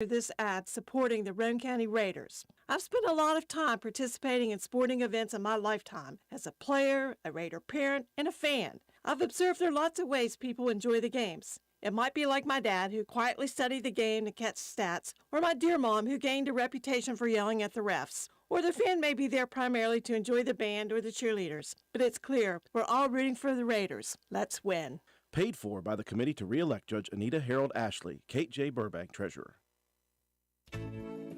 This ad supporting the Roane County Raiders. I've spent a lot of time participating in sporting events in my lifetime as a player, a Raider parent, and a fan. I've observed there are lots of ways people enjoy the games. It might be like my dad, who quietly studied the game to catch stats, or my dear mom, who gained a reputation for yelling at the refs. Or the fan may be there primarily to enjoy the band or the cheerleaders. But it's clear, we're all rooting for the Raiders. Let's win. Paid for by the committee to re-elect Judge Anita Harold Ashley, Kate J. Burbank, Treasurer.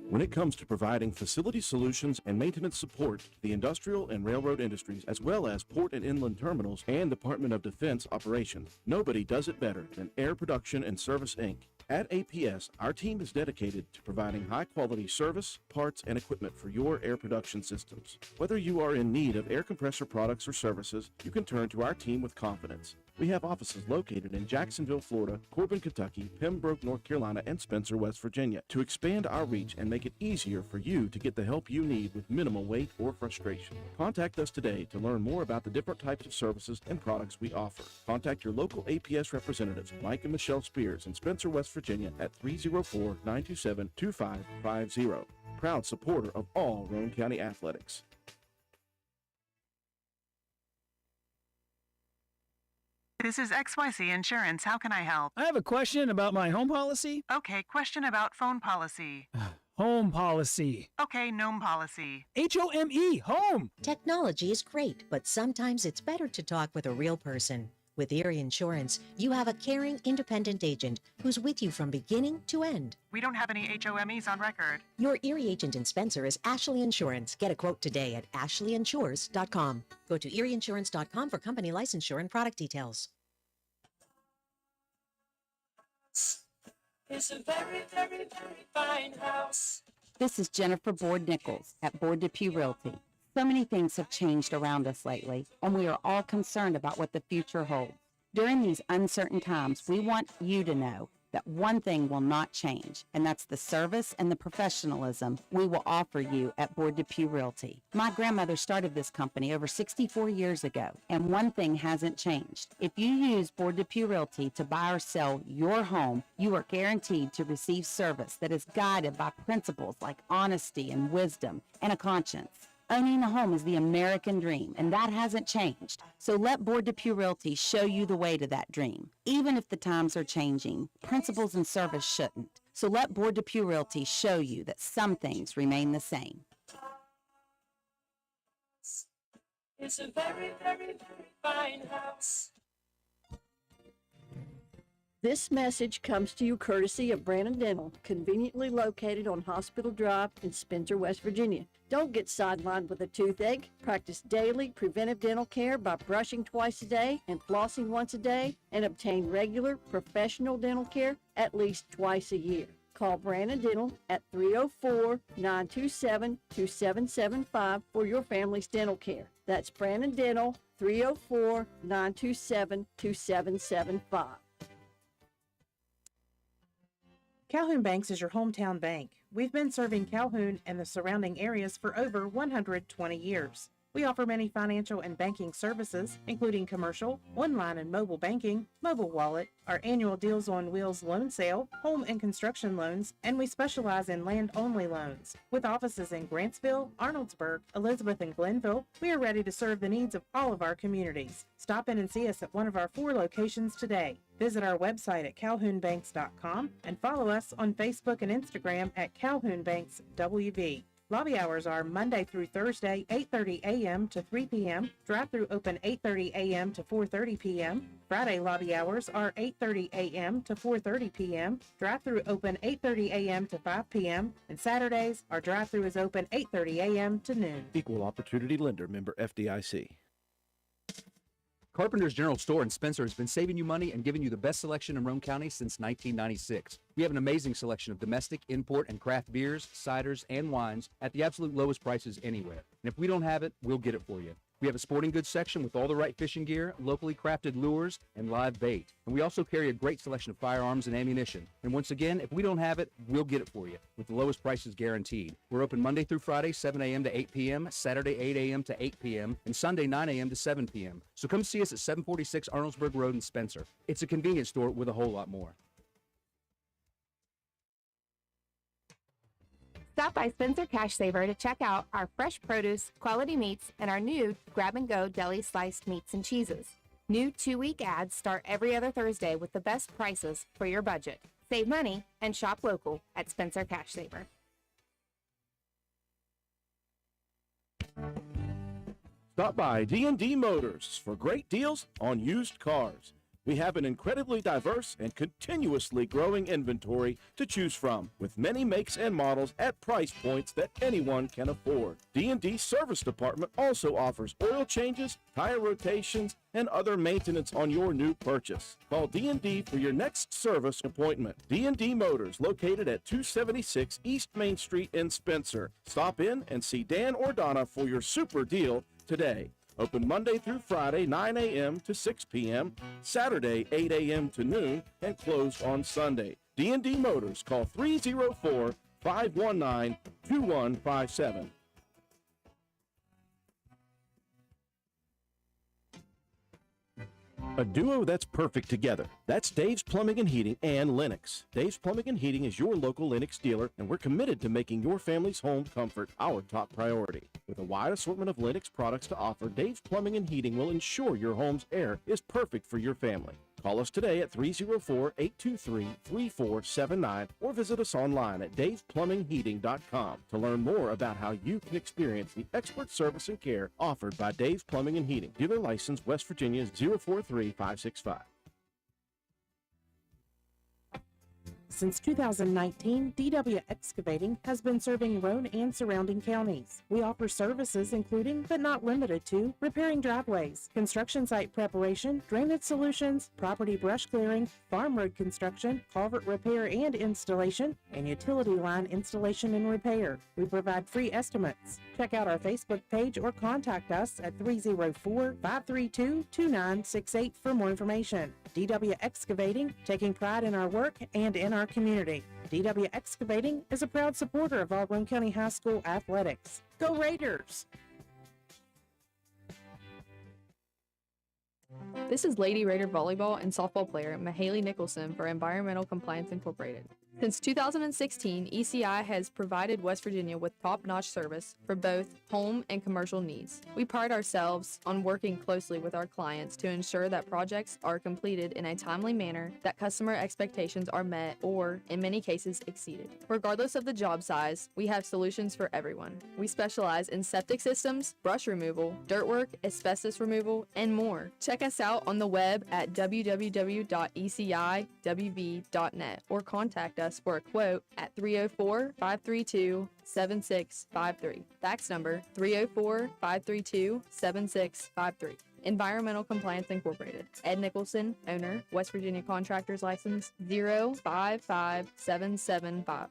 When it comes to providing facility solutions and maintenance support to the industrial and railroad industries, as well as port and inland terminals and Department of Defense operations, nobody does it better than Air Production and Service, Inc. At APS, our team is dedicated to providing high-quality service, parts, and equipment for your air production systems. Whether you are in need of air compressor products or services, you can turn to our team with confidence. We have offices located in Jacksonville, Florida, Corbin, Kentucky, Pembroke, North Carolina, and Spencer, West Virginia, to expand our reach and make it easier for you to get the help you need with minimal wait or frustration. Contact us today to learn more about the different types of services and products we offer. Contact your local APS representatives, Mike and Michelle Spears, in Spencer, West Virginia, at 304-927-2550. Proud supporter of all Roane County athletics. This is XYZ Insurance. How can I help? I have a question about my home policy. Okay, question about phone policy. Home policy. Okay, gnome policy. HOME, home. Technology is great, but sometimes it's better to talk with a real person. With Erie Insurance, you have a caring, independent agent who's with you from beginning to end. We don't have any HOMEs on record. Your Erie agent in Spencer is Ashley Insurance. Get a quote today at ashleyinsures.com. Go to erieinsurance.com for company licensure and product details. It's a very, very, very fine house. This is Jennifer Board-Nichols at Board Depew Realty. So many things have changed around us lately, and we are all concerned about what the future holds. During these uncertain times, we want you to know that one thing will not change, and that's the service and the professionalism we will offer you at Board Depew Realty. My grandmother started this company over 64 years ago, and one thing hasn't changed. If you use Board Depew Realty to buy or sell your home, you are guaranteed to receive service that is guided by principles like honesty and wisdom and a conscience. Owning a home is the American dream, and that hasn't changed. So let Board Depew Realty show you the way to that dream. Even if the times are changing, principles and service shouldn't. So let Board Depew Realty show you that some things remain the same. It's a very, very, very fine house. This message comes to you courtesy of Brandon Dental, conveniently located on Hospital Drive in Spencer, West Virginia. Don't get sidelined with a toothache. Practice daily preventive dental care by brushing twice a day and flossing once a day, and obtain regular professional dental care at least twice a year. Call Brandon Dental at 304-927-2775 for your family's dental care. That's Brandon Dental, 304-927-2775. Calhoun Banks is your hometown bank. We've been serving Calhoun and the surrounding areas for over 120 years. We offer many financial and banking services, including commercial, online and mobile banking, mobile wallet, our annual Deals on Wheels loan sale, home and construction loans, and we specialize in land-only loans. With offices in Grantsville, Arnoldsburg, Elizabeth, and Glenville, we are ready to serve the needs of all of our communities. Stop in and see us at one of our 4 locations today. Visit our website at calhounbanks.com and follow us on Facebook and Instagram at Calhoun Banks WV. Lobby hours are Monday through Thursday, 8:30 a.m. to 3 p.m. Drive-through open 8:30 a.m. to 4:30 p.m. Friday lobby hours are 8:30 a.m. to 4:30 p.m. Drive-through open 8:30 a.m. to 5 p.m. And Saturdays, our drive-through is open 8:30 a.m. to noon. Equal Opportunity Lender, member FDIC. Carpenter's General Store in Spencer has been saving you money and giving you the best selection in Roane County since 1996. We have an amazing selection of domestic, import, and craft beers, ciders, and wines at the absolute lowest prices anywhere. And if we don't have it, we'll get it for you. We have a sporting goods section with all the right fishing gear, locally crafted lures, and live bait. And we also carry a great selection of firearms and ammunition. And once again, if we don't have it, we'll get it for you with the lowest prices guaranteed. We're open Monday through Friday, 7 a.m. to 8 p.m., Saturday, 8 a.m. to 8 p.m., and Sunday, 9 a.m. to 7 p.m. So come see us at 746 Arnoldsburg Road in Spencer. It's a convenience store with a whole lot more. Stop by Spencer Cash Saver to check out our fresh produce, quality meats, and our new grab-and-go deli sliced meats and cheeses. New 2-week ads start every other Thursday with the best prices for your budget. Save money and shop local at Spencer Cash Saver. Stop by D&D Motors for great deals on used cars. We have an incredibly diverse and continuously growing inventory to choose from, with many makes and models at price points that anyone can afford. D&D Service Department also offers oil changes, tire rotations, and other maintenance on your new purchase. Call D&D for your next service appointment. D&D Motors, located at 276 East Main Street in Spencer. Stop in and see Dan or Donna for your super deal today. Open Monday through Friday, 9 a.m. to 6 p.m., Saturday, 8 a.m. to noon, and closed on Sunday. D&D Motors, call 304-519-2157. A duo that's perfect together. That's Dave's Plumbing and Heating and Lennox. Dave's Plumbing and Heating is your local Lennox dealer, and we're committed to making your family's home comfort our top priority. With a wide assortment of Lennox products to offer, Dave's Plumbing and Heating will ensure your home's air is perfect for your family. Call us today at 304-823-3479 or visit us online at davesplumbingheating.com to learn more about how you can experience the expert service and care offered by Dave's Plumbing and Heating. Dealer license West Virginia 043565. Since 2019, DW Excavating has been serving Roane and surrounding counties. We offer services including, but not limited to, repairing driveways, construction site preparation, drainage solutions, property brush clearing, farm road construction, culvert repair and installation, and utility line installation and repair. We provide free estimates. Check out our Facebook page or contact us at 304-532-2968 for more information. DW Excavating, taking pride in our work and in our community. DW Excavating is a proud supporter of all Roane County High School athletics. Go Raiders! This is Lady Raider volleyball and softball player Mahaley Nicholson for Environmental Compliance Incorporated. Since 2016, ECI has provided West Virginia with top-notch service for both home and commercial needs. We pride ourselves on working closely with our clients to ensure that projects are completed in a timely manner, that customer expectations are met or, in many cases, exceeded. Regardless of the job size, we have solutions for everyone. We specialize in septic systems, brush removal, dirt work, asbestos removal, and more. Check us out on the web at www.eciwv.net or contact us for a quote at 304-532-7653. Fax number 304-532-7653. Environmental Compliance Incorporated. Ed Nicholson, owner, West Virginia Contractors License 055775.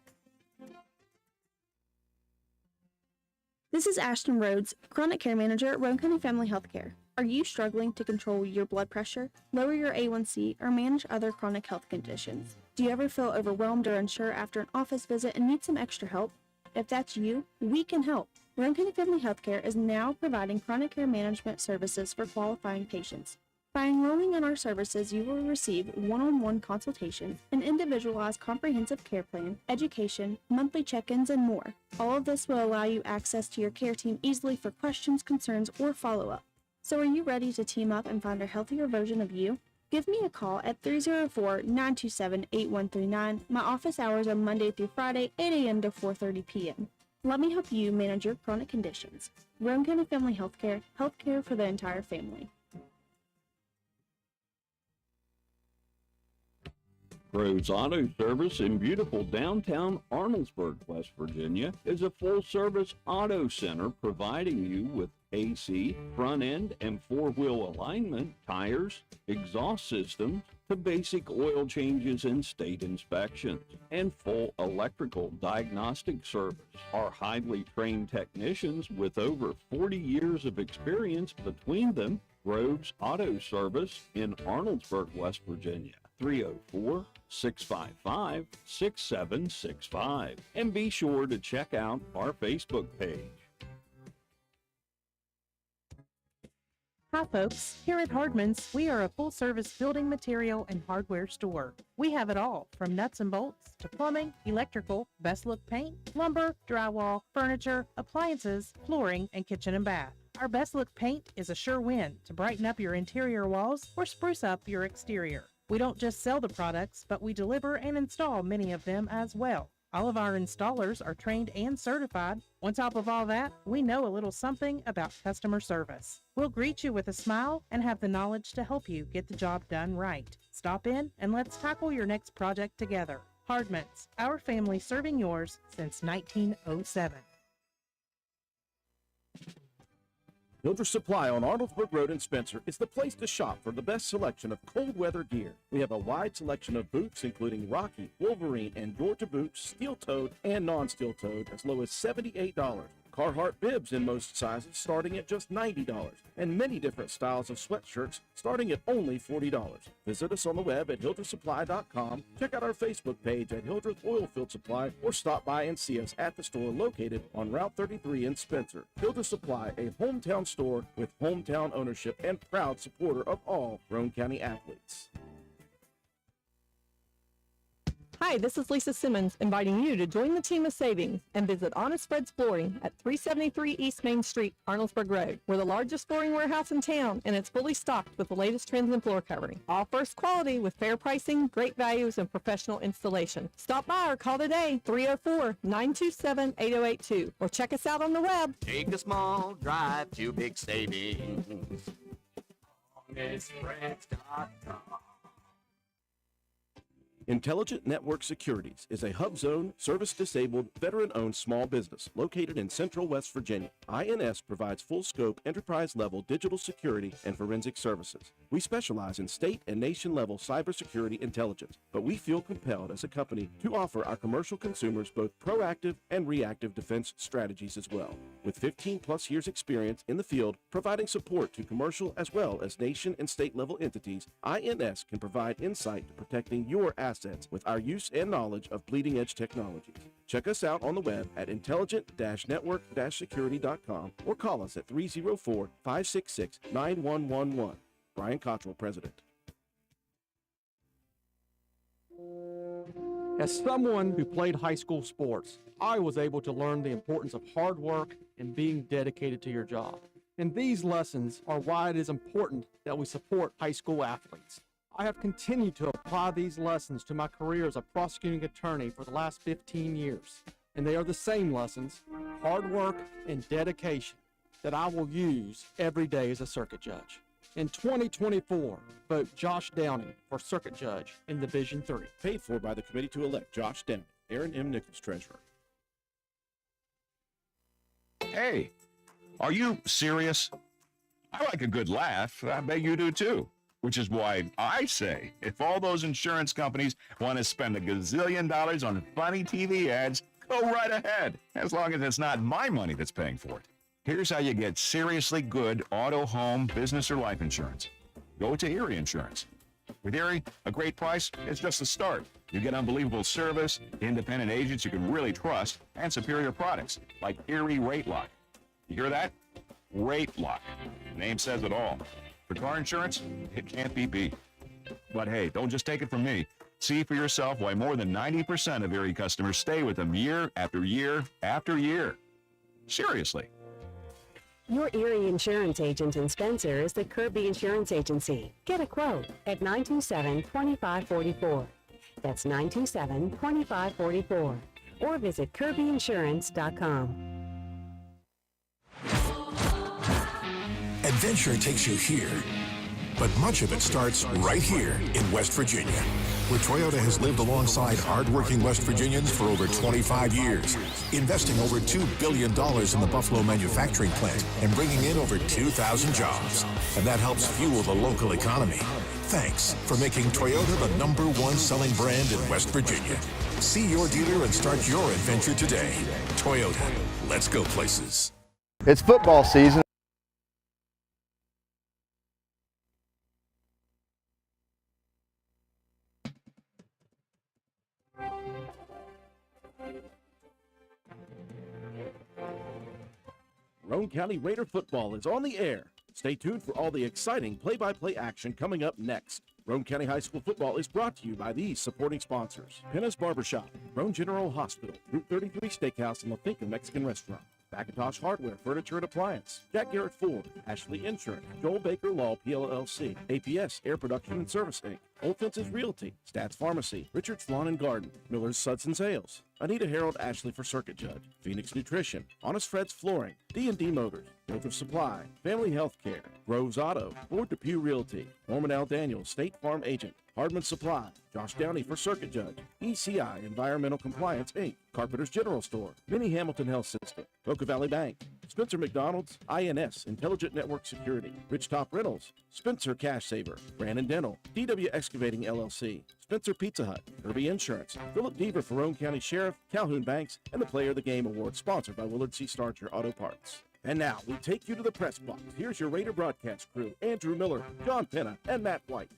This is Ashton Rhodes, Chronic Care Manager at Roane County Family Healthcare. Are you struggling to control your blood pressure, lower your A1C, or manage other chronic health conditions? Do you ever feel overwhelmed or unsure after an office visit and need some extra help? If that's you, we can help. Roane County Family Healthcare is now providing chronic care management services for qualifying patients. By enrolling in our services, you will receive one-on-one consultation, an individualized comprehensive care plan, education, monthly check-ins, and more. All of this will allow you access to your care team easily for questions, concerns, or follow-up. So are you ready to team up and find a healthier version of you? Give me a call at 304-927-8139. My office hours are Monday through Friday, 8 a.m. to 4:30 p.m. Let me help you manage your chronic conditions. Roane County Family Healthcare, healthcare for the entire family. Rhodes Auto Service in beautiful downtown Arnoldesburg, West Virginia, is a full-service auto center providing you with AC, front end, and four-wheel alignment, tires, exhaust systems, to basic oil changes and state inspections, and full electrical diagnostic service. Our highly trained technicians with over 40 years of experience between them, Rhodes Auto Service in Arnoldesburg, West Virginia, 304-655-6765. And be sure to check out our Facebook page. Hi folks, here at Hardman's, we are a full-service building material and hardware store. We have it all, from nuts and bolts to plumbing, electrical, best look paint, lumber, drywall, furniture, appliances, flooring, and kitchen and bath. Our best look paint is a sure win to brighten up your interior walls or spruce up your exterior. We don't just sell the products, but we deliver and install many of them as well. All of our installers are trained and certified. On top of all that, we know a little something about customer service. We'll greet you with a smile and have the knowledge to help you get the job done right. Stop in and let's tackle your next project together. Hardman's, our family serving yours since 1907. Hildreth Supply on Arnoldsburg Road in Spencer is the place to shop for the best selection of cold weather gear. We have a wide selection of boots including Rocky, Wolverine, and Georgia boots, steel-toed and non-steel-toed as low as $78. Carhartt bibs in most sizes starting at just $90, and many different styles of sweatshirts starting at only $40. Visit us on the web at hildrethsupply.com, check out our Facebook page at Hildreth Oilfield Supply, or stop by and see us at the store located on Route 33 in Spencer. Hildreth Supply, a hometown store with hometown ownership and proud supporter of all Roane County athletes. Hi, this is Lisa Simmons inviting you to join the team of savings and visit Honest Spreads Flooring at 373 East Main Street, Arnoldsburg Road. We're the largest flooring warehouse in town, and it's fully stocked with the latest trends in floor covering. All first quality with fair pricing, great values, and professional installation. Stop by or call today, 304-927-8082, or check us out on the web. Take a small drive to big savings. HonestSpreads.com. Intelligent Network Securities is a hub-zone, service-disabled, veteran-owned small business located in Central West Virginia. INS provides full-scope, enterprise-level digital security and forensic services. We specialize in state and nation-level cybersecurity intelligence, but we feel compelled as a company to offer our commercial consumers both proactive and reactive defense strategies as well. With 15-plus years experience in the field, providing support to commercial as well as nation and state-level entities, INS can provide insight to protecting your assets with our use and knowledge of bleeding-edge technologies. Check us out on the web at intelligent-network-security.com or call us at 304-566-9111. Brian Cottrell, President. As someone who played high school sports, I was able to learn the importance of hard work and being dedicated to your job. And these lessons are why it is important that we support high school athletes. I have continued to apply these lessons to my career as a prosecuting attorney for the last 15 years. And they are the same lessons, hard work and dedication, that I will use every day as a circuit judge. In 2024, vote Josh Downey for circuit judge in Division 3. Paid for by the committee to elect Josh Downey. Aaron M. Nichols, Treasurer. Hey, are you serious? I like a good laugh. I bet you do too. Which is why I say, if all those insurance companies want to spend $1 gazillion on funny TV ads, go right ahead, as long as it's not my money that's paying for it. Here's how you get seriously good auto, home, business, or life insurance. Go to Erie Insurance. With Erie, a great price is just a start. You get unbelievable service, independent agents you can really trust, and superior products like Erie Rate Lock. You hear that? Rate Lock. The name says it all. For car insurance, it can't be beat. But hey, don't just take it from me. See for yourself why more than 90% of Erie customers stay with them year after year after year. Seriously. Your Erie insurance agent in Spencer is the Kirby Insurance Agency. Get a quote at 927-2544. That's 927-2544. Or visit kirbyinsurance.com. Adventure takes you here, but much of it starts right here in West Virginia, where Toyota has lived alongside hardworking West Virginians for over 25 years, investing over $2 billion in the Buffalo manufacturing plant and bringing in over 2,000 jobs. And that helps fuel the local economy. Thanks for making Toyota the #1 selling brand in West Virginia. See your dealer and start your adventure today. Toyota, let's go places. It's football season. Roane County Raider football is on the air. Stay tuned for all the exciting play-by-play action coming up next. Roane County High School football is brought to you by these supporting sponsors: Penna's Barbershop, Roane General Hospital, Route 33 Steakhouse, and La Finca Mexican Restaurant, McIntosh Hardware, Furniture and Appliance, Jack Garrett Ford, Ashley Insurance, Joel Baker Law, PLLC, APS, Air Production and Service Inc., Old Fences Realty, Stats Pharmacy, Richard's Lawn and Garden, Miller's Suds and Sales, Anita Harold Ashley for Circuit Judge, Phoenix Nutrition, Honest Fred's Flooring, D&D Motors, Growth Supply, Family Health Care, Groves Auto, Ford Depew Realty, Norman L. Daniels, State Farm Agent, Hardman Supply, Josh Downey for Circuit Judge, ECI Environmental Compliance Inc., Carpenter's General Store, Minnie Hamilton Health System, Boca Valley Bank, Spencer McDonald's, INS Intelligent Network Security, Ridgetop Rentals, Spencer Cash Saver, Brandon Dental, DW Excavating LLC, Spencer Pizza Hut, Kirby Insurance, Philip Deaver for Roane County Sheriff, Calhoun Banks, and the Player of the Game Award sponsored by Willard C. Starcher Auto Parts. And now we take you to the press box. Here's your Raider broadcast crew: Andrew Miller, John Penna, and Matt White.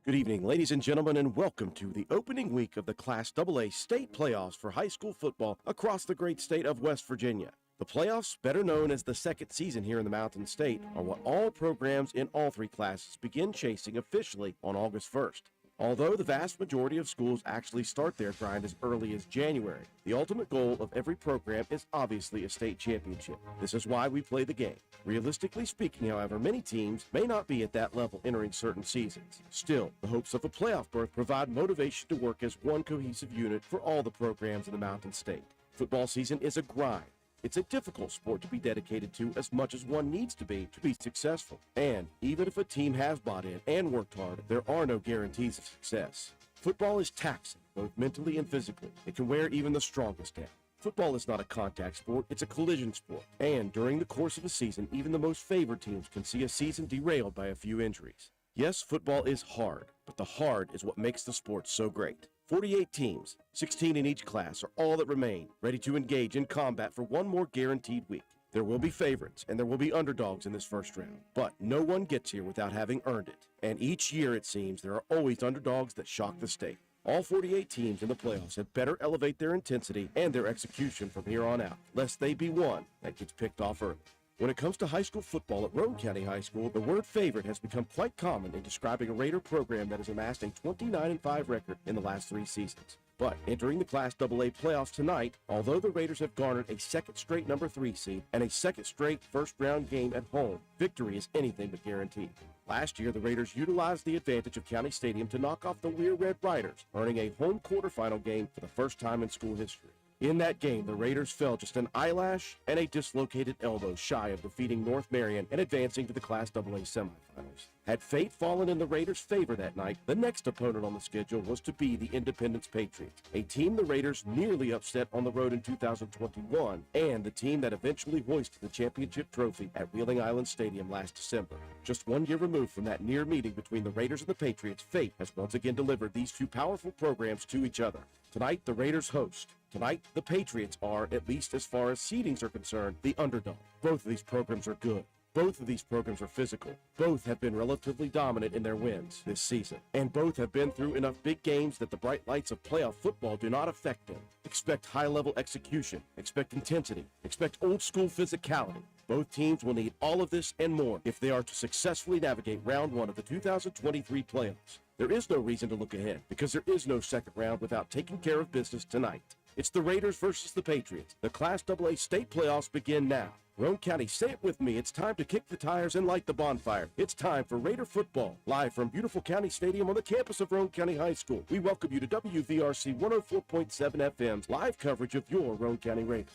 Good evening, ladies and gentlemen, and welcome to the opening week of the Class AA state playoffs for high school football across the great state of West Virginia. The playoffs, better known as the second season here in the Mountain State, are what all programs in all three classes begin chasing officially on August 1st. Although the vast majority of schools actually start their grind as early as January, the ultimate goal of every program is obviously a state championship. This is why we play the game. Realistically speaking, however, many teams may not be at that level entering certain seasons. Still, the hopes of a playoff berth provide motivation to work as one cohesive unit for all the programs in the Mountain State. Football season is a grind. It's a difficult sport to be dedicated to as much as one needs to be successful. And even if a team has bought in and worked hard, there are no guarantees of success. Football is taxing, both mentally and physically. It can wear even the strongest down. Football is not a contact sport, it's a collision sport. And during the course of a season, even the most favored teams can see a season derailed by a few injuries. Yes, football is hard, but the hard is what makes the sport so great. 48 teams, 16 in each class, are all that remain, ready to engage in combat for one more guaranteed week. There will be favorites, and there will be underdogs in this first round, but no one gets here without having earned it. And each year, it seems, there are always underdogs that shock the state. All 48 teams in the playoffs had better elevate their intensity and their execution from here on out, lest they be one that gets picked off early. When it comes to high school football at Roane County High School, the word favorite has become quite common in describing a Raider program that has amassed a 29-5 record in the last 3 seasons. But entering the Class AA playoffs tonight, although the Raiders have garnered a second straight number 3 seed and a second straight first-round game at home, victory is anything but guaranteed. Last year, the Raiders utilized the advantage of County Stadium to knock off the Weir Red Riders, earning a home quarterfinal game for the first time in school history. In that game, the Raiders fell just an eyelash and a dislocated elbow shy of defeating North Marion and advancing to the Class AA semifinals. Had fate fallen in the Raiders' favor that night, the next opponent on the schedule was to be the Independence Patriots, a team the Raiders nearly upset on the road in 2021, and the team that eventually hoisted the championship trophy at Wheeling Island Stadium last December. Just 1 year removed from that near meeting between the Raiders and the Patriots, fate has once again delivered these two powerful programs to each other. Tonight, the Raiders host. Tonight, the Patriots are, at least as far as seedings are concerned, the underdog. Both of these programs are good. Both of these programs are physical. Both have been relatively dominant in their wins this season. And both have been through enough big games that the bright lights of playoff football do not affect them. Expect high-level execution. Expect intensity. Expect old-school physicality. Both teams will need all of this and more if they are to successfully navigate round 1 of the 2023 playoffs. There is no reason to look ahead because there is no second round without taking care of business tonight. It's the Raiders versus the Patriots. The Class AA state playoffs begin now. Roane County, say it with me. It's time to kick the tires and light the bonfire. It's time for Raider football. Live from beautiful County Stadium on the campus of Roane County High School. We welcome you to WVRC 104.7 FM's live coverage of your Roane County Raiders.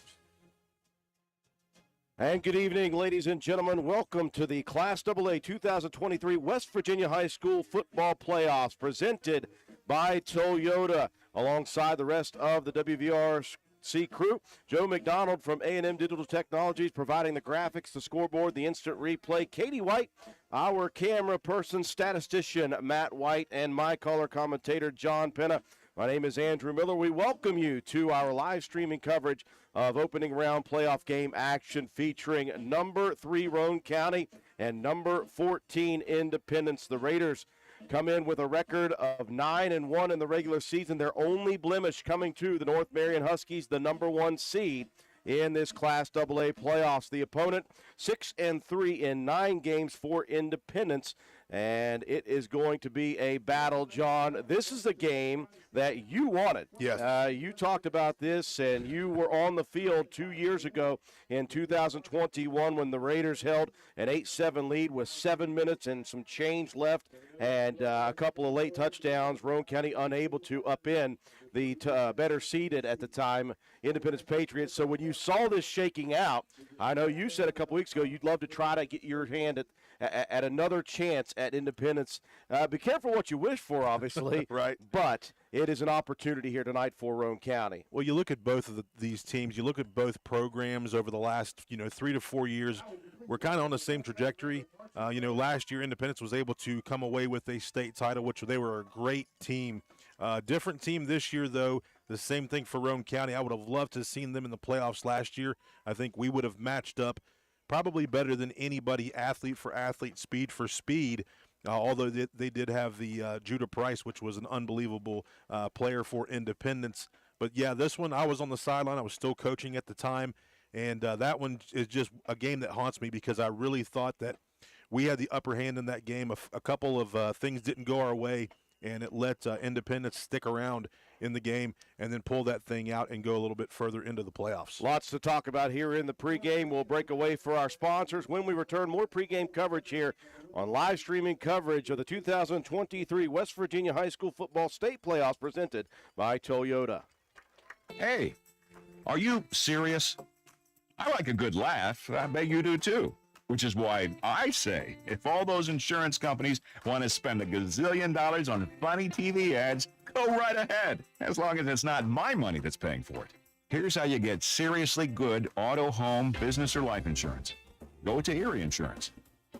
And good evening, ladies and gentlemen. Welcome to the Class AA 2023 West Virginia High School football playoffs presented by Toyota. Alongside the rest of the WVRC crew, Joe McDonald from A&M Digital Technologies providing the graphics, the scoreboard, the instant replay. Katie White, our camera person, statistician Matt White, and my color commentator John Penna. My name is Andrew Miller. We welcome you to our live streaming coverage of opening round playoff game action featuring number 3 Roane County and number 14 Independence. The Raiders come in with a record of 9-1 in the regular season. Their only blemish coming to the North Marion Huskies, the number 1 seed in this Class AA playoffs. The opponent, 6-3 in 9 games for Independence, and it is going to be a battle, John. This is a game that you wanted. Yes. You talked about this, and you were on the field 2 years ago in 2021 when the Raiders held an 8-7 lead with 7 minutes and some change left and a couple of late touchdowns. Roane County unable to upend the better seeded at the time Independence Patriots. So when you saw this shaking out, I know you said a couple weeks ago you'd love to try to get your hand at another chance at Independence. Be careful what you wish for, obviously. Right. But it is an opportunity here tonight for Roane County. Well, you look at both of these teams. You look at both programs over the last, 3 to 4 years. We're kind of on the same trajectory. Last year Independence was able to come away with a state title, which they were a great team. Different team this year, though. The same thing for Roane County. I would have loved to have seen them in the playoffs last year. I think we would have matched up probably better than anybody, athlete for athlete, speed for speed, although they did have the Judah Price, which was an unbelievable player for Independence. But, yeah, this one, I was on the sideline. I was still coaching at the time, and that one is just a game that haunts me because I really thought that we had the upper hand in that game. A couple of things didn't go our way, and it let Independence stick around in the game and then pull that thing out and go a little bit further into the playoffs. Lots to talk about here in the pregame. We'll break away for our sponsors. When we return, more pregame coverage here on live streaming coverage of the 2023 West Virginia High School Football State Playoffs presented by Toyota. Hey, are you serious? I like a good laugh. I bet you do too. Which is why I say, if all those insurance companies want to spend $1 gazillion on funny TV ads, go right ahead, as long as it's not my money that's paying for it. Here's how you get seriously good auto, home, business, or life insurance. Go to Erie Insurance.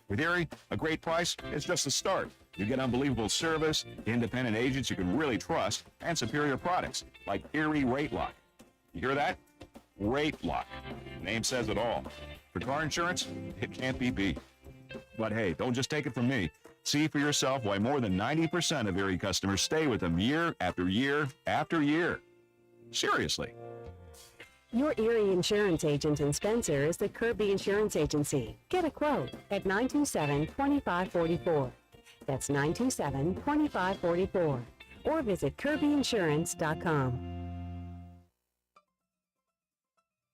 With Erie, a great price is just the start. You get unbelievable service, independent agents you can really trust, and superior products like Erie Rate Lock. You hear that? Rate Lock. Name says it all. For car insurance, it can't be beat. But hey, don't just take it from me. See for yourself why more than 90% of Erie customers stay with them year after year after year. Seriously. Your Erie insurance agent in Spencer is the Kirby Insurance Agency. Get a quote at 927-2544. That's 927-2544. Or visit kirbyinsurance.com.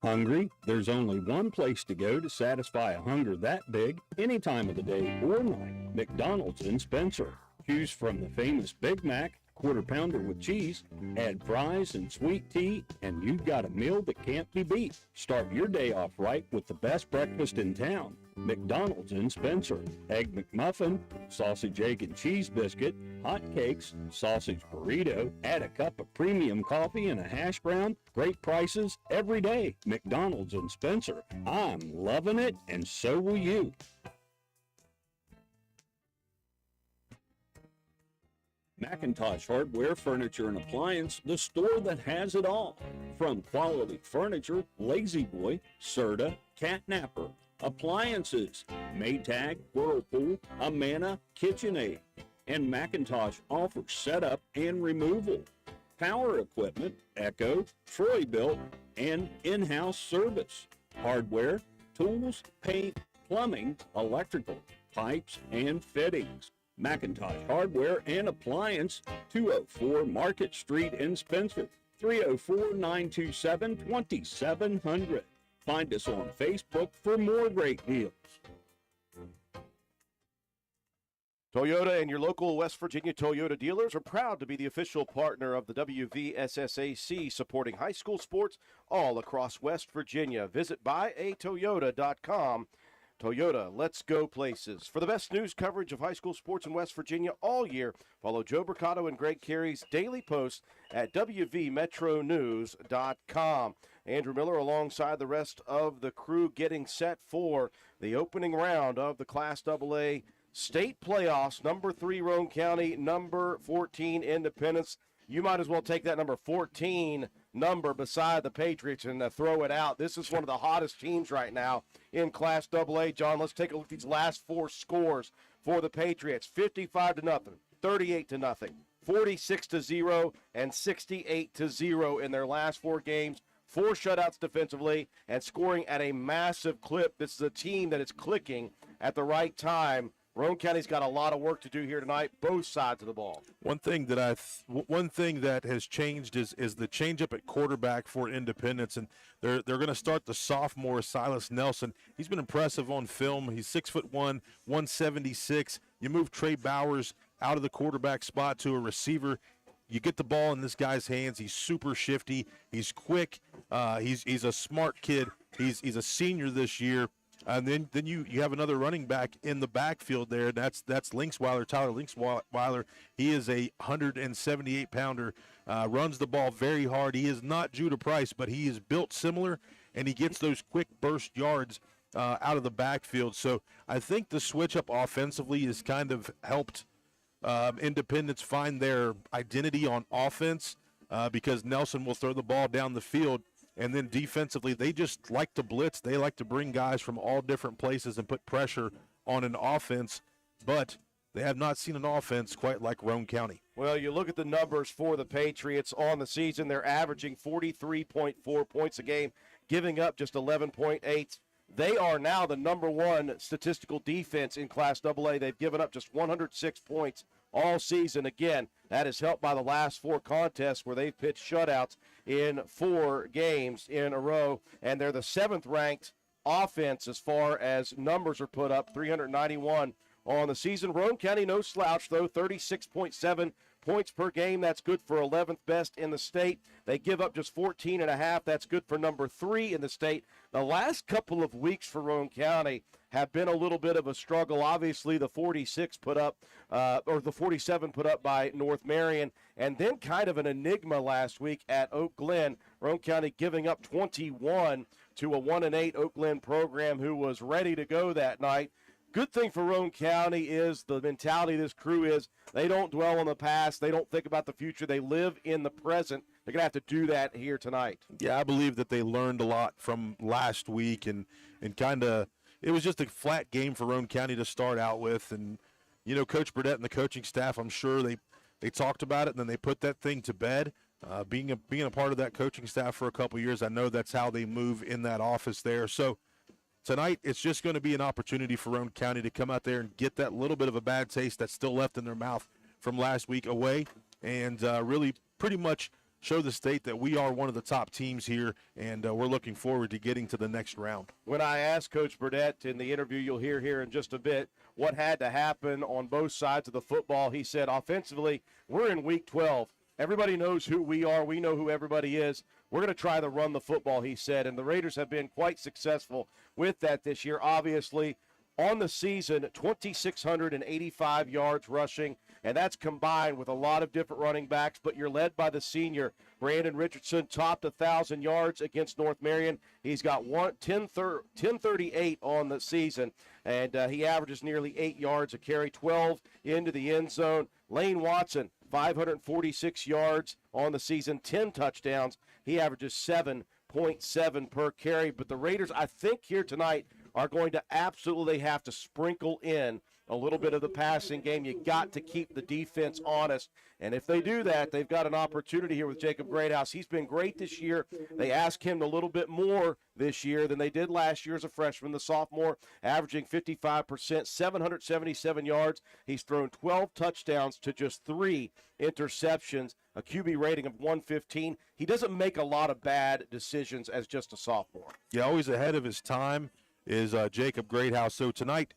Hungry? There's only one place to go to satisfy a hunger that big any time of the day or night. McDonald's in Spencer. Choose from the famous Big Mac, Quarter Pounder with cheese, add fries and sweet tea, and you've got a meal that can't be beat. Start your day off right with the best breakfast in town. McDonald's in Spencer. Egg McMuffin, sausage, egg, and cheese biscuit, hot cakes, sausage burrito, add a cup of premium coffee and a hash brown. Great prices every day. McDonald's in Spencer. I'm loving it, and so will you. Macintosh Hardware, Furniture, and Appliance, the store that has it all. From quality furniture, Lazy Boy, Serta, Catnapper, appliances, Maytag, Whirlpool, Amana, KitchenAid, and Macintosh offers setup and removal, power equipment, Echo, Troy-Bilt, and in-house service, hardware, tools, paint, plumbing, electrical, pipes, and fittings. Macintosh Hardware and Appliance, 204 Market Street in Spencer, 304-927-2700. Find us on Facebook for more great deals. Toyota and your local West Virginia Toyota dealers are proud to be the official partner of the WVSSAC, supporting high school sports all across West Virginia. Visit buyatoyota.com. Toyota, let's go places. For the best news coverage of high school sports in West Virginia all year, follow Joe Mercado and Greg Carey's daily post at wvmetronews.com. Andrew Miller alongside the rest of the crew getting set for the opening round of the Class AA State Playoffs. Number 3, Roane County. Number 14, Independence. You might as well take that number 14 number beside the Patriots and throw it out. This is one of the hottest teams right now in Class AA. John, let's take a look at these last 4 scores for the Patriots. 55-0, 38-0, 46-0, and 68-0 in their last 4 games. 4 shutouts defensively and scoring at a massive clip. This is a team that is clicking at the right time. Roane County's got a lot of work to do here tonight, both sides of the ball. One thing that has changed is the changeup at quarterback for Independence, and they're going to start the sophomore Silas Nelson. He's been impressive on film. He's 6'1", 176. You move Trey Bowers out of the quarterback spot to a receiver. You get the ball in this guy's hands. He's super shifty. He's quick. He's a smart kid. He's a senior this year. And then you have another running back in the backfield there. That's Linksweiler, Tyler Linksweiler. He is a 178-pounder, runs the ball very hard. He is not Judah Price, but he is built similar, and he gets those quick burst yards out of the backfield. So I think the switch up offensively has kind of helped Independence find their identity on offense because Nelson will throw the ball down the field. And then defensively, they just like to blitz. They like to bring guys from all different places and put pressure on an offense. But they have not seen an offense quite like Roane County. Well, you look at the numbers for the Patriots on the season. They're averaging 43.4 points a game, giving up just 11.8. They are now the number 1 statistical defense in Class AA. They've given up just 106 points all season. Again, that is helped by the last 4 contests where they've pitched shutouts in 4 games in a row. And they're the 7th-ranked offense as far as numbers are put up, 391 on the season. Roane County, no slouch, though, 36.7 points per game. That's good for 11th best in the state. They give up just 14.5. That's good for number 3 in the state. The last couple of weeks for Roane County have been a little bit of a struggle. Obviously, the 47 put up by North Marion, and then kind of an enigma last week at Oak Glen. Roane County giving up 21 to a 1-8 Oak Glen program who was ready to go that night. Good thing for Roane County is the mentality of this crew is they don't dwell on the past. They don't think about the future. They live in the present. They're going to have to do that here tonight. Yeah, I believe that they learned a lot from last week and kind of it was just a flat game for Roane County to start out with. And, you know, Coach Burdett and the coaching staff, I'm sure they talked about it and then they put that thing to bed. Being a part of that coaching staff for a couple years, I know that's how they move in that office there. So tonight, it's just going to be an opportunity for Roane County to come out there and get that little bit of a bad taste that's still left in their mouth from last week away and really pretty much show the state that we are one of the top teams here, and we're looking forward to getting to the next round. When I asked Coach Burdett in the interview you'll hear here in just a bit what had to happen on both sides of the football, he said offensively, we're in week 12. Everybody knows who we are. We know who everybody is. We're going to try to run the football, he said, and the Raiders have been quite successful with that this year. Obviously, on the season, 2,685 yards rushing, and that's combined with a lot of different running backs, but you're led by the senior, Brandon Richardson, topped 1,000 yards against North Marion. He's got 1038 on the season, and he averages nearly 8 yards a carry, 12 into the end zone. Lane Watson, 546 yards on the season, 10 touchdowns. He averages 7.7 per carry. But the Raiders, I think, here tonight are going to absolutely have to sprinkle in a little bit of the passing game. You got to keep the defense honest. And if they do that, they've got an opportunity here with Jacob Greathouse. He's been great this year. They asked him a little bit more this year than they did last year as a freshman. The sophomore averaging 55%, 777 yards. He's thrown 12 touchdowns to just 3 interceptions, a QB rating of 115. He doesn't make a lot of bad decisions as just a sophomore. Yeah, always ahead of his time is Jacob Greathouse. So tonight,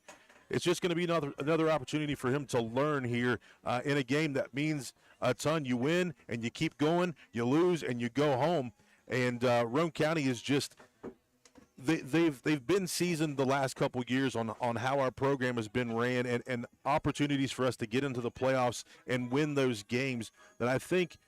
it's just going to be another opportunity for him to learn here in a game that means a ton. You win and you keep going, you lose and you go home. And Roane County is just they've been seasoned the last couple years on how our program has been ran and opportunities for us to get into the playoffs and win those games that I think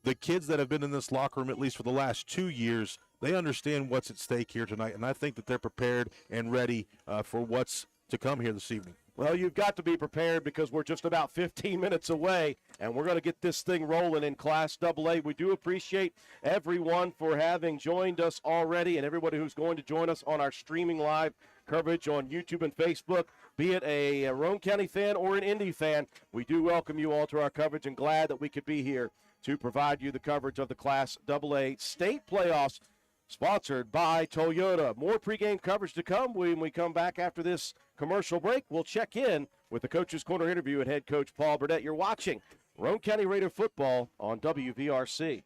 the kids that have been in this locker room at least for the last 2 years, they understand what's at stake here tonight, and I think that they're prepared and ready for what's to come here this evening. Well, you've got to be prepared because we're just about 15 minutes away, and we're going to get this thing rolling in Class AA. We do appreciate everyone for having joined us already and everybody who's going to join us on our streaming live coverage on YouTube and Facebook. Be it a Roane County fan or an Indy fan, we do welcome you all to our coverage and glad that we could be here to provide you the coverage of the Class AA state playoffs, sponsored by Toyota. More pregame coverage to come. When we come back after this commercial break, we'll check in with the Coach's Corner interview with head coach Paul Burdett. You're watching Roane County Raider football on WVRC.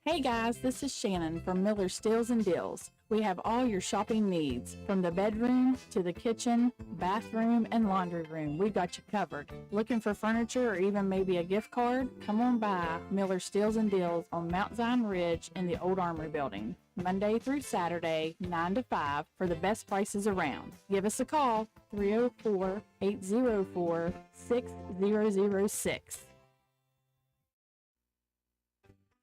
Hey guys, this is Shannon from Miller Steels and Deals. We have all your shopping needs, from the bedroom to the kitchen, bathroom, and laundry room. We've got you covered. Looking for furniture or even maybe a gift card? Come on by Miller Steels and Deals on Mount Zion Ridge in the Old Armory Building, Monday through Saturday, 9 to 5, for the best prices around. Give us a call, 304-804-6006.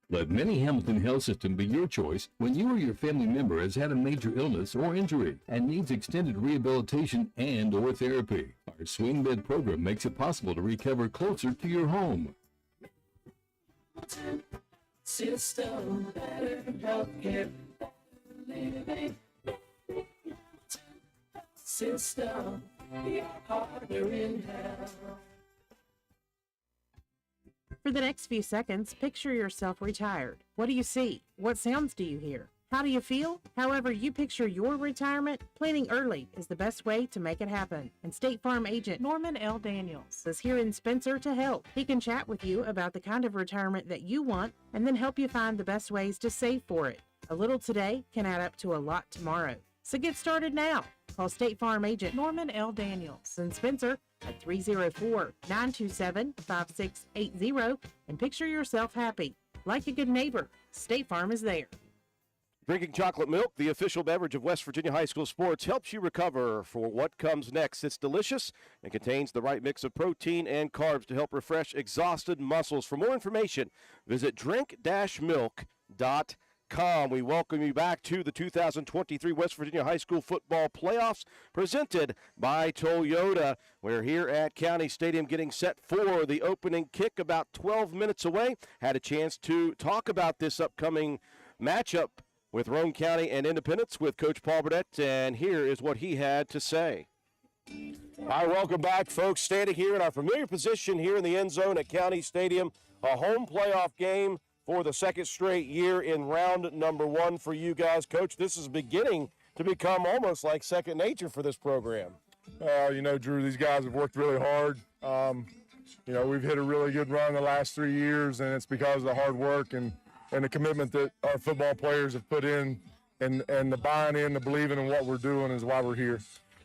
Let Many Hamilton Health System be your choice when you or your family member has had a major illness or injury and needs extended rehabilitation and or therapy. Our swing bed program makes it possible to recover closer to your home. System, better healthcare, better living. System, your partner in health. For the next few seconds, picture yourself retired. What do you see? What sounds do you hear? How do you feel? However you picture your retirement, planning early is the best way to make it happen. And State Farm agent Norman L. Daniels is here in Spencer to help. He can chat with you about the kind of retirement that you want and then help you find the best ways to save for it. A little today can add up to a lot tomorrow. So get started now. Call State Farm agent Norman L. Daniels in Spencer at 304-927-5680 and picture yourself happy. Like a good neighbor, State Farm is there. Drinking chocolate milk, the official beverage of West Virginia High School sports, helps you recover for what comes next. It's delicious and contains the right mix of protein and carbs to help refresh exhausted muscles. For more information, visit drink-milk.com. We welcome you back to the 2023 West Virginia High School football playoffs presented by Toyota. We're here at County Stadium getting set for the opening kick about 12 minutes away. Had a chance to talk about this upcoming matchup with Roane County and Independence with Coach Paul Burdett, and here is what he had to say. All right, welcome back, folks. Standing here in our familiar position here in the end zone at County Stadium, a home playoff game for the second straight year in round number 1 for you guys. Coach, this is beginning to become almost like second nature for this program. You know, Drew, these guys have worked really hard. You know, we've hit a really good run the last 3 years, and it's because of the hard work and the commitment that our football players have put in, and the buying in, the believing in what we're doing is why we're here.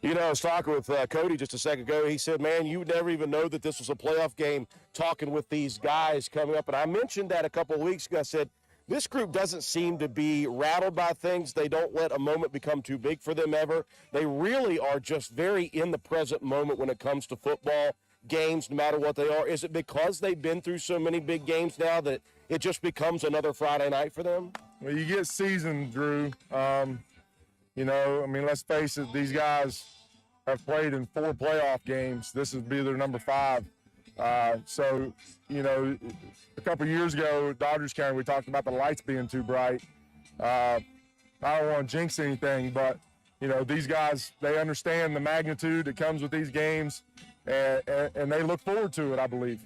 You know, I was talking with Cody just a second ago. He said, man, you would never even know that this was a playoff game talking with these guys coming up. And I mentioned that a couple of weeks ago. I said, this group doesn't seem to be rattled by things. They don't let a moment become too big for them ever. They really are just very in the present moment when it comes to football games, no matter what they are. Is it because they've been through so many big games now that it just becomes another Friday night for them? Well, you get seasoned, Drew. You know, I mean, let's face it, these guys have played in 4 playoff games. This would be their number 5. So, you know, a couple years ago, Dodgers County, we talked about the lights being too bright. I don't want to jinx anything, but, you know, these guys, they understand the magnitude that comes with these games, and they look forward to it, I believe.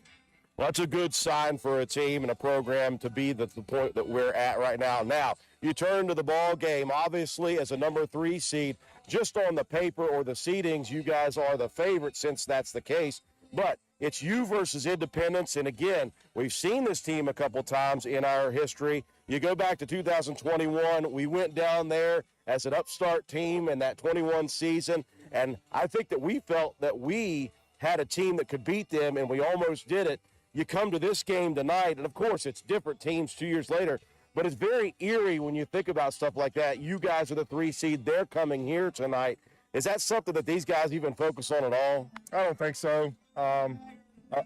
Well, that's a good sign for a team and a program to be the point that we're at right now. Now, you turn to the ball game. Obviously, as a number 3 seed, just on the paper or the seedings, you guys are the favorite since that's the case. But it's you versus Independence, and again, we've seen this team a couple times in our history. You go back to 2021, we went down there as an upstart team in that 21 season, and I think that we felt that we had a team that could beat them, and we almost did it. You come to this game tonight, and of course it's different teams 2 years later, but it's very eerie when you think about stuff like that. You guys are the 3 seed. They're coming here tonight. Is that something that these guys even focus on at all? I don't think so. I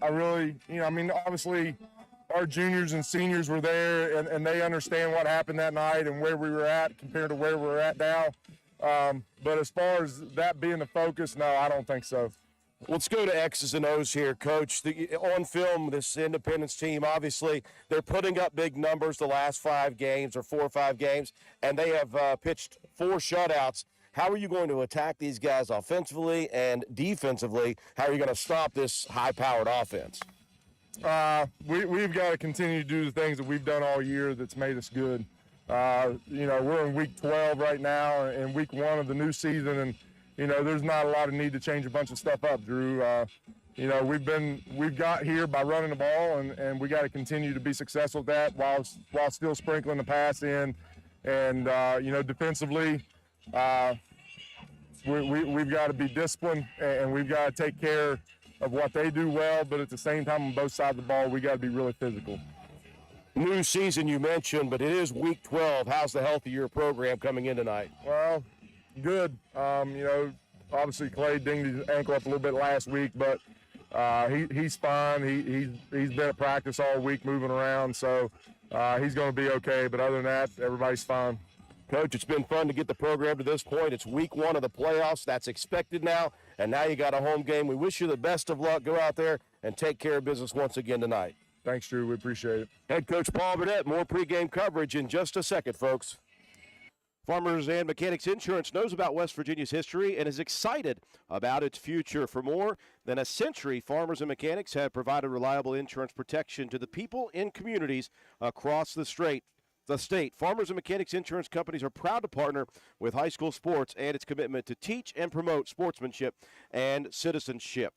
really, you know, I mean, obviously our juniors and seniors were there, and they understand what happened that night and where we were at compared to where we're at now. But as far as that being the focus, no, I don't think so. Let's go to X's and O's here, Coach. On film, this Independence team, obviously, they're putting up big numbers the last 5 games or 4 or 5 games, and they have pitched 4 shutouts. How are you going to attack these guys offensively and defensively? How are you going to stop this high-powered offense? We've got to continue to do the things that we've done all year that's made us good. We're in week 12 right now, in week 1 of the new season, and there's not a lot of need to change a bunch of stuff up, Drew. We've got here by running the ball, and we got to continue to be successful at that while still sprinkling the pass in. And defensively, we've got to be disciplined, and we've got to take care of what they do well, but at the same time on both sides of the ball, we got to be really physical. New season you mentioned, but it is week 12. How's the health of your program coming in tonight? Well, good. Obviously Clay dinged his ankle up a little bit last week, but he's fine. He's been at practice all week moving around, so he's going to be okay. But other than that, everybody's fine. Coach, it's been fun to get the program to this point. It's week 1 of the playoffs. That's expected now, and now you got a home game. We wish you the best of luck. Go out there and take care of business once again tonight. Thanks, Drew. We appreciate it. Head Coach Paul Burdett, more pregame coverage in just a second, folks. Farmers and Mechanics Insurance knows about West Virginia's history and is excited about its future. For more than a century, Farmers and Mechanics have provided reliable insurance protection to the people in communities across the state. Farmers and Mechanics Insurance Companies are proud to partner with high school sports and its commitment to teach and promote sportsmanship and citizenship.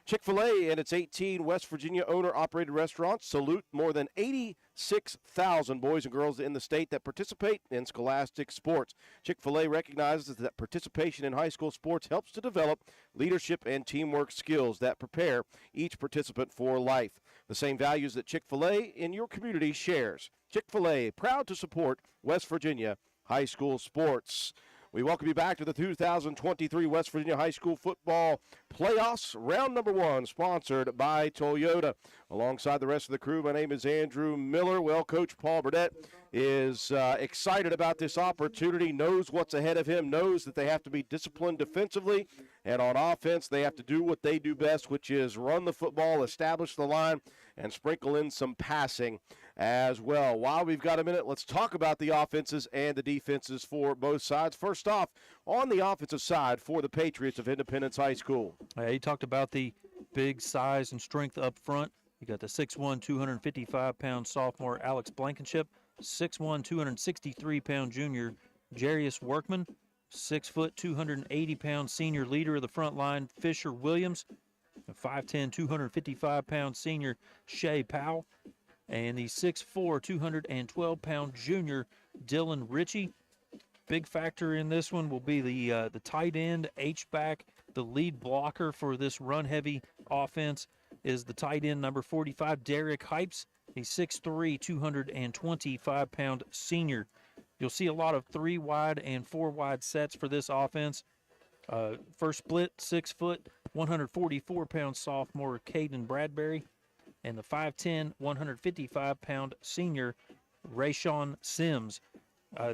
Chick-fil-A and its 18 West Virginia owner-operated restaurants salute more than 86,000 boys and girls in the state that participate in scholastic sports. Chick-fil-A recognizes that participation in high school sports helps to develop leadership and teamwork skills that prepare each participant for life. The same values that Chick-fil-A in your community shares. Chick-fil-A, proud to support West Virginia high school sports. We welcome you back to the 2023 West Virginia High School Football Playoffs, round number 1, sponsored by Toyota. Alongside the rest of the crew, my name is Andrew Miller. Well, Coach Paul Burdett is excited about this opportunity, knows what's ahead of him, knows that they have to be disciplined defensively, and on offense, they have to do what they do best, which is run the football, establish the line, and sprinkle in some passing as well. While we've got a minute, let's talk about the offenses and the defenses for both sides. First off, on the offensive side for the Patriots of Independence High School. He talked about the big size and strength up front. You got the 6'1", 255-pound sophomore Alex Blankenship, 6'1", 263-pound junior Jarius Workman, 6 foot, 280-pound senior leader of the front line Fisher Williams, 5'10", 255-pound senior Shea Powell, and the 6'4", 212-pound junior Dylan Ritchie. Big factor in this one will be the tight end, H-back, the lead blocker for this run-heavy offense is the tight end number 45, Derek Hypes. He's 6'3", 225-pound senior. You'll see a lot of 3-wide and 4-wide sets for this offense. First split, 6 foot, 144-pound sophomore Caden Bradbury, and the 5'10", 155-pound senior Rayshawn Sims.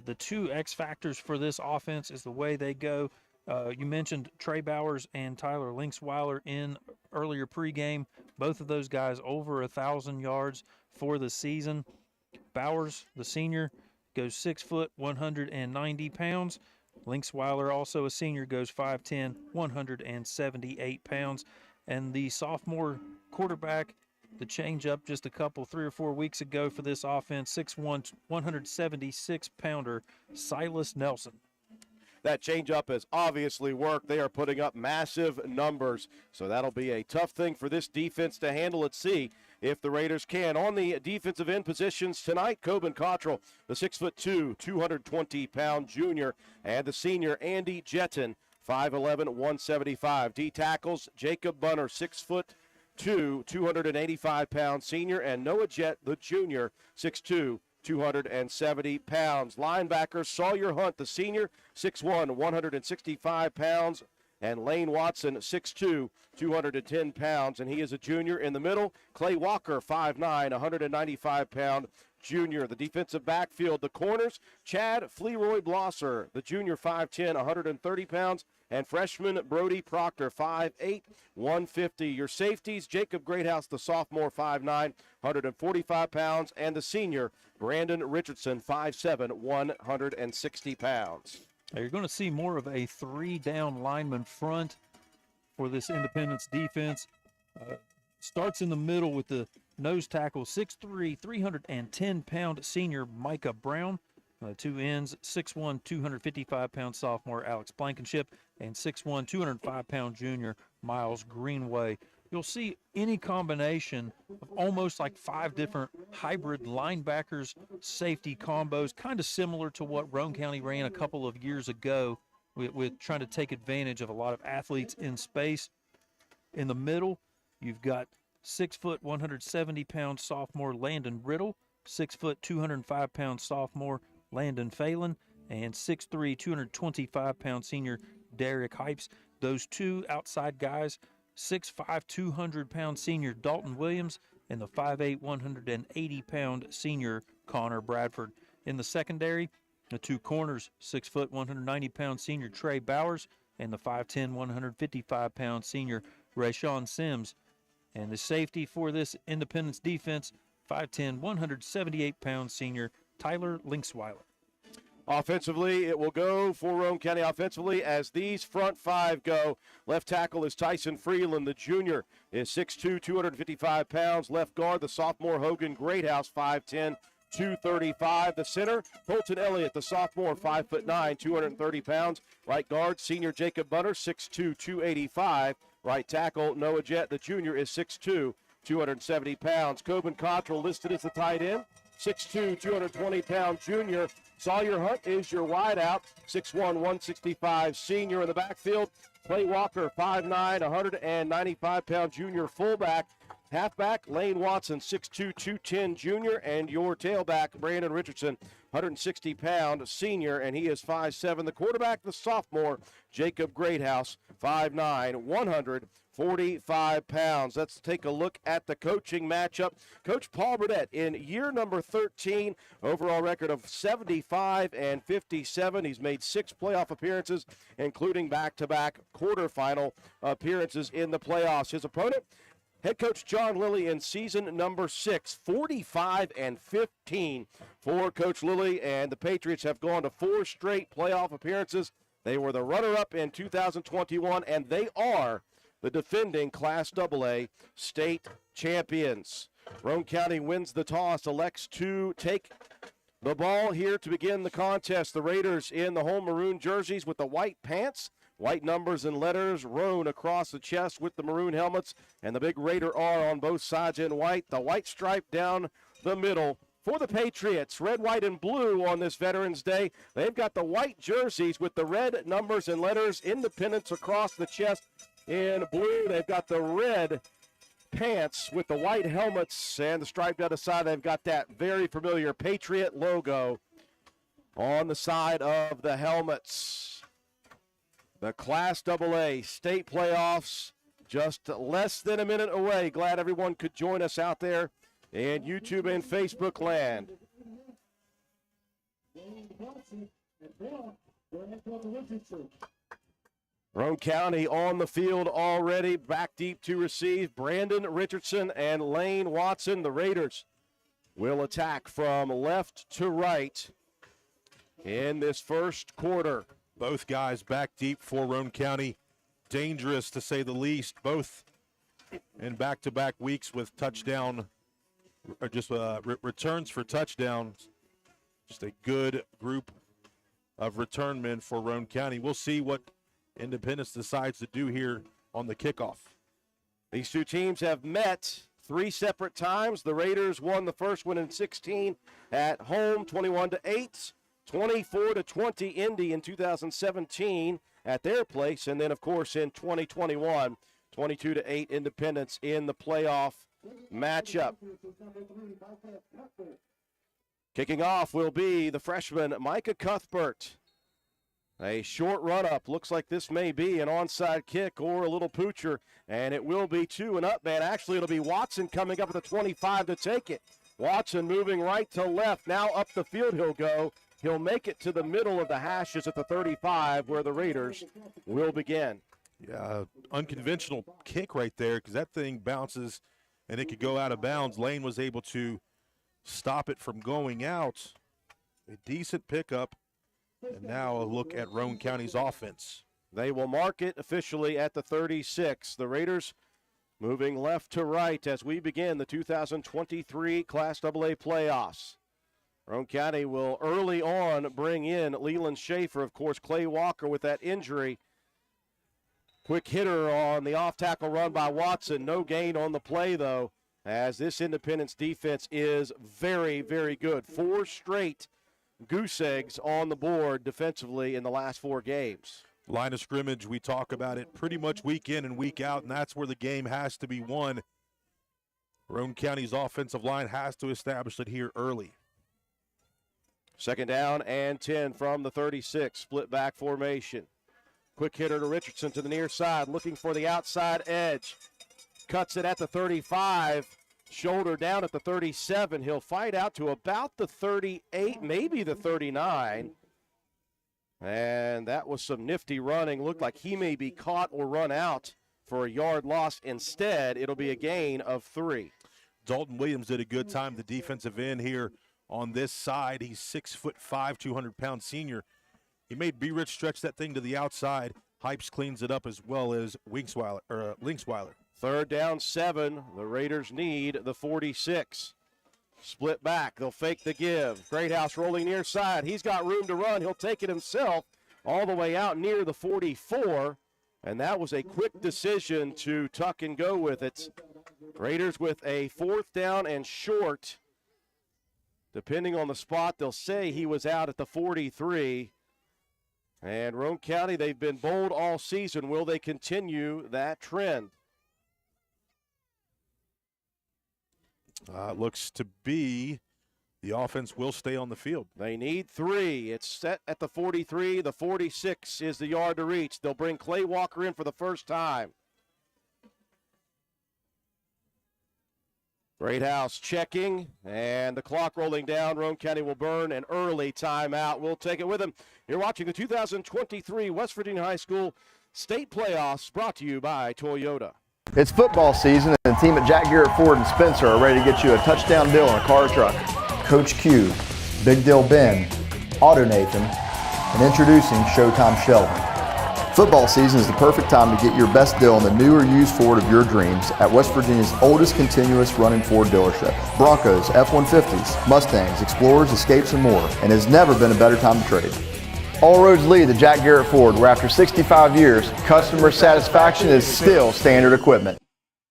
The two X factors for this offense is the way they go. You mentioned Trey Bowers and Tyler Linksweiler in earlier pregame. Both of those guys over 1,000 yards for the season. Bowers, the senior, goes 6 foot, 190 pounds. Linksweiler, also a senior, goes 5'10", 178 pounds. And the sophomore quarterback, the change up just 3 or 4 weeks ago for this offense, 6'1", 176-pounder Silas Nelson. That changeup has obviously worked. They are putting up massive numbers, so that'll be a tough thing for this defense to handle. Let's see if the Raiders can. On the defensive end positions tonight, Coben Cottrell, the 6'2", 220-pound junior, and the senior Andy Jetton, 5'11", 175. D tackles, Jacob Bunner, 6'2", 285-pound senior, and Noah Jett, the junior, 6'2", 270 pounds. Linebackers, Sawyer Hunt, the senior, 6'1", 165 pounds, and Lane Watson, 6'2", 210 pounds, and he is a junior. In the middle, Clay Walker, 5'9", 195-pound junior. The defensive backfield, the corners, Chad Fleroy Blosser, the junior, 5'10", 130 pounds, and freshman Brody Proctor, 5'8", 150. Your safeties, Jacob Greathouse, the sophomore, 5'9", 145 pounds, and the senior, Brandon Richardson, 5'7", 160 pounds. Now you're going to see more of a 3-down lineman front for this Independence defense. Starts in the middle with the nose tackle, 6'3", 310-pound senior Micah Brown. Two ends, 6'1", 255-pound sophomore Alex Blankenship, and 6'1", 205-pound junior Miles Greenway. You'll see any combination of almost like 5 different hybrid linebackers, safety combos, kind of similar to what Roane County ran a couple of years ago with trying to take advantage of a lot of athletes in space. In the middle, you've got 6 foot, 170-pound sophomore Landon Riddle, 6 foot, 205-pound sophomore Landon Phelan, and 6'3", 225-pound senior Derek Hypes. Those two outside guys, 6'5", 200-pound senior Dalton Williams, and the 5'8", 180-pound senior Connor Bradford. In the secondary, the two corners, 6 foot, 190-pound senior Trey Bowers, and the 5'10", 155-pound senior Rayshawn Sims. And the safety for this Independence defense, 5'10", 178-pound senior Tyler Linksweiler. Offensively, it will go for Roane County offensively as these front 5 go. Left tackle is Tyson Freeland. The junior is 6'2", 255 pounds. Left guard, the sophomore Hogan Greathouse, 5'10", 235. The center, Colton Elliott, the sophomore, 5'9", 230 pounds. Right guard, senior Jacob Bunner, 6'2", 285. Right tackle, Noah Jett, the junior, is 6'2", 270 pounds. Coben Cottrell listed as the tight end, 6'2", 220-pound junior. Sawyer Hunt is your wideout, 6'1", 165 senior. In the backfield, Clay Walker, 5'9", 195-pound junior fullback. Halfback, Lane Watson, 6'2", 210 junior. And your tailback, Brandon Richardson, 160-pound senior, and he is 5'7". The quarterback, the sophomore, Jacob Greathouse, 5'9", 145 pounds. Let's take a look at the coaching matchup. Coach Paul Burdett in year number 13, overall record of 75-57. He's made 6 playoff appearances, including back-to-back quarterfinal appearances in the playoffs. His opponent, head coach John Lilly in season number 6, 45-15 for Coach Lilly, and the Patriots have gone to 4 straight playoff appearances. They were the runner-up in 2021, and they are the defending Class AA state champions. Roane County wins the toss, elects to take the ball here to begin the contest. The Raiders in the home maroon jerseys with the white pants, white numbers and letters, Roane across the chest with the maroon helmets, and the big Raider R on both sides in white. The white stripe down the middle for the Patriots. Red, white, and blue on this Veterans Day. They've got the white jerseys with the red numbers and letters, Independence across the chest in blue. They've got the red pants with the white helmets and the stripe down the side. They've got that very familiar Patriot logo on the side of the helmets. The Class AA state playoffs just less than a minute away. Glad everyone could join us out there in YouTube and Facebook land. Roane County on the field already, back deep to receive. Brandon Richardson and Lane Watson. The Raiders will attack from left to right in this first quarter. Both guys back deep for Roane County. Dangerous, to say the least. Both in back-to-back weeks with touchdown, or just returns for touchdowns. Just a good group of return men for Roane County. We'll see what Independence decides to do here on the kickoff. These two teams have met 3 separate times. The Raiders won the first one in 16 at home, 21-8. 24-20 Indy in 2017 at their place, and then of course in 2021, 22-8 Independence in the playoff matchup. Kicking off will be the freshman Micah Cuthbert. A short run-up. Looks like this may be an onside kick or a little poocher, and it will be 2 and up, man. Actually, it'll be Watson coming up at the 25 to take it. Watson moving right to left. Now up the field he'll go. He'll make it to the middle of the hashes at the 35 where the Raiders will begin. Yeah, unconventional kick right there because that thing bounces and it could go out of bounds. Lane was able to stop it from going out. A decent pickup And now a look at Roane County's offense. They will mark it officially at the 36. The Raiders moving left to right as we begin the 2023 Class AA playoffs. Roane County will early on bring in Leland Schaefer. Of course, Clay Walker with that injury. Quick hitter on the off-tackle run by Watson. No gain on the play, though, as this Independence defense is very, very good. 4 straight goose eggs on the board defensively in the last 4 games. Line of scrimmage, we talk about it pretty much week in and week out, and that's where the game has to be won. Roane County's offensive line has to establish it here early. 2nd down and 10 from the 36, split back formation. Quick hitter to Richardson to the near side, looking for the outside edge. Cuts it at the 35, shoulder down at the 37. He'll fight out to about the 38, maybe the 39. And that was some nifty running. Looked like he may be caught or run out for a yard loss. Instead, it'll be a gain of 3. Dalton Williams did a good time, the defensive end here on this side. He's 6'5", 200-pound senior. He made B-Rich stretch that thing to the outside. Hypes cleans it up as well as Linksweiler. 3rd down 7. The Raiders need the 46. Split back. They'll fake the give. Greathouse rolling near side. He's got room to run. He'll take it himself all the way out near the 44. And that was a quick decision to tuck and go with it. Raiders with a 4th down and short. Depending on the spot, they'll say he was out at the 43. And Roane County, they've been bold all season. Will they continue that trend? It looks to be the offense will stay on the field. They need 3. It's set at the 43. The 46 is the yard to reach. They'll bring Clay Walker in for the first time. Greathouse checking, and the clock rolling down. Roane County will burn an early timeout. We'll take it with them. You're watching the 2023 West Virginia High School State Playoffs, brought to you by Toyota. It's football season, and the team at Jack Garrett Ford in Spencer are ready to get you a touchdown deal on a car or truck. Coach Q, Big Deal Ben, Auto Nathan, and introducing Showtime Sheldon. Football season is the perfect time to get your best deal on the new or used Ford of your dreams at West Virginia's oldest continuous running Ford dealership. Broncos, F-150s, Mustangs, Explorers, Escapes, and more. And has never been a better time to trade. All roads lead to Jack Garrett Ford, where after 65 years, customer satisfaction is still standard equipment.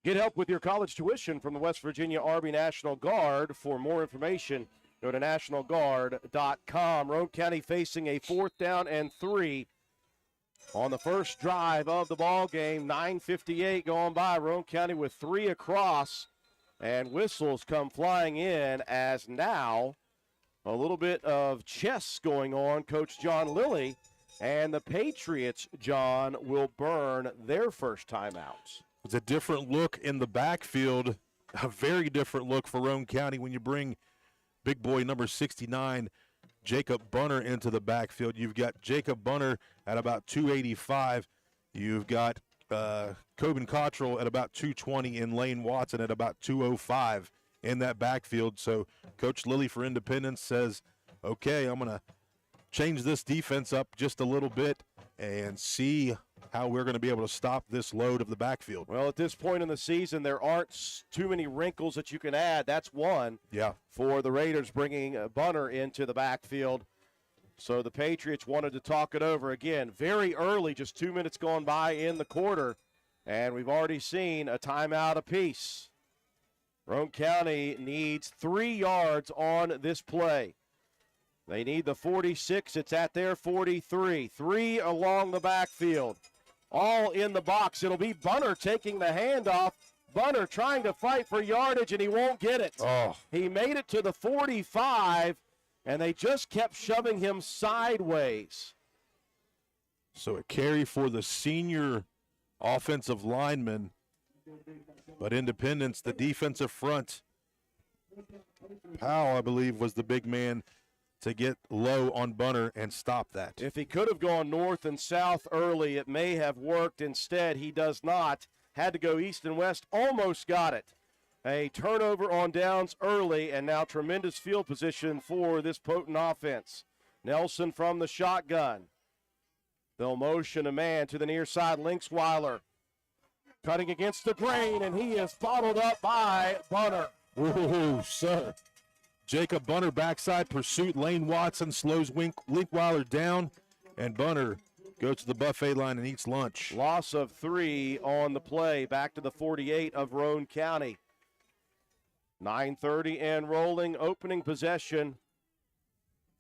Get help with your college tuition from the West Virginia Army National Guard. For more information, go to nationalguard.com. Roane County facing a 4th down and 3 on the first drive of the ball game. 9:58 going by. Roane County with 3 across, and whistles come flying in as now a little bit of chess going on. Coach John Lilly and the Patriots, John, will burn their first timeouts. It's a different look in the backfield, a very different look for Roane County when you bring big boy number 69, Jacob Bunner, into the backfield. You've got Jacob Bunner at about 285. You've got Coben Cottrell at about 220 and Lane Watson at about 205 in that backfield. So Coach Lilly for Independence says, okay, I'm going to change this defense up just a little bit and see how we're going to be able to stop this load of the backfield. Well, at this point in the season, there aren't too many wrinkles that you can add. That's one for the Raiders, bringing Bunner into the backfield. So the Patriots wanted to talk it over again. Very early, just 2 minutes gone by in the quarter, and we've already seen a timeout apiece. Roane County needs 3 yards on this play. They need the 46. It's at their 43. 3 along the backfield. All in the box. It'll be Bunner taking the handoff. Bunner trying to fight for yardage, and he won't get it. He made it to the 45, and they just kept shoving him sideways. So a carry for the senior offensive lineman, but Independence, the defensive front. Powell, I believe, was the big man to get low on Bunner and stop that. If he could have gone north and south early, it may have worked. Instead, he does not. Had to go east and west, almost got it. A turnover on downs early, and now tremendous field position for this potent offense. Nelson from the shotgun. They'll motion a man to the near side. Linksweiler cutting against the grain, and he is bottled up by Bunner. Ooh, sir. Jacob Bunner backside pursuit. Lane Watson slows Linkweiler down, and Bunner goes to the buffet line and eats lunch. Loss of 3 on the play. Back to the 48 of Roane County. 9:30 and rolling. Opening possession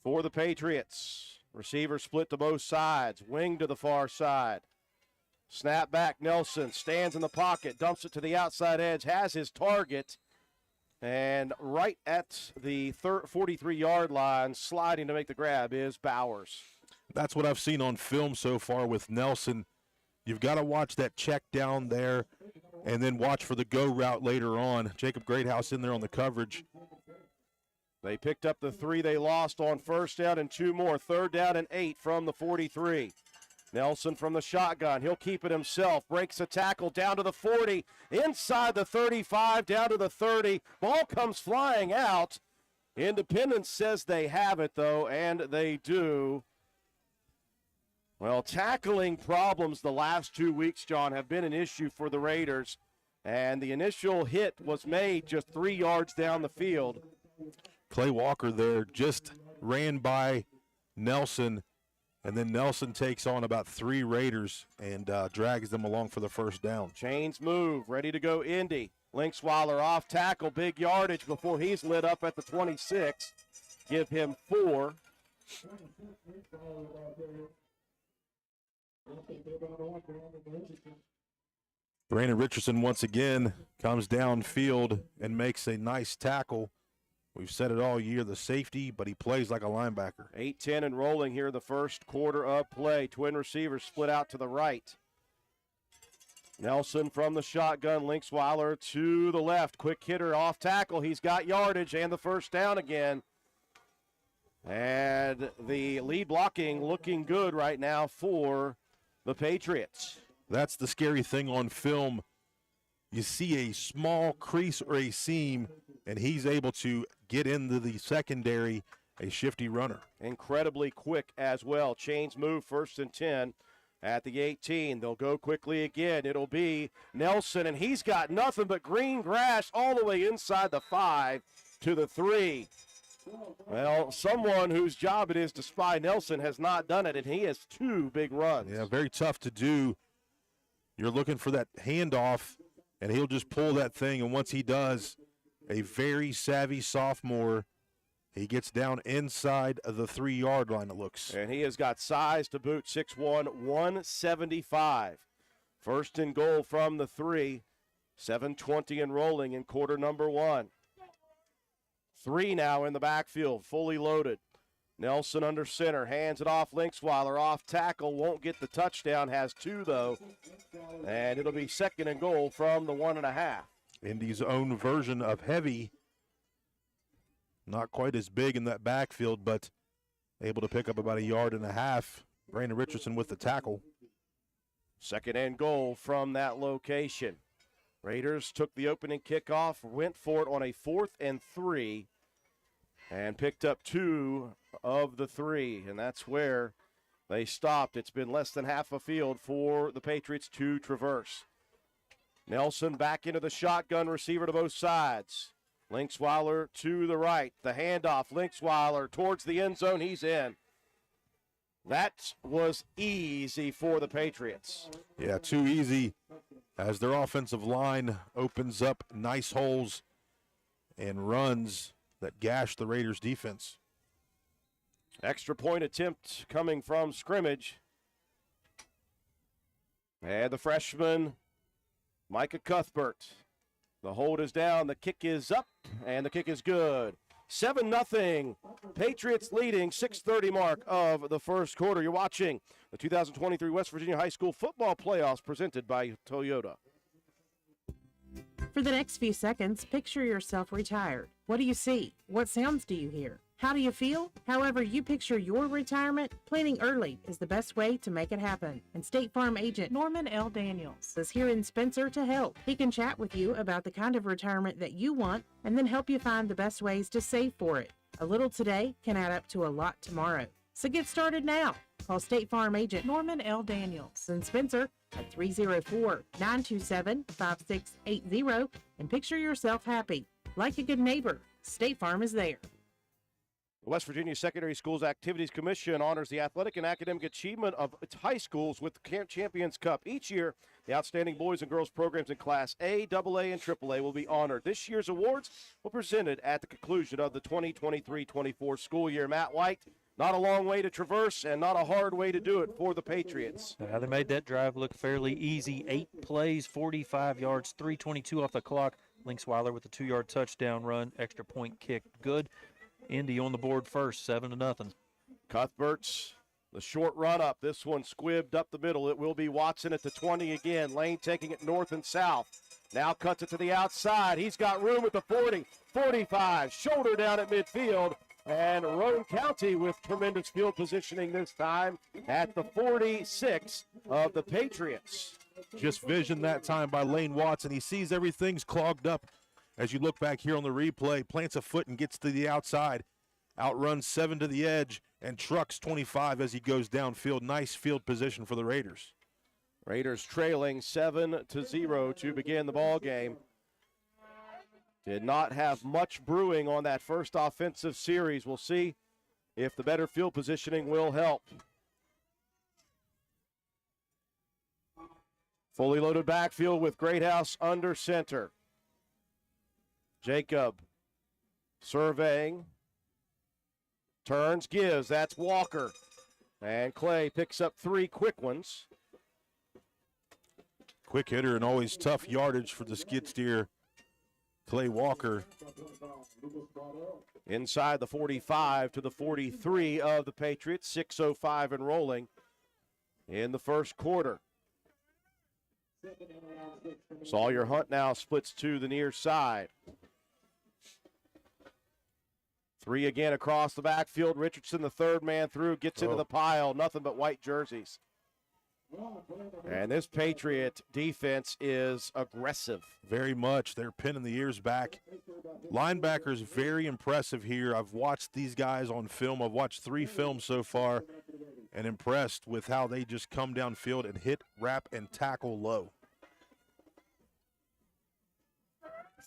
for the Patriots. Receiver split to both sides. Wing to the far side. Snap back. Nelson stands in the pocket. Dumps it to the outside edge. Has his target. And right at the 43-yard line, sliding to make the grab, is Bowers. That's what I've seen on film so far with Nelson. You've got to watch that check down there and then watch for the go route later on. Jacob Greathouse in there on the coverage. They picked up the 3 they lost on first down and 2 more. 3rd down and 8 from the 43. Nelson from the shotgun. He'll keep it himself. Breaks a tackle down to the 40. Inside the 35, down to the 30. Ball comes flying out. Independence says they have it, though, and they do. Well, tackling problems the last 2 weeks, John, have been an issue for the Raiders. And the initial hit was made just 3 yards down the field. Clay Walker there just ran by Nelson, and then Nelson takes on about 3 Raiders and drags them along for the first down. Chains move, ready to go Indy. Linksweiler off tackle, big yardage before he's lit up at the 26. Give him 4. Brandon Richardson once again comes downfield and makes a nice tackle. We've said it all year, the safety, but he plays like a linebacker. 8-10 and rolling here the first quarter of play. Twin receivers split out to the right. Nelson from the shotgun. Linksweiler to the left. Quick hitter off tackle. He's got yardage and the first down again. And the lead blocking looking good right now for the Patriots. That's the scary thing on film. You see a small crease or a seam, and he's able to get into the secondary, a shifty runner. Incredibly quick as well. Chains move, 1st and 10 at the 18. They'll go quickly again. It'll be Nelson, and he's got nothing but green grass all the way inside the 5 to the 3. Well, someone whose job it is to spy Nelson has not done it, and he has 2 big runs. Yeah, very tough to do. You're looking for that handoff, and he'll just pull that thing, and once he does, a very savvy sophomore, he gets down inside of the 3-yard line, it looks. And he has got size to boot, 6'1", 175. 1st and goal from the 3, 7:20 and rolling in quarter number 1. 3 now in the backfield, fully loaded. Nelson under center, hands it off. Linksweiler off tackle, won't get the touchdown, has 2 though. And it'll be 2nd and goal from the 1.5. Indy's own version of heavy. Not quite as big in that backfield, but able to pick up about 1.5 yards. Brandon Richardson with the tackle. 2nd and goal from that location. Raiders took the opening kickoff, went for it on a 4th and 3, and picked up 2 of the 3, and that's where they stopped. It's been less than half a field for the Patriots to traverse. Nelson back into the shotgun, receiver to both sides. Linksweiler to the right. The handoff, Linksweiler towards the end zone. He's in. That was easy for the Patriots. Yeah, too easy as their offensive line opens up nice holes and runs that gash the Raiders' defense. Extra point attempt coming from scrimmage. And the freshman, Micah Cuthbert. The hold is down, the kick is up, and the kick is good. 7-0. Patriots leading, 6:30 mark of the first quarter. You're watching the 2023 West Virginia High School Football Playoffs presented by Toyota. For the next few seconds, picture yourself retired. What do you see? What sounds do you hear? How do you feel? However you picture your retirement, planning early is the best way to make it happen. And State Farm agent Norman L. Daniels is here in Spencer to help. He can chat with you about the kind of retirement that you want and then help you find the best ways to save for it. A little today can add up to a lot tomorrow. So get started now. Call State Farm agent Norman L. Daniels and Spencer at 304-927-5680 and picture yourself happy. Like a good neighbor, State Farm is there. The West Virginia Secondary Schools Activities Commission honors the athletic and academic achievement of its high schools with the Camp Champions Cup. Each year, the outstanding boys and girls programs in Class A, AA, and AAA will be honored. This year's awards were presented at the conclusion of the 2023-24 school year. Matt White, not a long way to traverse and not a hard way to do it for the Patriots. They made that drive look fairly easy. 8 plays, 45 yards, 3:22 off the clock. Linksweiler with a 2-yard touchdown run, extra point kick, good. Indy on the board first, 7-0. Cuthbert's the short run up. This one squibbed up the middle. It will be Watson at the 20 again. Lane taking it north and south. Now cuts it to the outside. He's got room at the 40, 45. Shoulder down at midfield. And Roane County with tremendous field positioning this time at the 46 of the Patriots. Just vision that time by Lane Watson. He sees everything's clogged up. As you look back here on the replay, plants a foot and gets to the outside. Outruns 7 to the edge and trucks 25 as he goes downfield. Nice field position for the Raiders. Raiders trailing 7-0 to begin the ball game. Did not have much brewing on that first offensive series. We'll see if the better field positioning will help. Fully loaded backfield with Greathouse under center. Jacob surveying. Turns, gives. That's Walker. And Clay picks up 3 quick ones. Quick hitter and always tough yardage for the skid steer. Clay Walker. Inside the 45 to the 43 of the Patriots. 6:05 and rolling in the first quarter. Sawyer Hunt now splits to the near side. 3 again across the backfield. Richardson, the third man through, gets into the pile. Nothing but white jerseys. And this Patriot defense is aggressive. Very much. They're pinning the ears back. Linebackers very impressive here. I've watched these guys on film. I've watched 3 films so far and impressed with how they just come downfield and hit, wrap, and tackle low.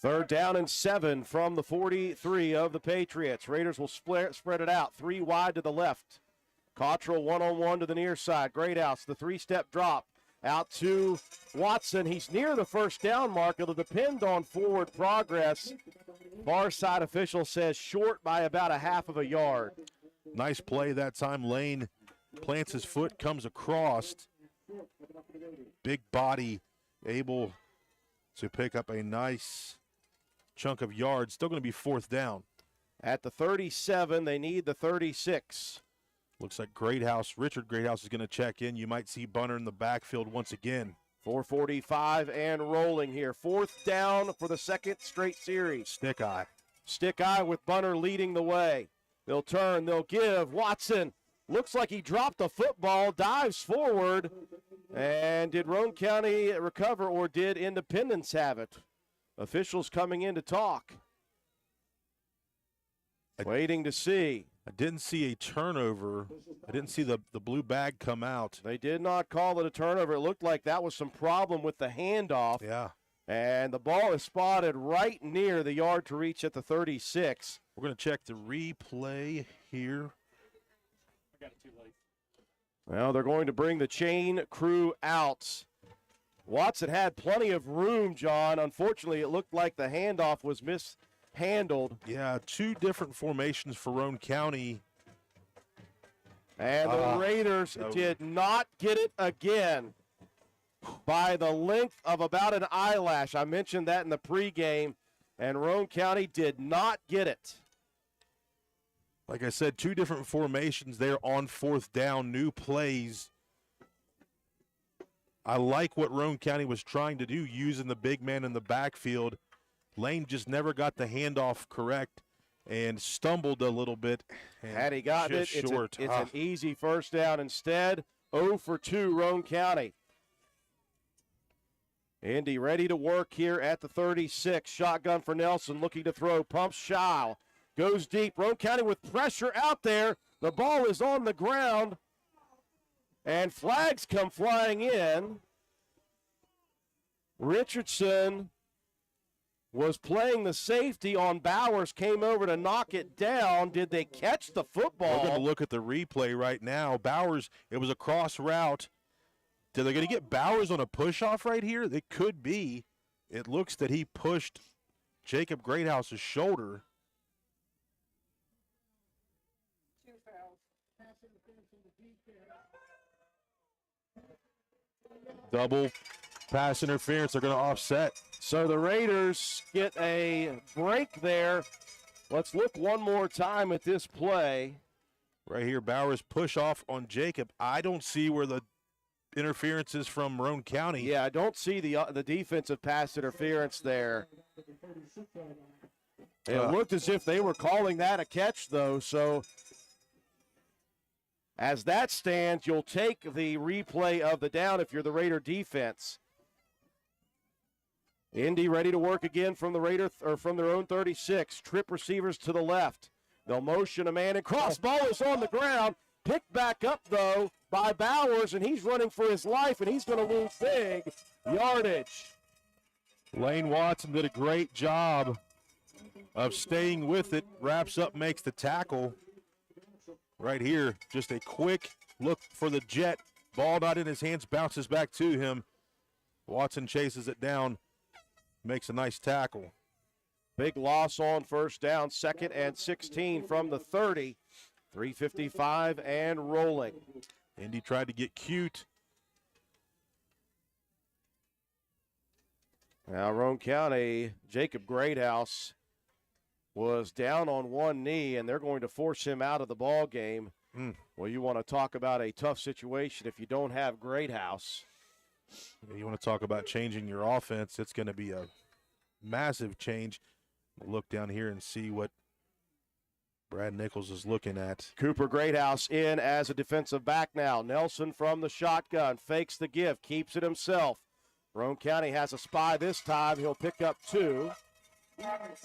3rd down and 7 from the 43 of the Patriots. Raiders will spread it out. 3 wide to the left. Cottrell one-on-one to the near side. Greathouse, the 3-step drop. Out to Watson. He's near the first down mark. It'll depend on forward progress. Far side official says short by about a half of a yard. Nice play that time. Lane plants his foot, comes across. Big body, able to pick up a nice chunk of yards. Still going to be 4th down. At the 37, they need the 36. Looks like Richard Greathouse is going to check in. You might see Bunner in the backfield once again. 4:45 and rolling here. 4th down for the 2nd straight series. Stick eye with Bunner leading the way. They'll turn, they'll give. Watson looks like he dropped the football, dives forward. And did Roane County recover or did Independence have it? Officials coming in to talk. Waiting to see. I didn't see a turnover. I didn't see the blue bag come out. They did not call it a turnover. It looked like that was some problem with the handoff. Yeah. And the ball is spotted right near the yard to reach at the 36. We're going to check the replay here. I got it too late. Well, they're going to bring the chain crew out. Watson had plenty of room, John. Unfortunately, it looked like the handoff was mishandled. Yeah, 2 different formations for Roane County. And the Raiders did not get it again by the length of about an eyelash. I mentioned that in the pregame, and Roane County did not get it. Like I said, 2 different formations there on 4th down, new plays. I like what Roane County was trying to do, using the big man in the backfield. Lane just never got the handoff correct and stumbled a little bit. Had he gotten it, short. It's an easy 1st down instead. 0 for 2, Roane County. Indy ready to work here at the 36. Shotgun for Nelson, looking to throw. Pumps Schile. Goes deep. Roane County with pressure out there. The ball is on the ground, and flags come flying in. Richardson was playing the safety on Bowers, came over to knock it down. Did they catch the football? We're going to look at the replay right now. Bowers, it was a cross route. Are they going to get Bowers on a push-off right here? It could be. It looks that he pushed Jacob Greathouse's shoulder. Double pass interference. They're going to offset. So the Raiders get a break there. Let's look one more time at this play. Right here, Bowers push off on Jacob. I don't see where the interference is from Roane County. Yeah, I don't see the defensive pass interference there. It looked as if they were calling that a catch, though. So as that stands, you'll take the replay of the down if you're the Raider defense. Indy ready to work again from the Raider or from their own 36. Trip receivers to the left. They'll motion a man and cross. Ball is on the ground. Picked back up, though, by Bowers, and he's running for his life, and he's going to lose big yardage. Lane Watson did a great job of staying with it. Wraps up, makes the tackle. Right here, just a quick look for the Jet. Ball not in his hands, bounces back to him. Watson chases it down, makes a nice tackle. Big loss on first down, 2nd and 16 from the 30. 3:55 and rolling. Indy tried to get cute. Now Roane County, Jacob Greathouse was down on one knee, and they're going to force him out of the ball game. Well, you want to talk about a tough situation if you don't have Greathouse. You want to talk about changing your offense, it's going to be a massive change. We'll look down here and see what Brad Nichols is looking at. Cooper Greathouse in as a defensive back now. Nelson from the shotgun, fakes the give, keeps it himself. Roane County has a spy this time. He'll pick up 2.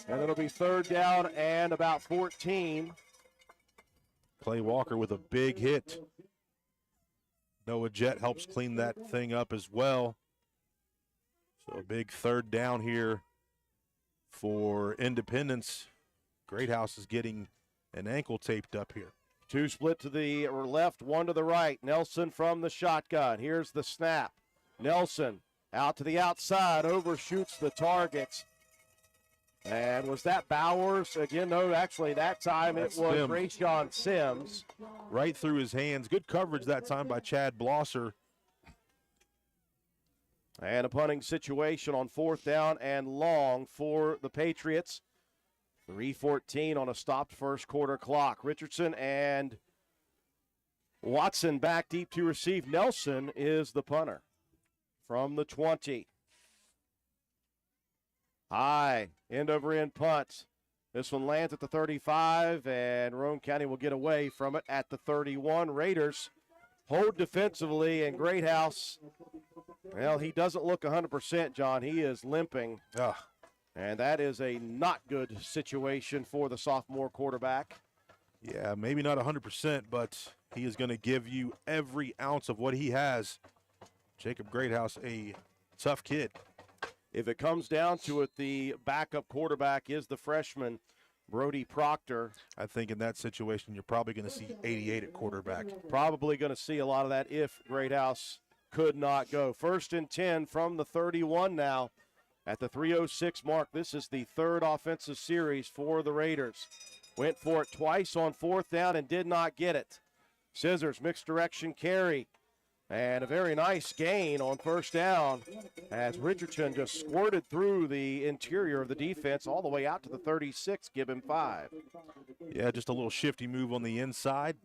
And it'll be 3rd down and about 14. Clay Walker with a big hit. Noah Jet helps clean that thing up as well. So a big 3rd down here for Independence. Greathouse is getting an ankle taped up here. 2 split to the left, 1 to the right. Nelson from the shotgun. Here's the snap. Nelson out to the outside, overshoots the target. And was that Bowers? Again, no, actually that time it was Rayshawn Sims. Right through his hands. Good coverage that time by Chad Blosser. And a punting situation on 4th down and long for the Patriots. 3:14 on a stopped first quarter clock. Richardson and Watson back deep to receive. Nelson is the punter from the 20. High, end over end punt. This one lands at the 35, and Roane County will get away from it at the 31. Raiders hold defensively, and Greathouse, well, he doesn't look 100%, John. He is limping. And that is a not good situation for the sophomore quarterback. Yeah, maybe not 100%, but he is going to give you every ounce of what he has. Jacob Greathouse, a tough kid. If it comes down to it, the backup quarterback is the freshman, Brody Proctor. I think in that situation, you're probably going to see 88 at quarterback. Probably going to see a lot of that if Greathouse could not go. 1st and 10 from the 31 now. At the 3:06 mark, this is the 3rd offensive series for the Raiders. Went for it twice on 4th down and did not get it. Scissors, mixed direction carry. And a very nice gain on 1st down as Richardson just squirted through the interior of the defense all the way out to the 36, give him 5. Yeah, just a little shifty move on the inside.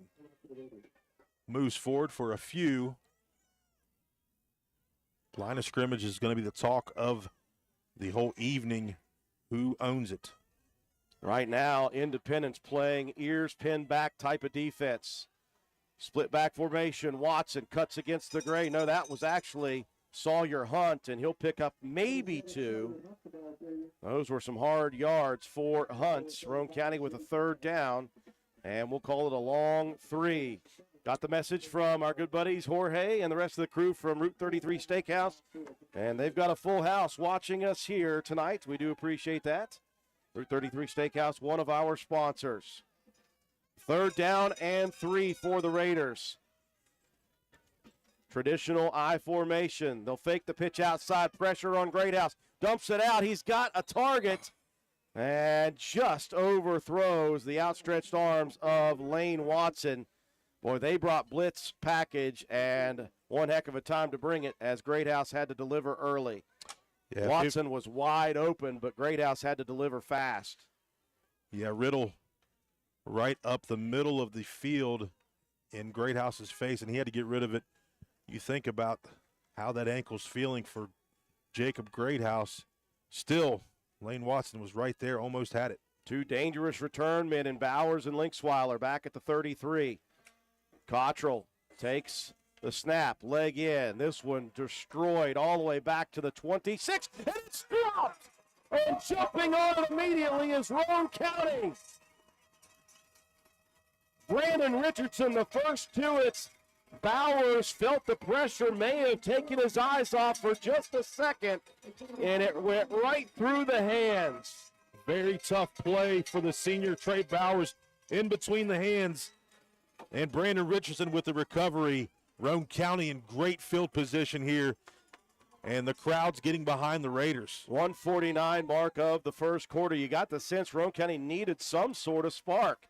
Moves forward for a few. Line of scrimmage is going to be the talk of the whole evening. Who owns it? Right now, Independence playing ears pinned back type of defense. Split back formation. Watson cuts against the gray. No, that was actually Sawyer Hunt, and he'll pick up maybe 2. Those were some hard yards for Hunt. Roane County with a 3rd down and we'll call it a long 3. Got the message from our good buddies Jorge and the rest of the crew from Route 33 Steakhouse, and they've got a full house watching us here tonight. We do appreciate that. Route 33 Steakhouse, one of our sponsors. 3rd down and 3 for the Raiders. Traditional I formation. They'll fake the pitch outside, pressure on Greathouse. Dumps it out. He's got a target and just overthrows the outstretched arms of Lane Watson. Boy, they brought blitz package and one heck of a time to bring it as Greathouse had to deliver early. Yeah, Watson was wide open, but Greathouse had to deliver fast. Yeah, Riddle right up the middle of the field in Greathouse's face, and he had to get rid of it. You think about how that ankle's feeling for Jacob Greathouse. Still, Lane Watson was right there, almost had it. 2 dangerous return men in Bowers and Linksweiler back at the 33. Cottrell takes the snap, leg in. This one destroyed all the way back to the 26, and it's dropped! And jumping on it immediately is Roane County. Brandon Richardson, the first to it. Bowers felt the pressure, may have taken his eyes off for just a second, and it went right through the hands. Very tough play for the senior Trey Bowers in between the hands. And Brandon Richardson with the recovery. Roane County in great field position here. And the crowd's getting behind the Raiders. 1:49 mark of the first quarter. You got the sense Roane County needed some sort of spark.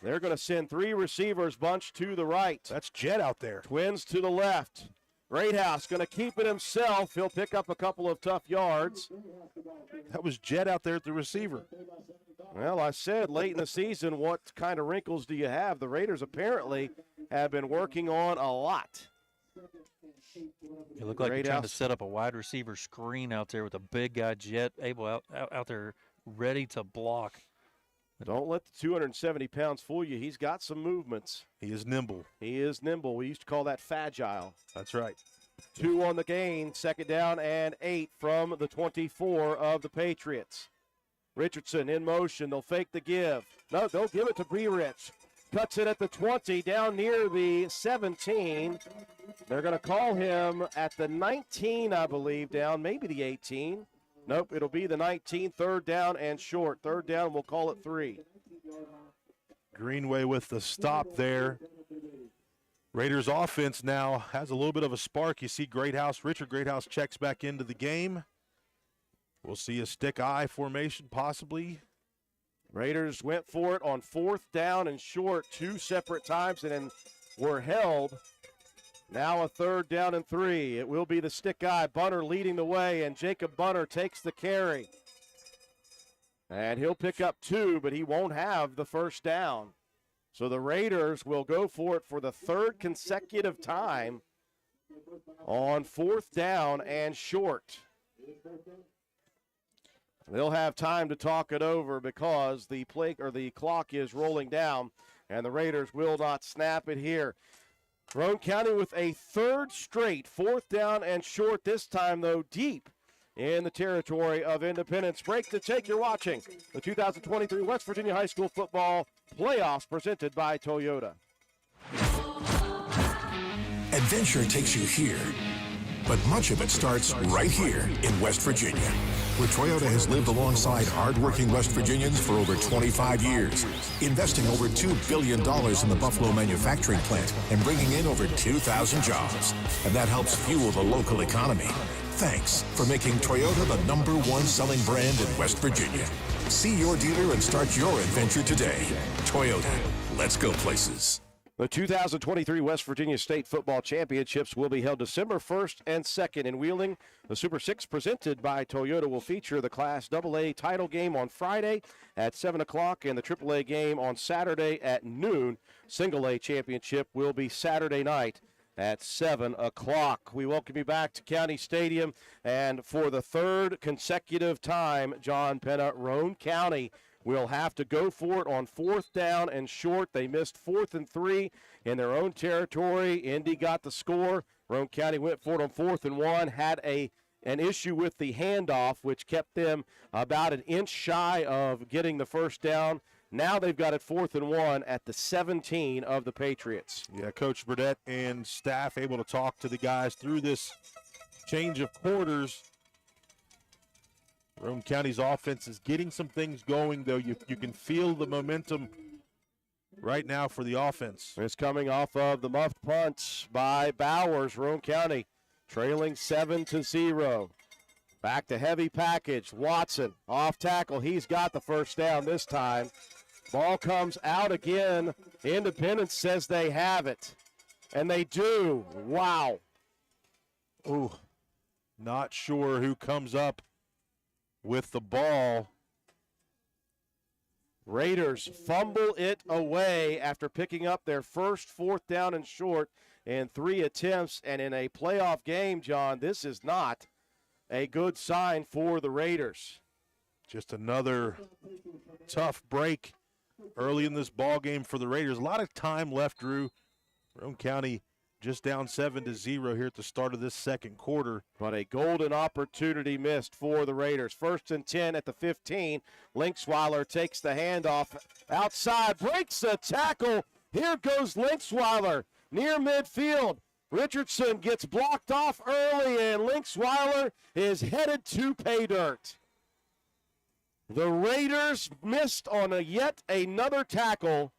They're going to send 3 receivers bunched to the right. That's Jet out there. Twins to the left. Greathouse going to keep it himself. He'll pick up a couple of tough yards. That was Jet out there at the receiver. Well, I said late in the season, what kind of wrinkles do you have? The Raiders apparently have been working on a lot. It looked like you're trying to set up a wide receiver screen out there with a big guy Jet able out there ready to block. Don't let the 270 pounds fool you. He's got some movements. He is nimble. He is nimble. We used to call that fragile. That's right. 2 on the gain, 2nd down and 8 from the 24 of the Patriots. Richardson in motion. They'll fake the give. No, they'll give it to Brerich. Cuts it at the 20, down near the 17. They're going to call him at the 19, I believe, down, maybe the 18. Nope, it'll be the 19, 3rd down and short. 3rd down, we'll call it 3. Greenway with the stop there. Raiders offense now has a little bit of a spark. You see Richard Greathouse checks back into the game. We'll see a stick I formation possibly. Raiders went for it on 4th down and short 2 separate times and then were held. Now a 3rd down and 3. It will be the stick guy, Bunner leading the way, and Jacob Bunner takes the carry. And he'll pick up 2, but he won't have the 1st down. So the Raiders will go for it for the 3rd consecutive time on 4th down and short. They'll have time to talk it over because the clock is rolling down, and the Raiders will not snap it here. Roane County with a 3rd straight 4th down and short, this time, though, deep in the territory of Independence. Break to take. You're watching the 2023 West Virginia High School Football Playoffs presented by Toyota. Adventure takes you here, but much of it starts right here in West Virginia, where Toyota has lived alongside hardworking West Virginians for over 25 years, investing over $2 billion in the Buffalo manufacturing plant and bringing in over 2,000 jobs. And that helps fuel the local economy. Thanks for making Toyota the #1 selling brand in West Virginia. See your dealer and start your adventure today. Toyota, let's go places. The 2023 West Virginia State Football Championships will be held December 1st and 2nd in Wheeling. The Super 6 presented by Toyota will feature the Class AA title game on Friday at 7 o'clock and the AAA game on Saturday at noon. Single A championship will be Saturday night at 7 o'clock. We welcome you back to County Stadium, and for the 3rd consecutive time, John Penna, Roane County will have to go for it on 4th down and short. They missed 4th and 3 in their own territory. Indy got the score. Roane County went for it on 4th and 1, had an issue with the handoff, which kept them about an inch shy of getting the 1st down. Now they've got it 4th and 1 at the 17 of the Patriots. Yeah, Coach Burdett and staff able to talk to the guys through this change of quarters. Roane County's offense is getting some things going, though. You can feel the momentum right now for the offense. It's coming off of the muffed punt by Bowers. Roane County trailing 7-0. Back to heavy package. Watson off tackle. He's got the first down this time. Ball comes out again. Independence says they have it. And they do. Wow. Ooh, not sure who comes up with the ball. Raiders fumble it away after picking up their first 4th down and short in 3 attempts. And in a playoff game, John, this is not a good sign for the Raiders. Just another tough break early in this ball game for the Raiders. A lot of time left, Drew. Roane County just down 7-0 here at the start of this second quarter. But a golden opportunity missed for the Raiders. 1st and 10 at the 15. Linksweiler takes the handoff outside, breaks a tackle. Here goes Linksweiler near midfield. Richardson gets blocked off early, and Linksweiler is headed to pay dirt. The Raiders missed on yet another tackle,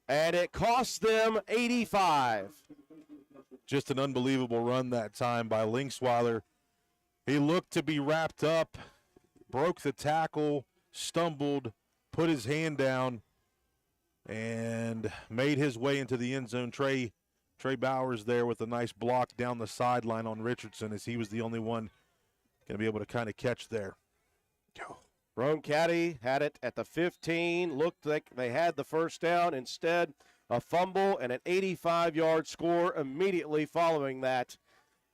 and it cost them 85. Just an unbelievable run that time by Linksweiler. He looked to be wrapped up, broke the tackle, stumbled, put his hand down, and made his way into the end zone. Trey Bowers there with a nice block down the sideline on Richardson, as he was the only one going to be able to kind of catch there. Roane County had it at the 15. Looked like they had the first down. Instead, a fumble and an 85-yard score immediately following that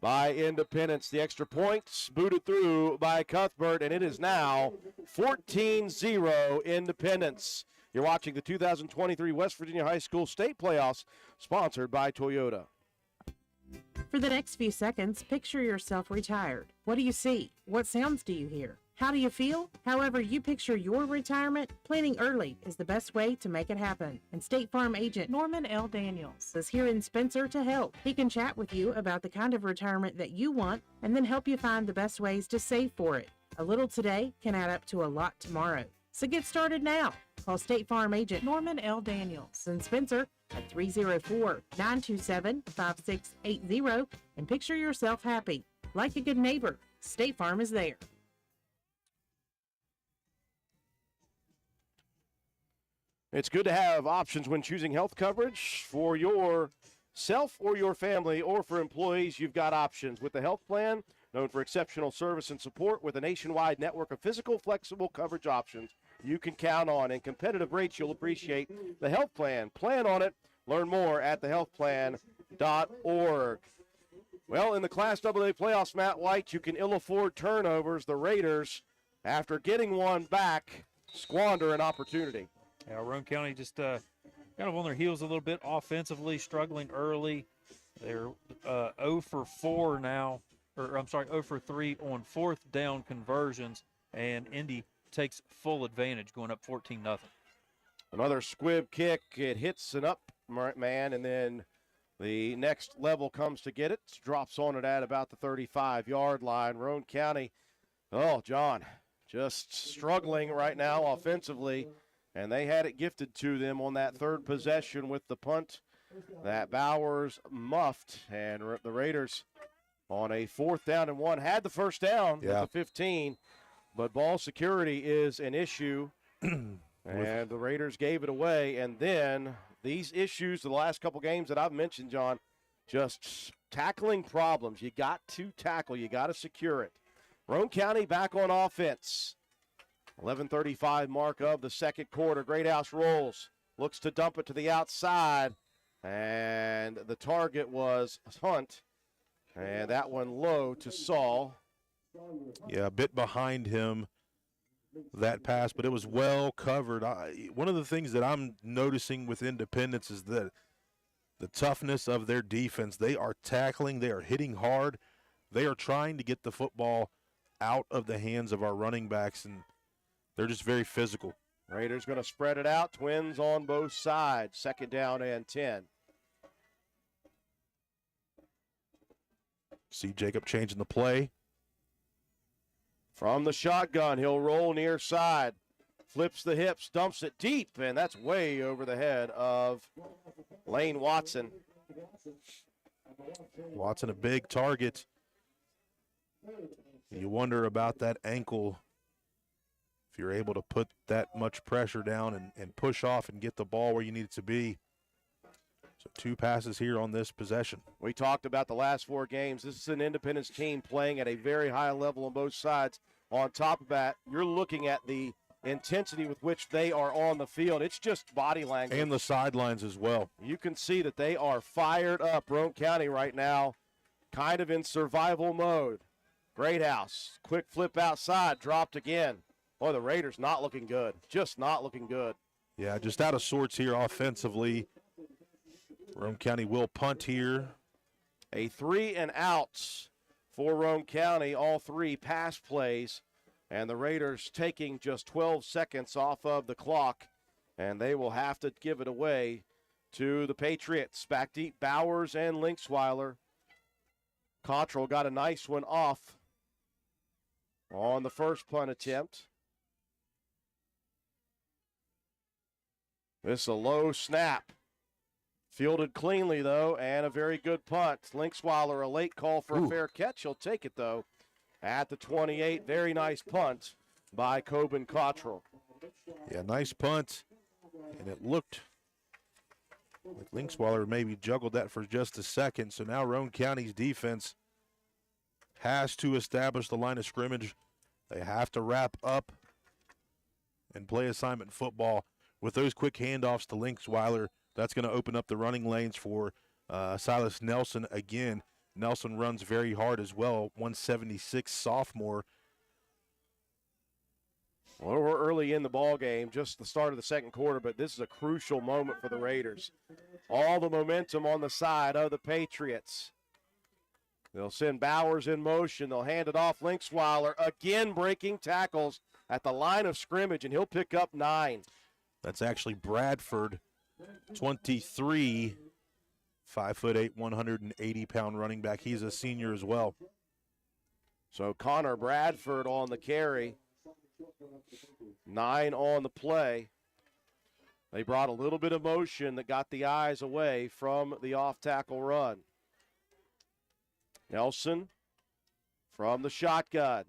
by Independence. The extra points booted through by Cuthbert, and it is now 14-0 Independence. You're watching the 2023 West Virginia High School State Playoffs, sponsored by Toyota. For the next few seconds, picture yourself retired. What do you see? What sounds do you hear? How do you feel? However you picture your retirement, planning early is the best way to make it happen. And State Farm agent Norman L. Daniels is here in Spencer to help. He can chat with you about the kind of retirement that you want and then help you find the best ways to save for it. A little today can add up to a lot tomorrow. So get started now. Call State Farm agent Norman L. Daniels in Spencer at 304-927-5680 and picture yourself happy. Like a good neighbor, State Farm is there. It's good to have options when choosing health coverage for yourself or your family, or for employees. You've got options with the health plan, known for exceptional service and support with a nationwide network of physical, flexible coverage options you can count on, and competitive rates you'll appreciate. The health plan. Plan on it. Learn more at thehealthplan.org. Well, in the Class AA playoffs, Matt White, you can ill afford turnovers. The Raiders, after getting one back, squander an opportunity. Yeah, Roane County just kind of on their heels a little bit offensively, struggling early. They're 0 for 4 now, or I'm sorry, 0 for 3 on 4th down conversions, and Indy takes full advantage, going up 14-0. Another squib kick. It hits an up man, and then the next level comes to get it. Drops on it at about the 35-yard line. Roane County, oh, John, just struggling right now offensively. And they had it gifted to them on that third possession with the punt that Bowers muffed. And the Raiders on a 4th down and 1 had the first down at the 15. But ball security is an issue. And the Raiders gave it away. And then these issues, the last couple games that I've mentioned, John, just tackling problems. You got to tackle. You got to secure it. Roane County back on offense. 11:35 mark of the second quarter. Greathouse rolls, looks to dump it to the outside, and the target was Hunt, and that one low to Saul. Yeah, a bit behind him, that pass, but it was well covered. One of the things that I'm noticing with Independence is the toughness of their defense. They are tackling, they are hitting hard, they are trying to get the football out of the hands of our running backs, and they're just very physical. Raiders going to spread it out. Twins on both sides. 2nd down and 10. See Jacob changing the play. From the shotgun, he'll roll near side. Flips the hips, dumps it deep, and that's way over the head of Lane Watson. Watson, a big target. You wonder about that ankle. If you're able to put that much pressure down and push off and get the ball where you need it to be. So 2 passes here on this possession. We talked about the last 4 games. This is an Independence team playing at a very high level on both sides. On top of that, you're looking at the intensity with which they are on the field. It's just body language. And the sidelines as well. You can see that they are fired up. Roane County right now kind of in survival mode. Greathouse, quick flip outside, dropped again. Boy, the Raiders not looking good. Just not looking good. Yeah, just out of sorts here offensively. Roane County will punt here. A 3 and outs for Roane County, all 3 pass plays. And the Raiders taking just 12 seconds off of the clock. And they will have to give it away to the Patriots. Back deep, Bowers and Linksweiler. Cottrell got a nice one off on the first punt attempt. This is a low snap. Fielded cleanly, though, and a very good punt. Linksweiler, a late call for a fair catch. He'll take it, though, at the 28. Very nice punt by Coben Cottrell. Yeah, nice punt. And it looked like Linksweiler maybe juggled that for just a second. So now Roane County's defense has to establish the line of scrimmage. They have to wrap up and play assignment football. With those quick handoffs to Linksweiler, that's going to open up the running lanes for Silas Nelson again. Nelson runs very hard as well, 176 sophomore. Well, we're early in the ball game, just the start of the second quarter, but this is a crucial moment for the Raiders. All the momentum on the side of the Patriots. They'll send Bowers in motion. They'll hand it off. Linksweiler again breaking tackles at the line of scrimmage, and he'll pick up 9. That's actually Bradford, 23, 5'8", 180-pound running back. He's a senior as well. So Connor Bradford on the carry, 9 on the play. They brought a little bit of motion that got the eyes away from the off-tackle run. Nelson from the shotgun.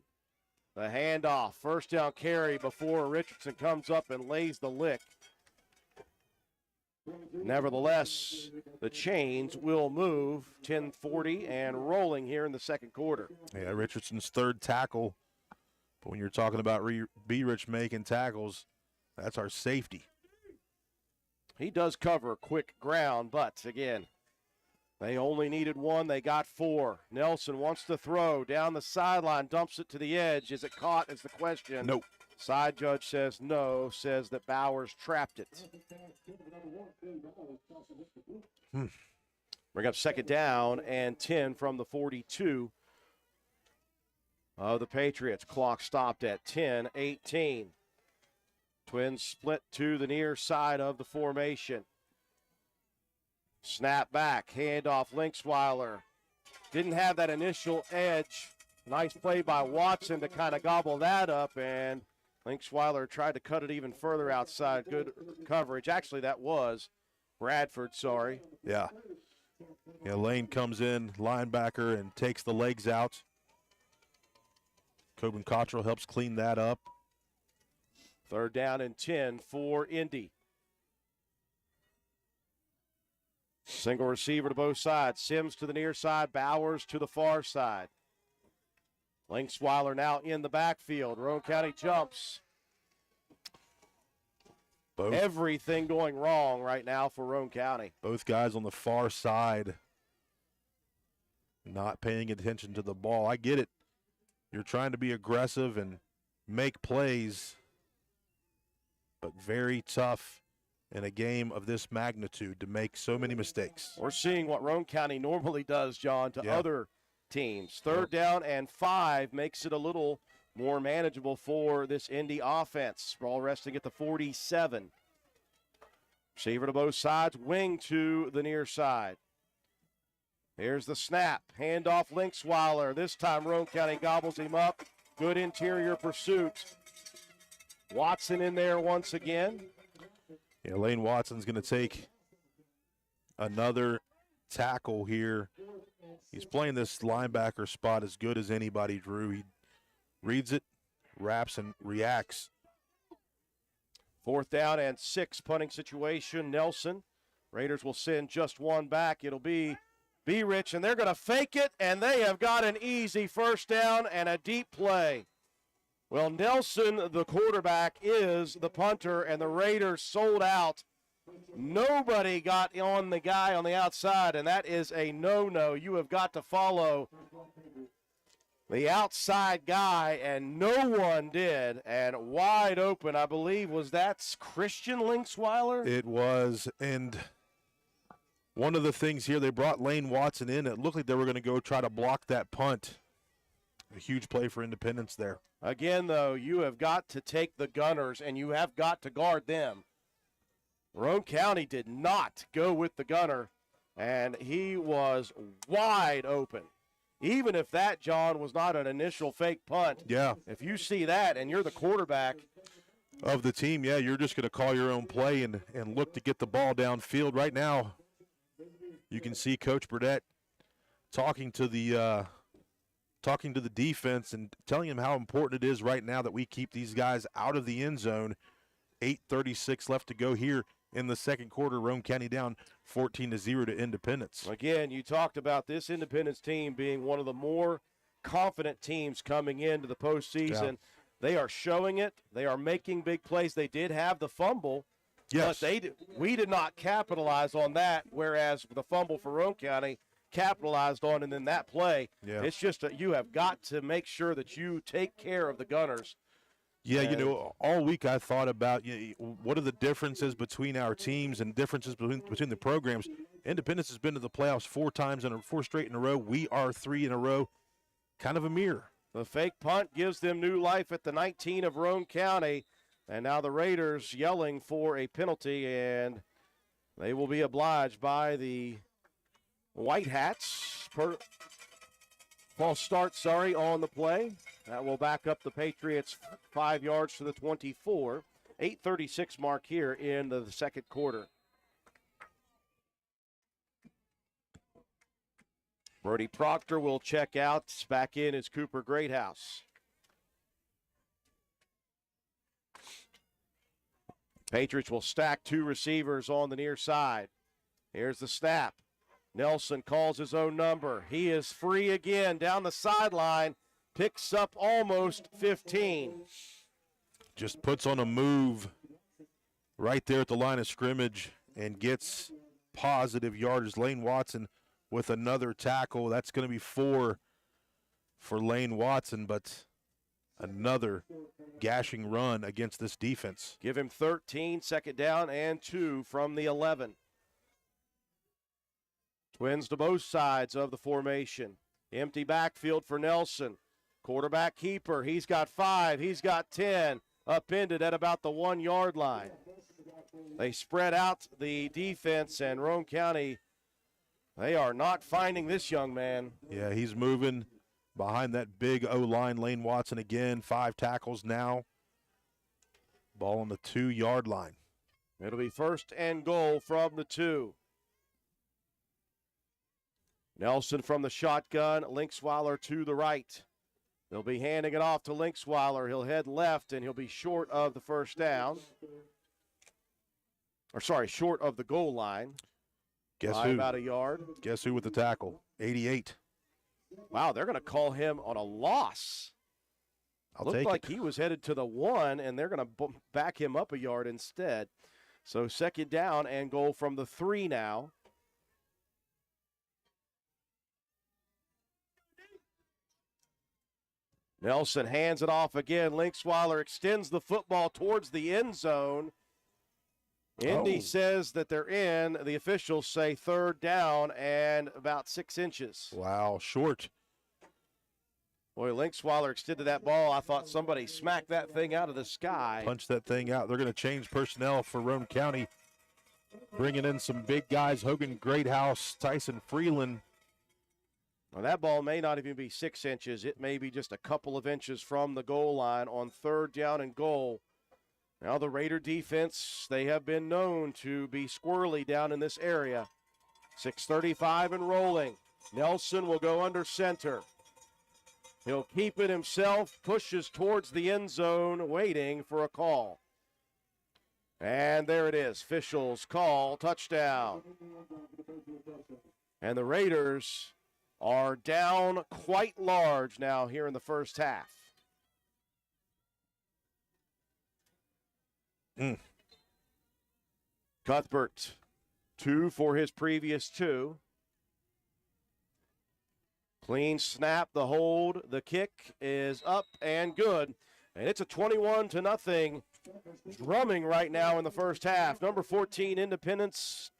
The handoff, first down carry before Richardson comes up and lays the lick. Nevertheless, the chains will move 10-40 and rolling here in the second quarter. Yeah, Richardson's 3rd tackle. But when you're talking about B-Rich making tackles, that's our safety. He does cover quick ground, but again, they only needed 1. They got 4. Nelson wants to throw down the sideline, dumps it to the edge. Is it caught is the question. Nope. Side judge says no, says that Bowers trapped it. Bring up 2nd down and 10 from the 42 of the Patriots. Clock stopped at 10-18. Twins split to the near side of the formation. Snap back, handoff, Linksweiler. Didn't have that initial edge. Nice play by Watson to kind of gobble that up, and Linksweiler tried to cut it even further outside. Good coverage. Actually, that was Bradford, sorry. Yeah. Yeah, Lane comes in, linebacker, and takes the legs out. Coben Cottrell helps clean that up. 3rd down and 10 for Indy. Single receiver to both sides. Sims to the near side, Bowers to the far side. Linksweiler now in the backfield. Roane County jumps. Everything going wrong right now for Roane County. Both guys on the far side not paying attention to the ball. I get it. You're trying to be aggressive and make plays, but very tough in a game of this magnitude to make so many mistakes. We're seeing what Roane County normally does, John, to other teams. 3rd down and 5 makes it a little more manageable for this Indy offense. Ball resting at the 47. Receiver to both sides, wing to the near side. Here's the snap. Handoff Linksweiler. This time Roane County gobbles him up. Good interior pursuit. Watson in there once again. Yeah, Lane Watson's going to take another tackle here. He's playing this linebacker spot as good as anybody, Drew. He reads it, wraps, and reacts. 4th down and 6, punting situation. Nelson. Raiders will send just one back. It'll be Rich, and they're going to fake it, and they have got an easy 1st down and a deep play. Well, Nelson, the quarterback, is the punter, and the Raiders sold out. Nobody got on the guy on the outside, and that is a no-no. You have got to follow the outside guy, and no one did. And wide open, I believe, that's Christian Linksweiler? It was, and one of the things here, they brought Lane Watson in. It looked like they were going to go try to block that punt. A huge play for Independence there. Again, though, you have got to take the Gunners, and you have got to guard them. Roane County did not go with the gunner, and he was wide open. Even if that, John, was not an initial fake punt. Yeah. If you see that and you're the quarterback of the team, yeah, you're just going to call your own play and look to get the ball downfield. Right now, you can see Coach Burdett talking to the defense and telling him how important it is right now that we keep these guys out of the end zone. 8:36 left to go here in the second quarter. Roane County down 14-0 to Independence. Again, you talked about this Independence team being one of the more confident teams coming into the postseason. Yeah. They are showing it. They are making big plays. They did have the fumble. Yes. But we did not capitalize on that, whereas the fumble for Roane County capitalized on, and then that play. Yeah. It's just you have got to make sure that you take care of the Gunners. Yeah, all week I thought about what are the differences between our teams and differences between the programs. Independence has been to the playoffs 4 straight in a row. We are 3 in a row. Kind of a mirror. The fake punt gives them new life at the 19 of Roane County, and now the Raiders yelling for a penalty, and they will be obliged by the White Hats. False start, on the play. That will back up the Patriots 5 yards to the 24. 8:36 mark here in the second quarter. Brody Proctor will check out. Back in is Cooper Greathouse. Patriots will stack 2 receivers on the near side. Here's the snap. Nelson calls his own number. He is free again down the sideline. Picks up almost 15. Just puts on a move right there at the line of scrimmage and gets positive yardage. Lane Watson with another tackle. That's going to be 4 for Lane Watson, but another gashing run against this defense. Give him 13, 2nd down and 2 from the 11. Twins to both sides of the formation. Empty backfield for Nelson. Quarterback keeper. He's got 5. He's got 10. Upended at about the 1-yard line. They spread out the defense, and Roane County, they are not finding this young man. Yeah, he's moving behind that big O-line. Lane Watson again, 5 tackles now. Ball on the 2-yard line. It'll be 1st and goal from the 2. Nelson from the shotgun. Linksweiler to the right. They'll be handing it off to Linksweiler. He'll head left, and he'll be short of the 1st down. Short of the goal line. Guess by who? About a yard. Guess who with the tackle? 88. Wow, they're going to call him on a loss. Looked like he was headed to the 1, and they're going to back him up a yard instead. So 2nd down and goal from the 3 now. Nelson hands it off again. Linksweiler extends the football towards the end zone. Indy says that they're in. The officials say 3rd down and about 6 inches. Wow, short. Boy, Linksweiler extended that ball. I thought somebody smacked that thing out of the sky. Punch that thing out. They're going to change personnel for Roane County, bringing in some big guys, Hogan Greathouse, Tyson Freeland. Well, that ball may not even be 6 inches. It may be just a couple of inches from the goal line on 3rd down and goal. Now the Raider defense, they have been known to be squirrely down in this area. 6:35 and rolling. Nelson will go under center. He'll keep it himself, pushes towards the end zone, waiting for a call. And there it is. Officials call touchdown. And the Raiders are down quite large now here in the first half. Cuthbert, 2 for his previous 2. Clean snap, the hold, the kick is up and good. And it's a 21-0 drumming right now in the first half. Number 14, Independence,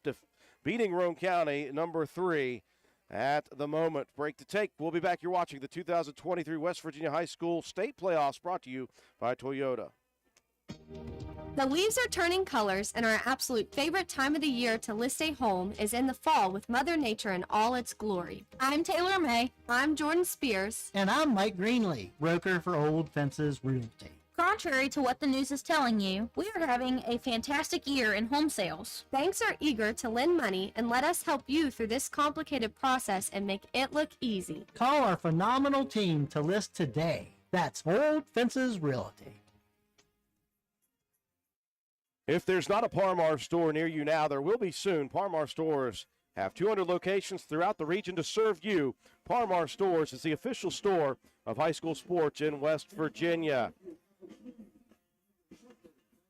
beating Roane County, number 3 at the moment. Break to take. We'll be back. You're watching the 2023 West Virginia High School State Playoffs, brought to you by Toyota. The leaves are turning colors, and our absolute favorite time of the year to list a home is in the fall with Mother Nature in all its glory. I'm Taylor May. I'm Jordan Spears. And I'm Mike Greenlee, broker for Old Fences Realty. Contrary to what the news is telling you, we are having a fantastic year in home sales. Banks are eager to lend money and let us help you through this complicated process and make it look easy. Call our phenomenal team to list today. That's Old Fences Realty. If there's not a Parmar store near you now, there will be soon. Parmar stores have 200 locations throughout the region to serve you. Parmar Stores is the official store of high school sports in West Virginia.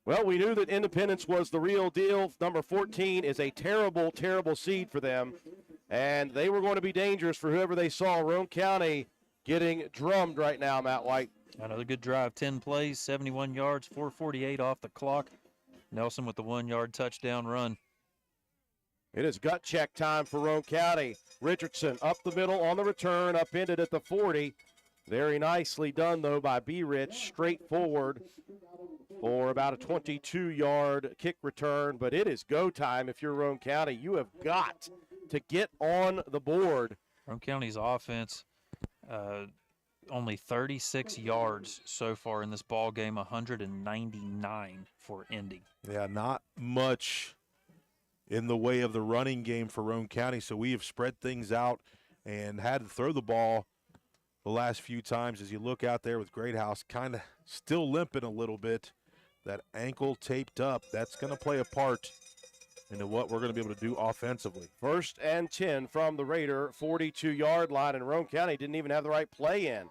Well, we knew that Independence was the real deal. Number 14 is a terrible, terrible seed for them, and they were going to be dangerous for whoever they saw. Roane County getting drummed right now, Matt White. Another good drive, 10 plays, 71 yards, 4:48 off the clock. Nelson with the 1-yard touchdown run. It is gut check time for Roane County. Richardson up the middle on the return, upended at the 40. Very nicely done, though, by B. Rich, straight forward for about a 22-yard kick return. But it is go time if you're Roane County. You have got to get on the board. Roane County's offense, only 36 yards so far in this ball game, 199 for Indy. Yeah, not much in the way of the running game for Roane County, so we have spread things out and had to throw the ball the last few times. As you look out there with Greathouse kind of still limping a little bit, that ankle taped up, that's going to play a part into what we're going to be able to do offensively. 1st and 10 from the Raider 42-yard line, and Roane County didn't even have the right play in.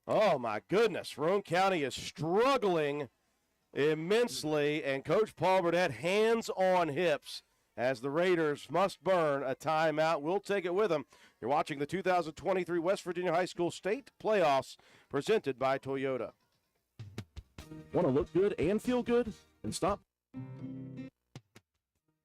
Oh, my goodness. Roane County is struggling immensely, and Coach Paul Burdett hands on hips as the Raiders must burn a timeout. We'll take it with them. You're watching the 2023 West Virginia High School State Playoffs presented by Toyota. Want to look good and feel good? And stop.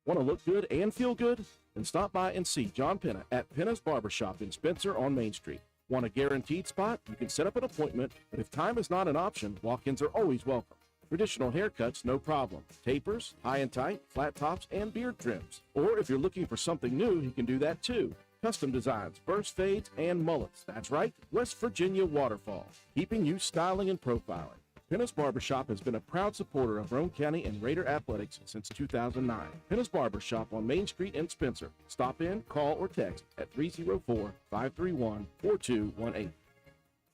Want to look good and feel good? And stop by and see John Penna at Penna's Barbershop in Spencer on Main Street. Want a guaranteed spot? You can set up an appointment, but if time is not an option, walk-ins are always welcome. Traditional haircuts, no problem. Tapers, high and tight, flat tops, and beard trims. Or if you're looking for something new, he can do that too. Custom designs, burst fades, and mullets. That's right, West Virginia Waterfall, keeping you styling and profiling. Penna's Barbershop has been a proud supporter of Roane County and Raider athletics since 2009. Penna's Barbershop on Main Street in Spencer. Stop in, call, or text at 304-531-4218.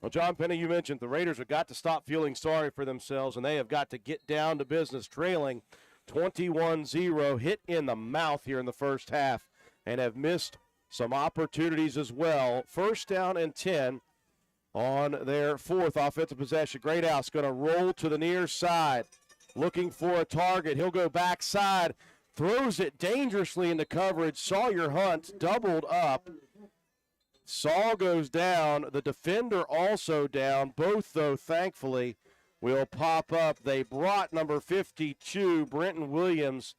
Well, John Penna, you mentioned the Raiders have got to stop feeling sorry for themselves, and they have got to get down to business, trailing 21-0, hit in the mouth here in the first half, and have missed some opportunities as well. 1st down and 10 on their 4th offensive possession. Greathouse going to roll to the near side, looking for a target. He'll go backside, throws it dangerously into coverage. Sawyer Hunt doubled up. Saul goes down. The defender also down. Both, though, thankfully, will pop up. They brought number 52, Brenton Williams,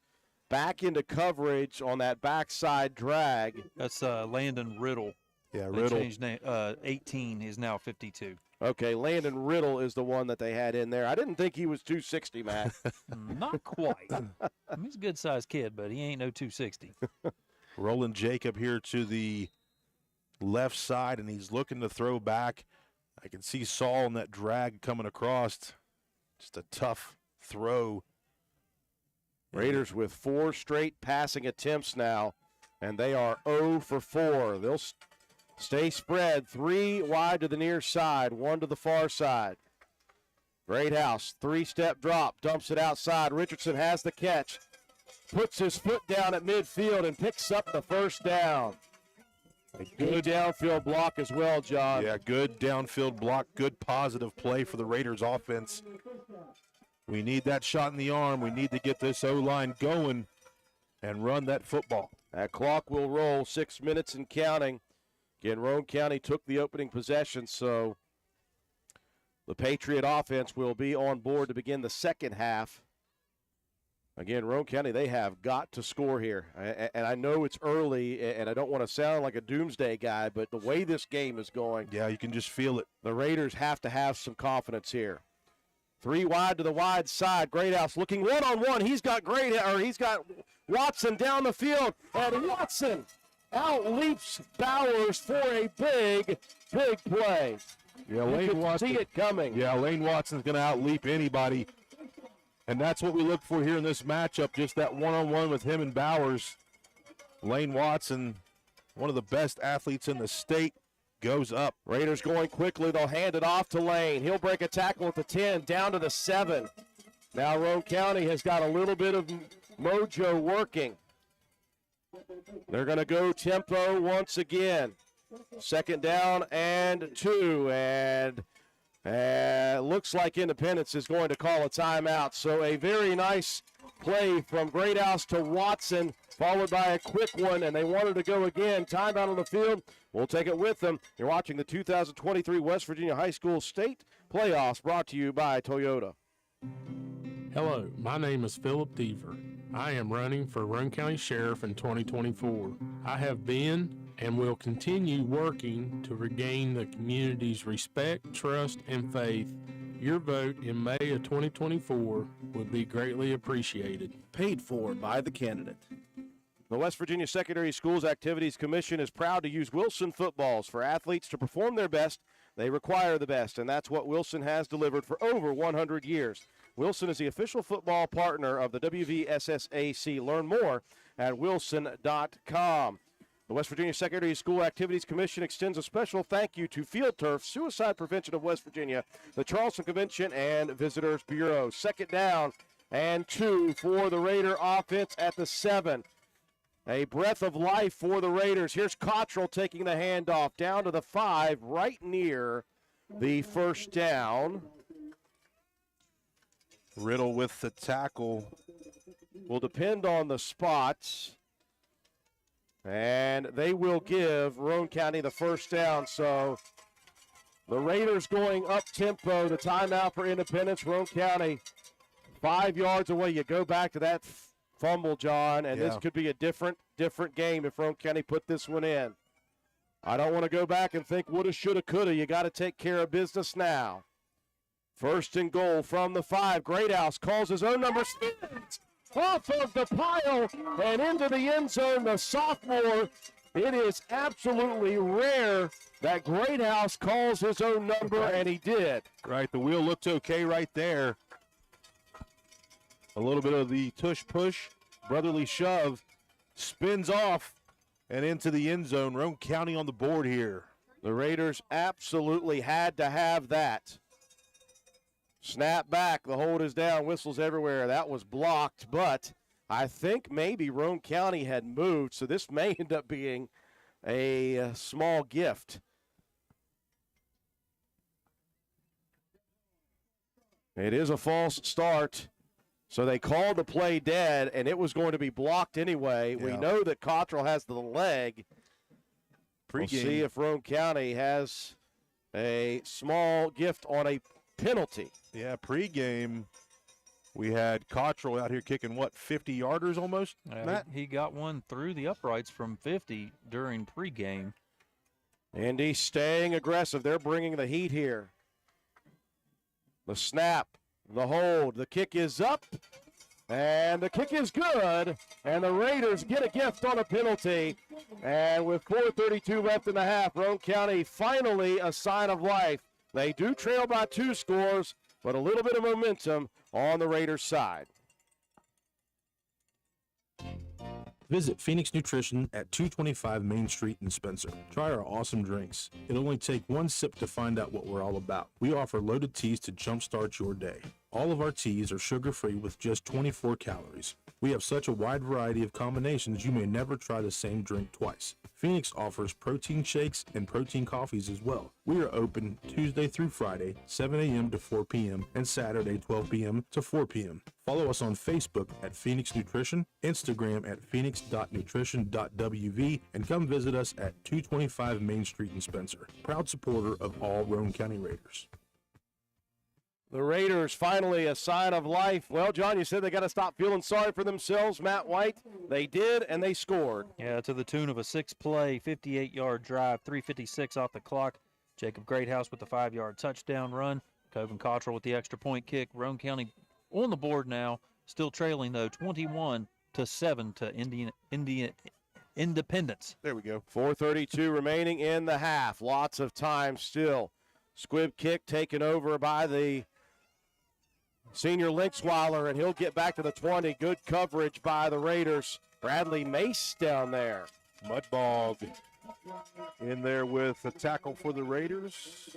back into coverage on that backside drag. That's Landon Riddle. Yeah, They Riddle. changed 18 is now 52. Okay, Landon Riddle is the one that they had in there. I didn't think he was 260, Matt. Not quite. I mean, he's a good-sized kid, but he ain't no 260. Roland Jacob here to the left side, and he's looking to throw back. I can see Saul in that drag coming across. Just a tough throw. Raiders with 4 straight passing attempts now, and they are 0 for 4. They'll stay spread, 3 wide to the near side, 1 to the far side. Greathouse, 3-step drop, dumps it outside. Richardson has the catch, puts his foot down at midfield and picks up the first down. A good downfield block as well, John. Yeah, good downfield block, good positive play for the Raiders offense. We need that shot in the arm. We need to get this O-line going and run that football. That clock will roll, 6 minutes and counting. Again, Roane County took the opening possession, so the Patriot offense will be on board to begin the second half. Again, Roane County, they have got to score here. And I know it's early, and I don't want to sound like a doomsday guy, but the way this game is going. Yeah, you can just feel it. The Raiders have to have some confidence here. 3 wide to the wide side. Greathouse looking one-on-one. He's got Watson down the field, and Watson outleaps Bowers for a big play. Yeah, You Lane could Watson. see it coming. Yeah, Lane Watson's going to outleap anybody. And that's what we look for here in this matchup, just that one-on-one with him and Bowers. Lane Watson, one of the best athletes in the state, goes up. Raiders going quickly. They'll hand it off to Lane. He'll break a tackle at the 10, down to the 7. Now Roane County has got a little bit of mojo working. They're going to go tempo once again. 2nd down and 2. And looks like Independence is going to call a timeout. So a very nice play from Greathouse to Watson, followed by a quick one, and they wanted to go again. Timeout on the field. We'll take it with them. You're watching the 2023 West Virginia High School State Playoffs, brought to you by Toyota. Hello, my name is Philip Deaver. I am running for Roane County Sheriff in 2024. I have been and will continue working to regain the community's respect, trust, and faith. Your vote in May of 2024 would be greatly appreciated. Paid for by the candidate. The West Virginia Secondary Schools Activities Commission is proud to use Wilson footballs for athletes to perform their best. They require the best, and that's what Wilson has delivered for over 100 years. Wilson is the official football partner of the WVSSAC. Learn more at wilson.com. The West Virginia Secondary School Activities Commission extends a special thank you to Field Turf, Suicide Prevention of West Virginia, the Charleston Convention, and Visitors Bureau. 2nd down and 2 for the Raider offense at the 7. A breath of life for the Raiders. Here's Cottrell taking the handoff down to the 5, right near the first down. Riddle with the tackle. Will depend on the spots. And they will give Roane County the first down. So the Raiders going up-tempo. The timeout for Independence. Roane County 5 yards away. You go back to that fumble, John, and this could be a different game if Roane County put this one in. I don't want to go back and think woulda, shoulda, coulda. You got to take care of business now. 1st and goal from the 5. Greathouse calls his own number. Spins off of the pile and into the end zone. The sophomore. It is absolutely rare that Greathouse calls his own number, and he did. Right, the wheel looked okay right there. A little bit of the tush-push, brotherly shove, spins off and into the end zone. Roane County on the board here. The Raiders absolutely had to have that. Snap back, the hold is down, whistles everywhere. That was blocked, but I think maybe Roane County had moved, so this may end up being a small gift. It is a false start. So they called the play dead, and it was going to be blocked anyway. Yeah. We know that Cottrell has the leg. We'll see if Roane County has a small gift on a penalty. Yeah, pregame, we had Cottrell out here kicking, 50-yarders almost, Matt? He got one through the uprights from 50 during pregame. Indy staying aggressive. They're bringing the heat here. The snap, the hold, the kick is up, and the kick is good, and the Raiders get a gift on a penalty. And with 4:32 left in the half, Roane County finally a sign of life. They do trail by 2 scores, but a little bit of momentum on the Raiders' side. Visit Phoenix Nutrition at 225 Main Street in Spencer. Try our awesome drinks. It'll only take 1 sip to find out what we're all about. We offer loaded teas to jumpstart your day. All of our teas are sugar-free with just 24 calories. We have such a wide variety of combinations you may never try the same drink twice. Phoenix offers protein shakes and protein coffees as well. We are open Tuesday through Friday, 7 a.m. to 4 p.m. and Saturday, 12 p.m. to 4 p.m. Follow us on Facebook at Phoenix Nutrition, Instagram at phoenix.nutrition.wv, and come visit us at 225 Main Street in Spencer. Proud supporter of all Roane County Raiders. The Raiders finally a sign of life. Well, John, you said they got to stop feeling sorry for themselves. Matt White, they did, and they scored. Yeah, to the tune of a 6-play, 58-yard drive, 3:56 off the clock. Jacob Greathouse with the 5-yard touchdown run. Coben Cottrell with the extra point kick. Roane County on the board now, still trailing, though, 21-7 to Independence. There we go. 4:32 remaining in the half. Lots of time still. Squib kick taken over by the senior Linksweiler, and he'll get back to the 20. Good coverage by the Raiders. Bradley Mace down there. Mudbog in there with a tackle for the Raiders.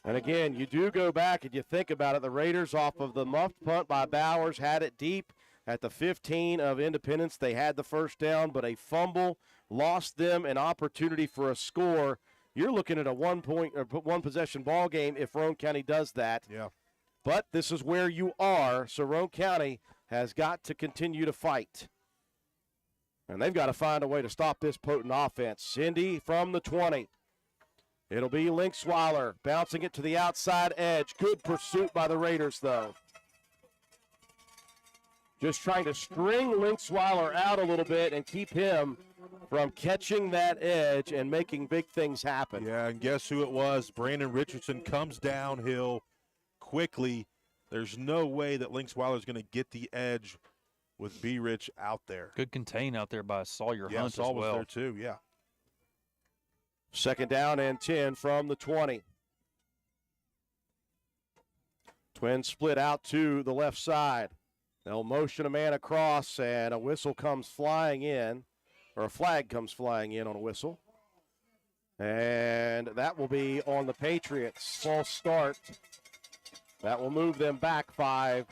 And again, you do go back and you think about it. The Raiders, off of the muffed punt by Bowers, had it deep at the 15 of Independence. They had the first down, but a fumble lost them an opportunity for a score. You're looking at a one possession ball game if Roane County does that. Yeah. But this is where you are, so Roane County has got to continue to fight. And they've got to find a way to stop this potent offense. Cindy from the 20. It'll be Linksweiler bouncing it to the outside edge. Good pursuit by the Raiders, though. Just trying to string Linksweiler out a little bit and keep him from catching that edge and making big things happen. Yeah, and guess who it was? Brandon Richardson comes downhill quickly. There's no way that Linksweiler is going to get the edge with B. Rich out there. Good contain out there by Sawyer Hunt Saul as well. was there too, yeah. Second down and 10 from the 20. Twins split out to the left side. They'll motion a man across, and a whistle comes flying in, or a flag comes flying in on a whistle. And that will be on the Patriots. False start. That will move them back 5.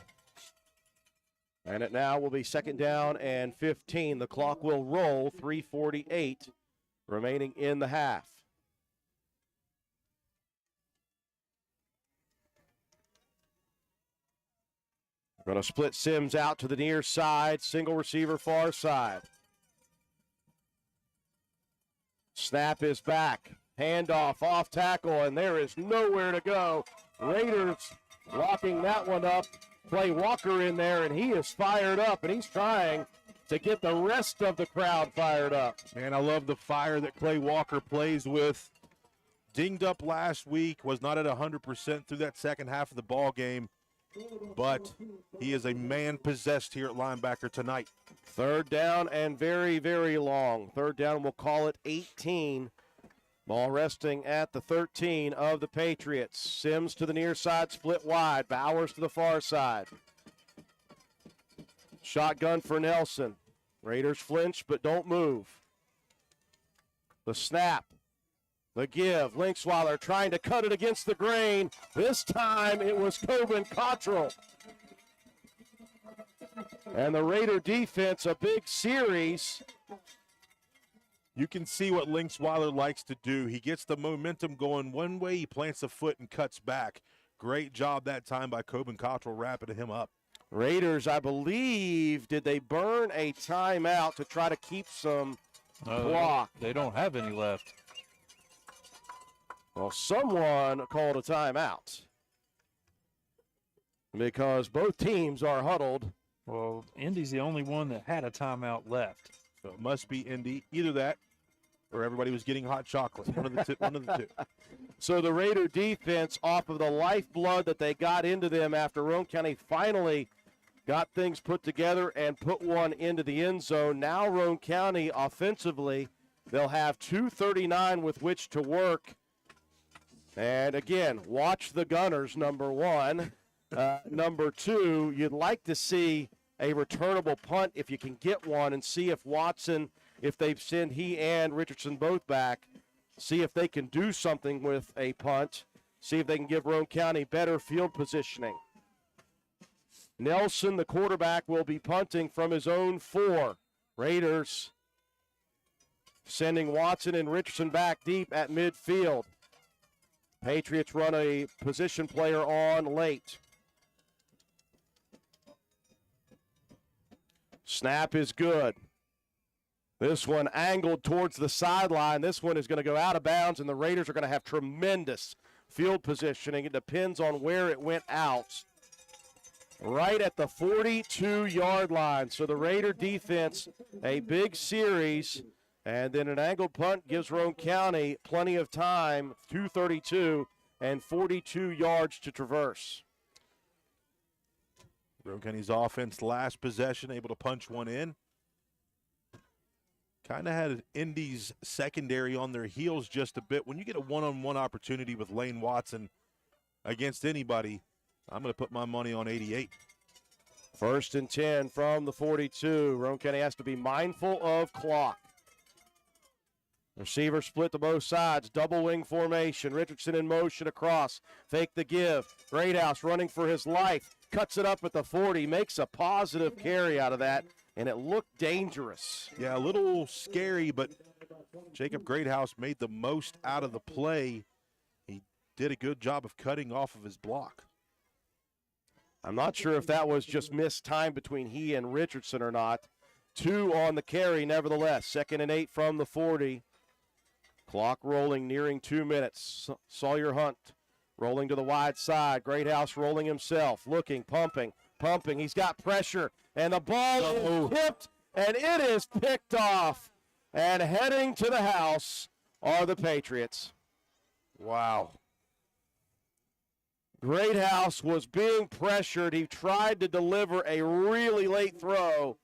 And it now will be second down and 15. The clock will roll, 3:48 remaining in the half. Going to split Sims out to the near side, single receiver far side. Snap is back, handoff off tackle, and there is nowhere to go. Raiders locking that one up. Clay Walker in there, and he is fired up, and he's trying to get the rest of the crowd fired up. Man, I love the fire that Clay Walker plays with. Dinged up last week, was not at 100% through that second half of the ball game, but he is a man possessed here at linebacker tonight. Third down and very, very long. Third down, we'll call it 18. Ball resting at the 13 of the Patriots. Sims to the near side, split wide. Bowers to the far side. Shotgun for Nelson. Raiders flinch but don't move. The snap. The give. Linksweiler trying to cut it against the grain. This time it was Coben Cottrell. And the Raider defense, a big series. You can see what Linksweiler likes to do. He gets the momentum going one way, he plants a foot and cuts back. Great job that time by Coben Cottrell wrapping him up. Raiders, I believe, did they burn a timeout to try to keep some clock? They don't have any left. Well, someone called a timeout because both teams are huddled. Well, Indy's the only one that had a timeout left. So it must be Indy. Either that or everybody was getting hot chocolate. One of the two. One of the two. So the Raider defense, off of the lifeblood that they got into them after Roane County finally got things put together and put one into the end zone. Now Roane County offensively, they'll have 2:39 with which to work. And again, watch the Gunners, number one. Number two, you'd like to see a returnable punt if you can get one, and see if Watson, if they send he and Richardson both back, see if they can do something with a punt, see if they can give Roane County better field positioning. Nelson, the quarterback, will be punting from his own 4. Raiders sending Watson and Richardson back deep at midfield. Patriots run a position player on late. Snap is good. This one angled towards the sideline. This one is going to go out of bounds, and the Raiders are going to have tremendous field positioning. It depends on where it went out. Right at the 42-yard line. So the Raider defense, a big series, and then an angled punt gives Roane County plenty of time, 2:32 and 42 yards to traverse. Roane County's offense last possession, able to punch one in. Kind of had Indy's secondary on their heels just a bit. When you get a one-on-one opportunity with Lane Watson against anybody, I'm going to put my money on 88. 1st and 10 from the 42. Roane County has to be mindful of clock. Receiver split to both sides. Double wing formation. Richardson in motion across. Fake the give. Greathouse running for his life. Cuts it up at the 40. Makes a positive carry out of that, and it looked dangerous. Yeah, a little scary, but Jacob Greathouse made the most out of the play. He did a good job of cutting off of his block. I'm not sure if that was just missed time between he and Richardson or not. 2 on the carry, nevertheless. 2nd and 8 from the 40. Clock rolling, nearing 2 minutes. Sawyer Hunt rolling to the wide side. Greathouse rolling himself, looking, pumping. He's got pressure, and the ball is tipped, and it is picked off. And heading to the house are the Patriots. Wow. Greathouse was being pressured. He tried to deliver a really late throw.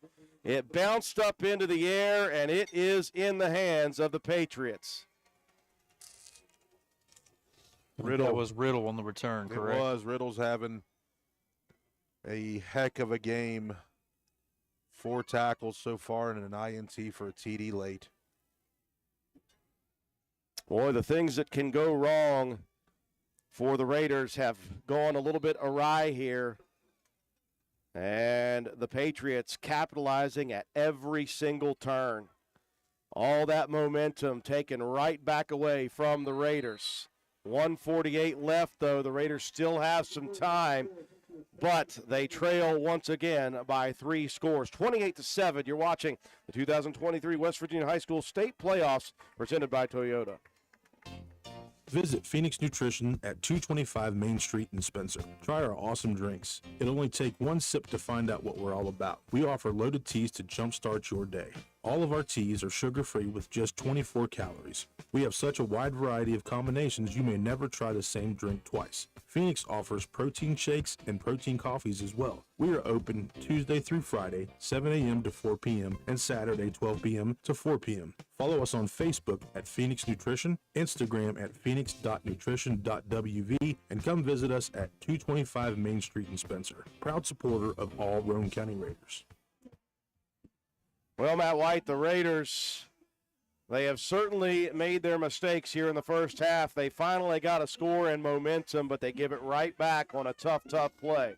It bounced up into the air, and it is in the hands of the Patriots. That was Riddle on the return, correct? It was. Riddle's having a heck of a game. 4 tackles so far and an INT for a TD late. Boy, the things that can go wrong for the Raiders have gone a little bit awry here. And the Patriots capitalizing at every single turn. All that momentum taken right back away from the Raiders. 1:48 left, though. The Raiders still have some time, but they trail once again by 3 scores. 28-7. You're watching the 2023 West Virginia High School State Playoffs presented by Toyota. Visit Phoenix Nutrition at 225 Main Street in Spencer. Try our awesome drinks. It'll only take 1 sip to find out what we're all about. We offer loaded teas to jumpstart your day. All of our teas are sugar-free with just 24 calories. We have such a wide variety of combinations you may never try the same drink twice. Phoenix offers protein shakes and protein coffees as well. We are open Tuesday through Friday, 7 a.m. to 4 p.m. and Saturday, 12 p.m. to 4 p.m. Follow us on Facebook at Phoenix Nutrition, Instagram at phoenix.nutrition.wv, and come visit us at 225 Main Street in Spencer. Proud supporter of all Roane County Raiders. Well, Matt White, the Raiders, they have certainly made their mistakes here in the first half. They finally got a score and momentum, but they give it right back on a tough play.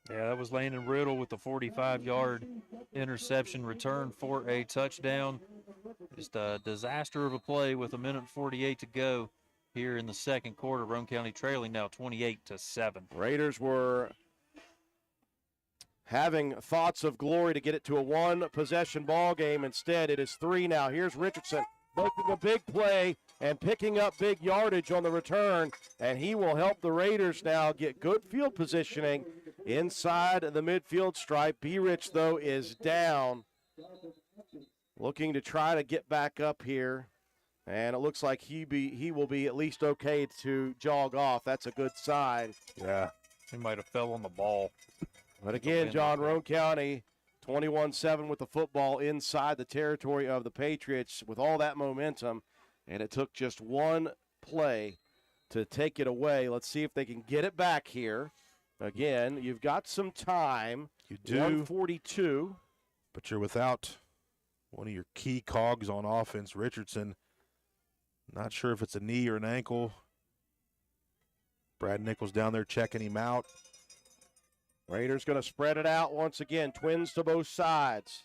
Yeah, that was Landon Riddle with the 45-yard interception return for a touchdown. Just a disaster of a play with 1:48 to go here in the second quarter. Roane County trailing now 28-7. Raiders were having thoughts of glory to get it to a 1-possession ball game. Instead, it is 3 now. Here's Richardson making a big play and picking up big yardage on the return, and he will help the Raiders now get good field positioning inside the midfield stripe. B-Rich, though, is down, looking to try to get back up here. And it looks like he will be at least okay to jog off. That's a good sign. Yeah. He might have fell on the ball. But again, John, Roane County 21-7 with the football inside the territory of the Patriots with all that momentum. And it took just one play to take it away. Let's see if they can get it back here. Again, you've got some time. You do. 142. But you're without one of your key cogs on offense, Richardson. Not sure if it's a knee or an ankle. Brad Nichols down there checking him out. Raiders going to spread it out once again. Twins to both sides.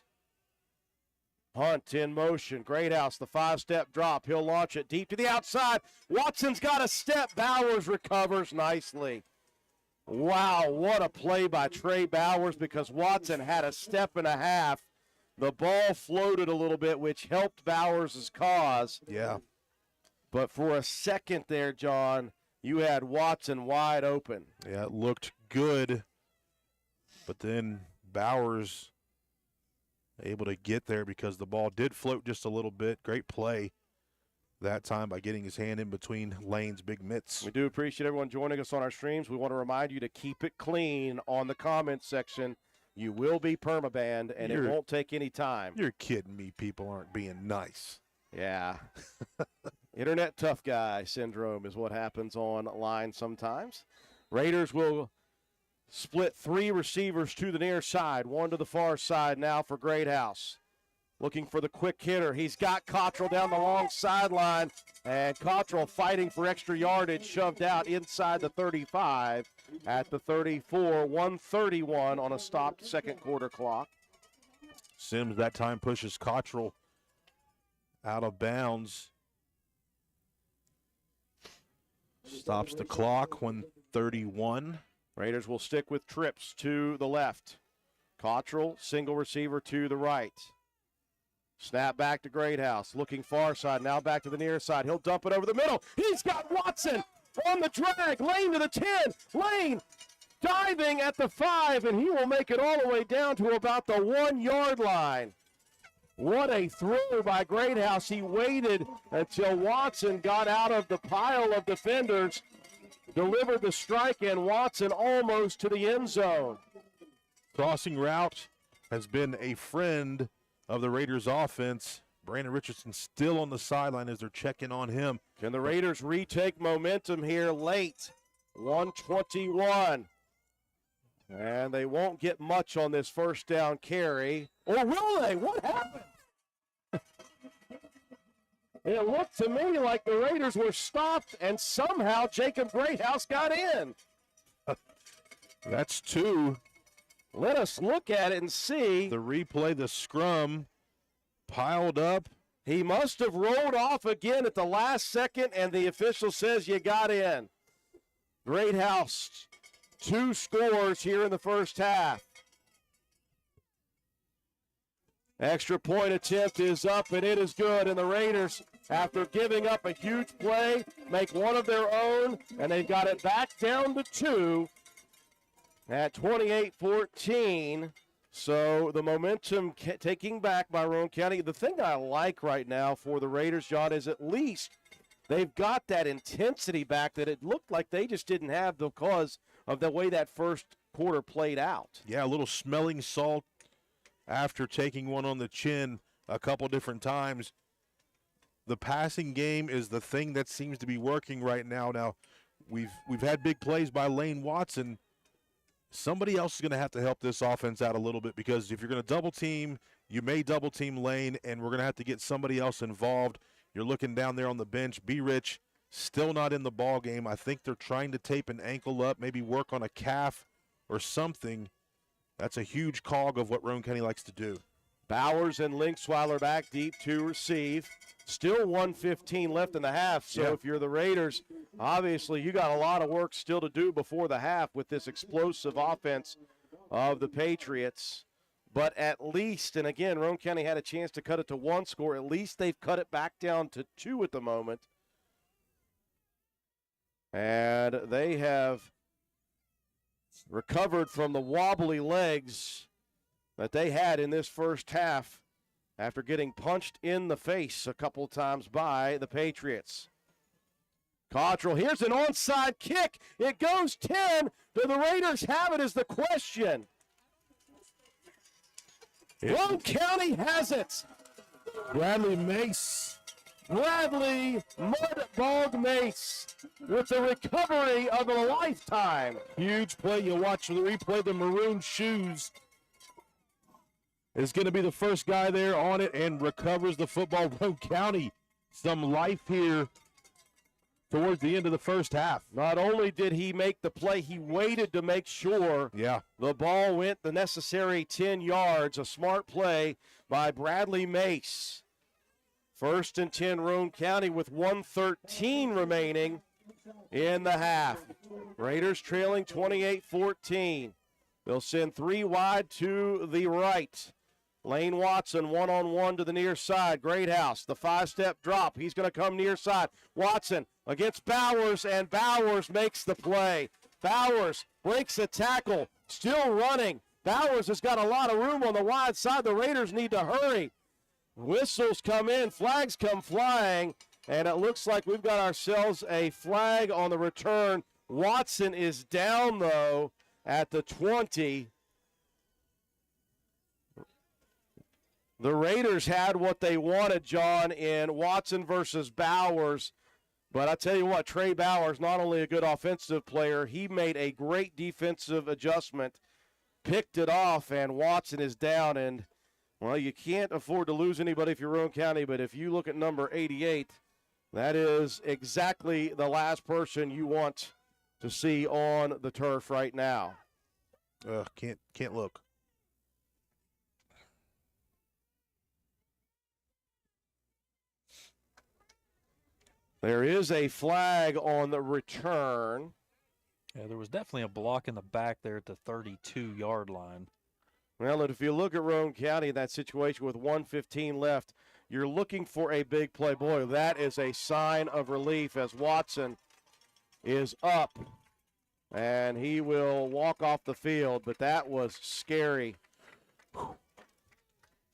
Hunt in motion. Greathouse, the 5-step drop. He'll launch it deep to the outside. Watson's got a step. Bowers recovers nicely. Wow, what a play by Trey Bowers because Watson had a step and a half. The ball floated a little bit, which helped Bowers' cause. Yeah. But for a second there, John, you had Watson wide open. Yeah, it looked good. But then Bowers able to get there because the ball did float just a little bit. Great play that time by getting his hand in between Lane's big mitts. We do appreciate everyone joining us on our streams. We want to remind you to keep it clean on the comments section. You will be permabanned, and it won't take any time. You're kidding me. People aren't being nice. Yeah. Internet tough guy syndrome is what happens online sometimes. Raiders will split 3 receivers to the near side, 1 to the far side now for Greathouse. Looking for the quick hitter. He's got Cottrell down the long sideline, and Cottrell fighting for extra yardage, shoved out inside the 35 at the 34, 131 on a stopped second quarter clock. Sims that time pushes Cottrell out of bounds. Stops the clock, 131. Raiders will stick with trips to the left. Cottrell, single receiver to the right. Snap back to Greathouse, looking far side, now back to the near side. He'll dump it over the middle. He's got Watson on the drag. Lane to the 10. Lane diving at the 5, and he will make it all the way down to about the 1-yard line. What a throw by Greathouse. He waited until Watson got out of the pile of defenders, delivered the strike, and Watson almost to the end zone. Crossing route has been a friend of the Raiders offense. Brandon Richardson still on the sideline as they're checking on him. Can the Raiders retake momentum here late? 121. And they won't get much on this first down carry. Or will they? What happened? It looked to me like the Raiders were stopped, and somehow Jacob Greathouse got in. That's 2. Let us look at it and see. The replay, the scrum piled up. He must have rolled off again at the last second, and the official says you got in. Greathouse, 2 scores here in the first half. Extra point attempt is up, and it is good. And the Raiders, after giving up a huge play, make one of their own, and they've got it back down to 2 at 28-14. So the momentum taking back by Roane County. The thing I like right now for the Raiders, John, is at least they've got that intensity back that it looked like they just didn't have because of the way that first quarter played out. Yeah, a little smelling salt after taking one on the chin a couple different times. The passing game is the thing that seems to be working right now. Now, we've had big plays by Lane Watson. Somebody else is going to have to help this offense out a little bit, because if you're going to double team, you may double team Lane, and we're going to have to get somebody else involved. You're looking down there on the bench. B. Rich still not in the ball game. I think they're trying to tape an ankle up, maybe work on a calf or something. That's a huge cog of what Roane County likes to do. Bowers and Linksweiler back deep to receive. Still 1:15 left in the half, so if you're the Raiders, obviously you got a lot of work still to do before the half with this explosive offense of the Patriots. But at least, and again, Roane County had a chance to cut it to 1 score. At least they've cut it back down to 2 at the moment. And they have recovered from the wobbly legs that they had in this first half after getting punched in the face a couple times by the Patriots. Cottrell, here's an onside kick. It goes 10. Do the Raiders have it is the question. Roane County has it. Bradley Mace. Bradley Mudbog Mace with the recovery of a lifetime. Huge play. You watch the replay, the maroon shoes is going to be the first guy there on it and recovers the football. Roane County, some life here towards the end of the first half. Not only did he make the play, he waited to make sure the ball went the necessary 10 yards. A smart play by Bradley Mace. 1st and 10 Roane County with 1:13 remaining in the half. Raiders trailing 28-14. They'll send 3 wide to the right. Lane Watson one-on-one to the near side. Greathouse, the 5-step drop. He's going to come near side. Watson against Bowers, and Bowers makes the play. Bowers breaks a tackle, still running. Bowers has got a lot of room on the wide side. The Raiders need to hurry. Whistles come in, flags come flying, and it looks like we've got ourselves a flag on the return. Watson is down, though, at the 20. The Raiders had what they wanted, John, in Watson versus Bowers. But I tell you what, Trey Bowers, not only a good offensive player, he made a great defensive adjustment, picked it off, and Watson is down. And, well, you can't afford to lose anybody if you're Roane County, but if you look at number 88, that is exactly the last person you want to see on the turf right now. Can't look. There is a flag on the return. Yeah, there was definitely a block in the back there at the 32-yard line. Well, if you look at Roane County in that situation with 1:15 left, you're looking for a big play. Boy, that is a sign of relief as Watson is up, and he will walk off the field, but that was scary.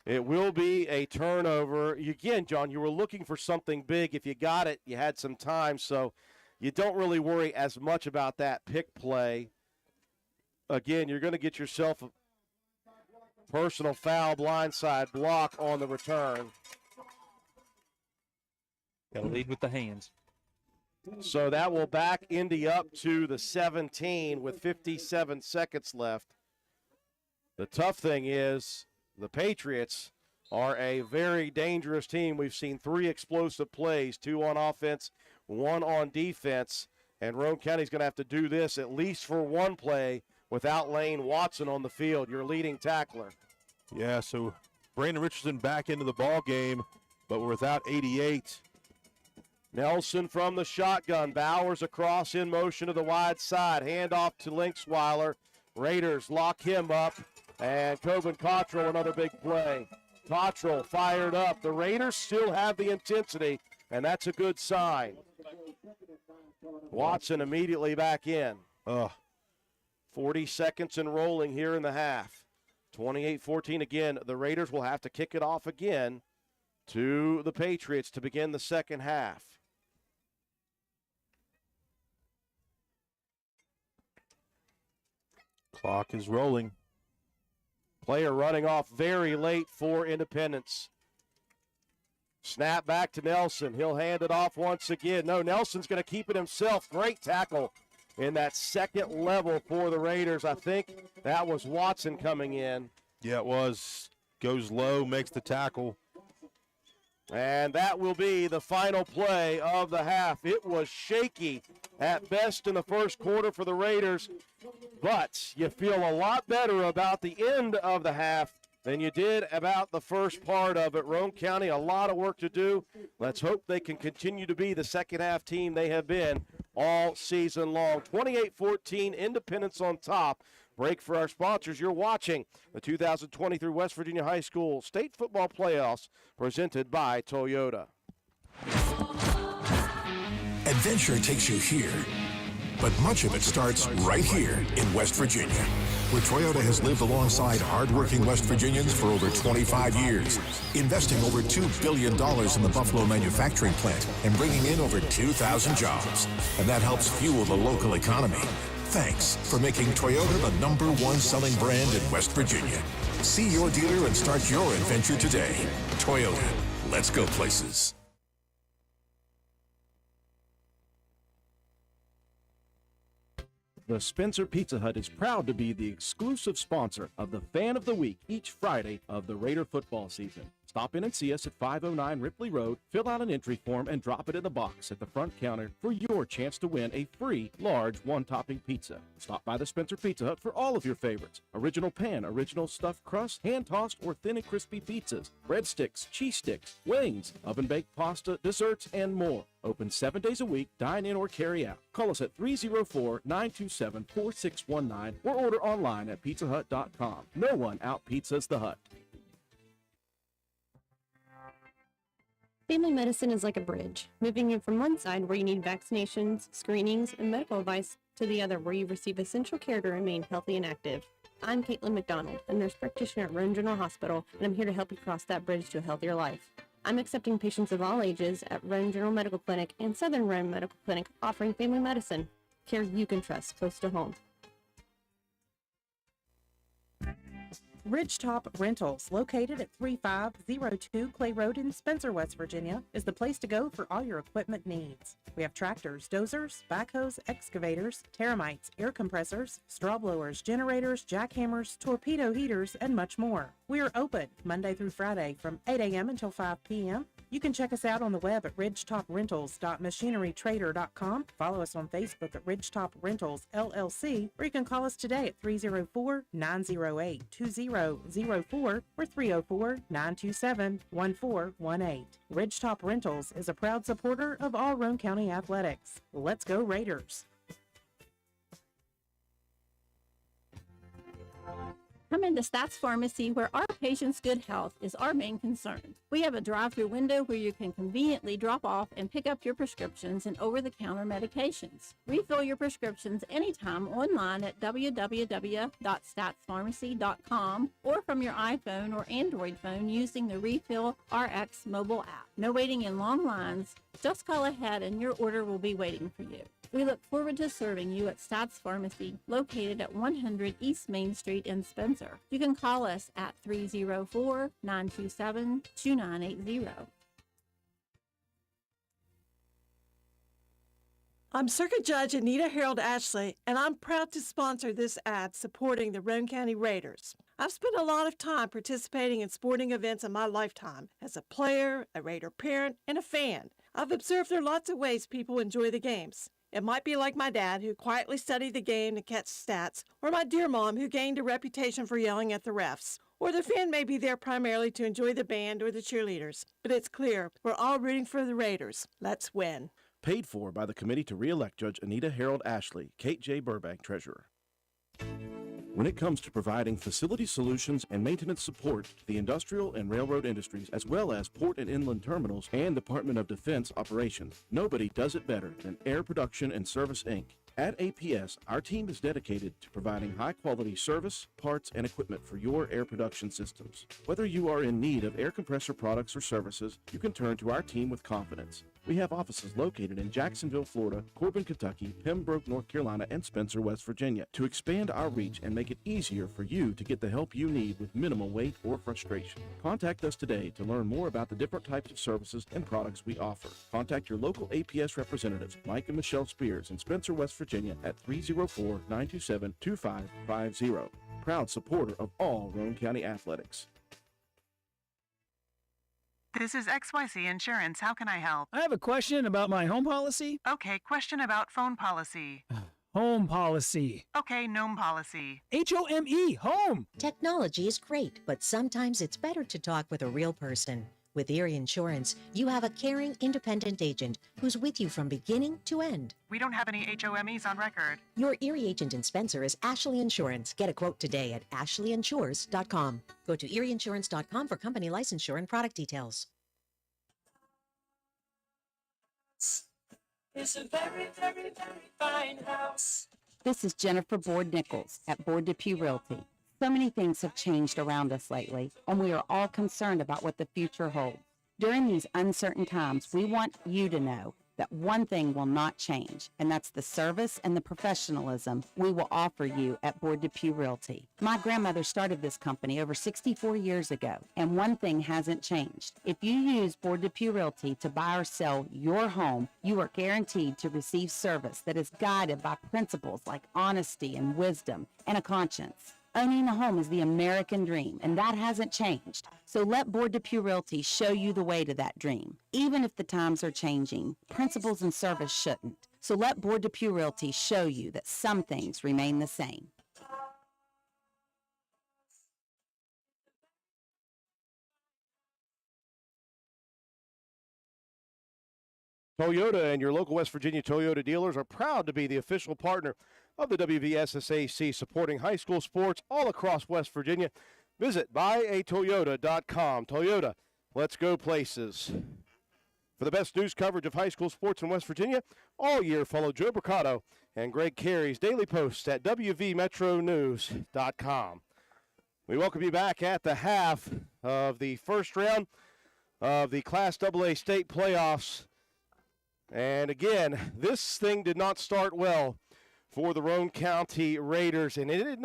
It will be a turnover. Again, John, you were looking for something big. If you got it, you had some time, so you don't really worry as much about that pick play. Again, you're going to get yourself a personal foul blindside block on the return. Got to lead with the hands. So that will back Indy up to the 17 with 57 seconds left. The tough thing is the Patriots are a very dangerous team. We've seen 3 explosive plays, 2 on offense, 1 on defense, and Roane County's going to have to do this at least for 1 play without Lane Watson on the field, your leading tackler. Yeah, so Brandon Richardson back into the ball game, but we're without 88. Nelson from the shotgun. Bowers across in motion to the wide side. Handoff to Linksweiler. Raiders lock him up. And Coben Cottrell, another big play. Cottrell fired up. The Raiders still have the intensity, and that's a good sign. Watson immediately back in. 40 seconds and rolling here in the half. 28-14 again. The Raiders will have to kick it off again to the Patriots to begin the second half. Clock is rolling. Player running off very late for Independence. Snap back to Nelson. He'll hand it off once again. No, Nelson's going to keep it himself. Great tackle in that second level for the Raiders. I think that was Watson coming in. Yeah, it was. Goes low, makes the tackle. And that will be the final play of the half. It was shaky at best in the first quarter for the Raiders, but you feel a lot better about the end of the half than you did about the first part of it. Roane County, a lot of work to do. Let's hope they can continue to be the second half team they have been all season long. 28-14, Independence on top. Break for our sponsors. You're watching the 2023 West Virginia High School State Football Playoffs presented by Toyota. Adventure takes you here, but much of it starts right here in West Virginia. where Toyota has lived alongside hardworking West Virginians for over 25 years, investing over $2 billion in the Buffalo manufacturing plant and bringing in over 2,000 jobs. And that helps fuel the local economy. Thanks for making Toyota the #1 selling brand in West Virginia. See your dealer and start your adventure today. Toyota, let's go places. The Spencer Pizza Hut is proud to be the exclusive sponsor of the Fan of the Week each Friday of the Raider football season. Stop in and see us at 509 Ripley Road, fill out an entry form, and drop it in the box at the front counter for your chance to win a free large one-topping pizza. Stop by the Spencer Pizza Hut for all of your favorites. Original pan, original stuffed crust, hand-tossed or thin and crispy pizzas, breadsticks, cheese sticks, wings, oven-baked pasta, desserts, and more. Open 7 days a week, dine in or carry out. Call us at 304-927-4619 or order online at pizzahut.com. No one out-pizzas the Hut. Family medicine is like a bridge, moving you from one side where you need vaccinations, screenings, and medical advice to the other where you receive essential care to remain healthy and active. I'm Caitlin McDonald, a nurse practitioner at Roane General Hospital, and I'm here to help you cross that bridge to a healthier life. I'm accepting patients of all ages at Roane General Medical Clinic and Southern Roane Medical Clinic, offering family medicine, care you can trust close to home. Ridgetop Rentals, located at 3502 Clay Road in Spencer, West Virginia, is the place to go for all your equipment needs. We have tractors, dozers, backhoes, excavators, termites, air compressors, straw blowers, generators, jackhammers, torpedo heaters, and much more. We are open Monday through Friday from 8 a.m. until 5 p.m. You can check us out on the web at ridgetoprentals.machinerytrader.com. Follow us on Facebook at Ridgetop Rentals LLC, or you can call us today at 304-908-2004 or 304-927-1418. Ridgetop Rentals is a proud supporter of all Roane County athletics. Let's go Raiders! Come into Stats Pharmacy, where our patients' good health is our main concern. We have a drive-through window where you can conveniently drop off and pick up your prescriptions and over-the-counter medications. Refill your prescriptions anytime online at www.statspharmacy.com or from your iPhone or Android phone using the Refill RX mobile app. No waiting in long lines. Just call ahead and your order will be waiting for you. We look forward to serving you at Stats Pharmacy, located at 100 East Main Street in Spencer. You can call us at 304-927-2980. I'm Circuit Judge Anita Harold Ashley, and I'm proud to sponsor this ad supporting the Roane County Raiders. I've spent a lot of time participating in sporting events in my lifetime as a player, a Raider parent, and a fan. I've observed there are lots of ways people enjoy the games. It might be like my dad, who quietly studied the game to catch stats, or my dear mom, who gained a reputation for yelling at the refs. Or the fan may be there primarily to enjoy the band or the cheerleaders. But it's clear, we're all rooting for the Raiders. Let's win. Paid for by the committee to re-elect Judge Anita Harold Ashley, Kate J. Burbank, Treasurer. When it comes to providing facility solutions and maintenance support to the industrial and railroad industries, as well as port and inland terminals and Department of Defense operations, nobody does it better than Air Production and Service, Inc. At APS, our team is dedicated to providing high-quality service, parts, and equipment for your air production systems. Whether you are in need of air compressor products or services, you can turn to our team with confidence. We have offices located in Jacksonville, Florida, Corbin, Kentucky, Pembroke, North Carolina, and Spencer, West Virginia, to expand our reach and make it easier for you to get the help you need with minimal wait or frustration. Contact us today to learn more about the different types of services and products we offer. Contact your local APS representatives, Mike and Michelle Spears, in Spencer, West Virginia, at 304-927-2550. Proud supporter of all Roane County athletics. This is XYZ Insurance. How can I help? I have a question about my home policy. Okay, question about phone policy. Home policy. Okay, gnome policy. HOME, home. Technology is great, but sometimes it's better to talk with a real person. With Erie Insurance, you have a caring, independent agent who's with you from beginning to end. We don't have any HOMEs on record. Your Erie agent in Spencer is Ashley Insurance. Get a quote today at ashleyinsures.com. Go to erieinsurance.com for company licensure and product details. It's a very, very, very fine house. This is Jennifer Board Nichols at Board Depew Realty. So many things have changed around us lately, and we are all concerned about what the future holds. During these uncertain times, we want you to know that one thing will not change, and that's the service and the professionalism we will offer you at Board Depew Realty. My grandmother started this company over 64 years ago, and one thing hasn't changed. If you use Board Depew Realty to buy or sell your home, you are guaranteed to receive service that is guided by principles like honesty and wisdom and a conscience. Owning a home is the American dream, and that hasn't changed. So let Board Depew Realty show you the way to that dream. Even if the times are changing, principles and service shouldn't. So let Board Depew Realty show you that some things remain the same. Toyota and your local West Virginia Toyota dealers are proud to be the official partner of the WVSSAC, supporting high school sports all across West Virginia. Visit buyatoyota.com. Toyota, let's go places. For the best news coverage of high school sports in West Virginia all year, follow Joe Bricado and Greg Carey's daily posts at wvmetronews.com. We welcome you back at the half of the first round of the Class AA state playoffs. And again, this thing did not start well for the Roane County Raiders, and it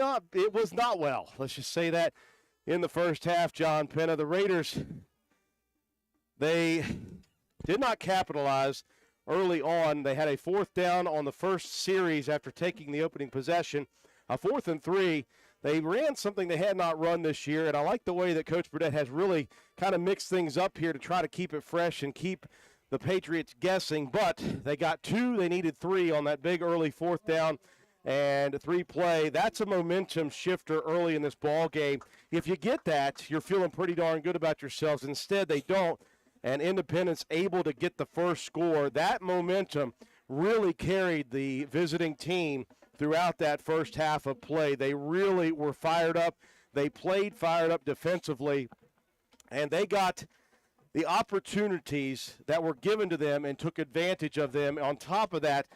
was not well. Let's just say that in the first half, John Penna. The Raiders, they did not capitalize early on. They had a fourth down on the first series after taking the opening possession, a 4th and 3. They ran something they had not run this year, and I like the way that Coach Burdett has really kind of mixed things up here to try to keep it fresh and keep the Patriots guessing, but they got 2. They needed 3 on that big early fourth down and 3 play. That's a momentum shifter early in this ball game. If you get that, you're feeling pretty darn good about yourselves. Instead, they don't, and Independence able to get the first score. That momentum really carried the visiting team throughout that first half of play. They really were fired up. They played fired up defensively, and they got the opportunities that were given to them and took advantage of them. On top of that,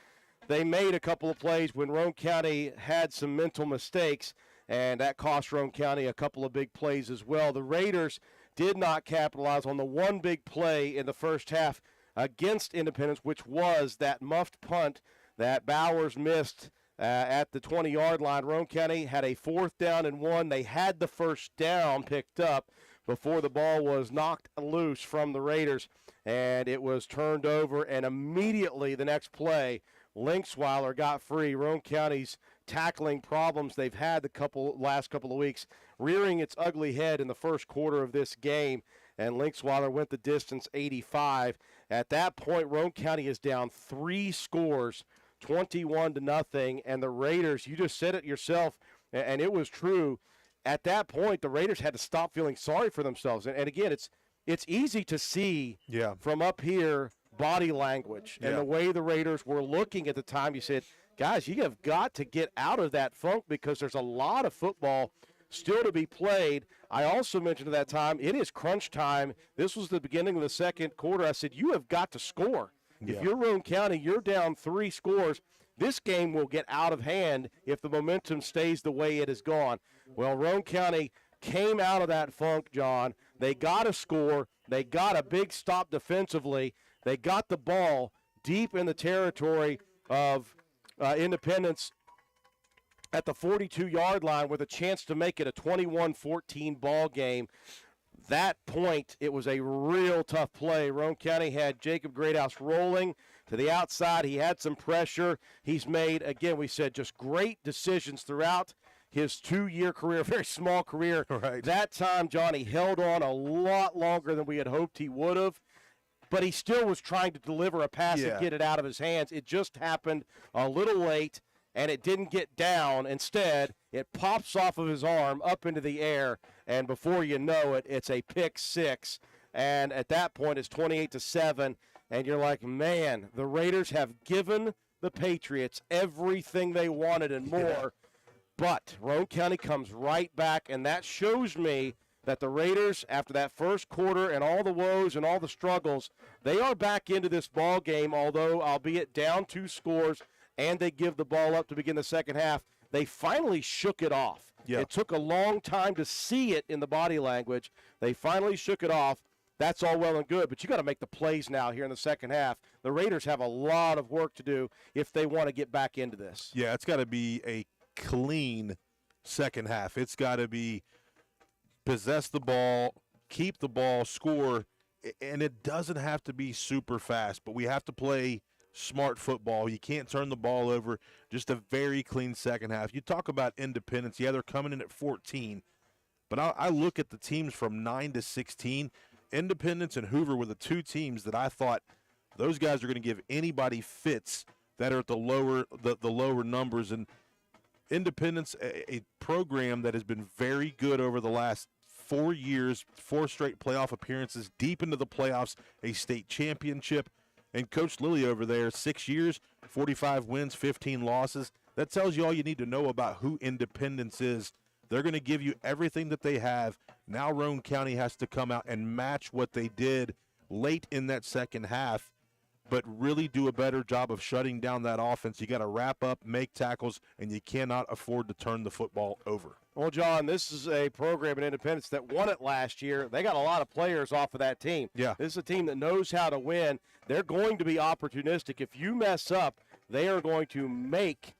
they made a couple of plays when Roane County had some mental mistakes, and that cost Roane County a couple of big plays as well. The Raiders did not capitalize on the one big play in the first half against Independence, which was that muffed punt that Bowers missed at the 20-yard line. Roane County had a 4th down and 1. They had the first down picked up before the ball was knocked loose from the Raiders, and it was turned over, and immediately the next play, Linksweiler got free. Roane County's tackling problems they've had the last couple of weeks rearing its ugly head in the first quarter of this game, and Linksweiler went the distance 85. At that point, Roane County is down 3 scores, 21-0, and the Raiders, you just said it yourself, and it was true. At that point, the Raiders had to stop feeling sorry for themselves. And again, it's easy to see from up here body language and the way the Raiders were looking at the time. You said, guys, you have got to get out of that funk because there's a lot of football still to be played. I also mentioned at that time, it is crunch time. This was the beginning of the second quarter. I said, you have got to score. If you're Roane County, you're down 3 scores. This game will get out of hand if the momentum stays the way it has gone. Well, Roane County came out of that funk, John. They got a score. They got a big stop defensively. They got the ball deep in the territory of Independence at the 42-yard line with a chance to make it a 21-14 ball game. That point, it was a real tough play. Roane County had Jacob Greathouse rolling to the outside. He had some pressure. He's made, again, we said, just great decisions throughout his 2-year career, very small career. Right. That time, Johnny held on a lot longer than we had hoped he would have, but he still was trying to deliver a pass and get it out of his hands. It just happened a little late, and it didn't get down. Instead, it pops off of his arm up into the air, and before you know it, it's a pick 6. And at that point, it's 28-7, and you're like, man, the Raiders have given the Patriots everything they wanted and more. But Roane County comes right back, and that shows me that the Raiders, after that first quarter and all the woes and all the struggles, they are back into this ball game, although albeit down 2 scores and they give the ball up to begin the second half. They finally shook it off. Yeah. It took a long time to see it in the body language. They finally shook it off. That's all well and good, but you got to make the plays now here in the second half. The Raiders have a lot of work to do if they want to get back into this. Yeah, it's got to be a clean second half. It's got to be possess the ball, keep the ball, score, and it doesn't have to be super fast, but we have to play smart football. You can't turn the ball over. Just a very clean second half. You talk about Independence. Yeah, they're coming in at 14, but I look at the teams from 9 to 16. Independence and Hoover were the two teams that I thought those guys are going to give anybody fits that are at the lower numbers. And Independence, a program that has been very good over the last 4 years, 4 straight playoff appearances, deep into the playoffs, a state championship. And Coach Lilly over there, 6 years, 45 wins, 15 losses. That tells you all you need to know about who Independence is. They're going to give you everything that they have. Now Roane County has to come out and match what they did late in that second half, but really do a better job of shutting down that offense. You got to wrap up, make tackles, and you cannot afford to turn the football over. Well, John, this is a program in Independence that won it last year. They got a lot of players off of that team. Yeah. This is a team that knows how to win. They're going to be opportunistic. If you mess up, they are going to make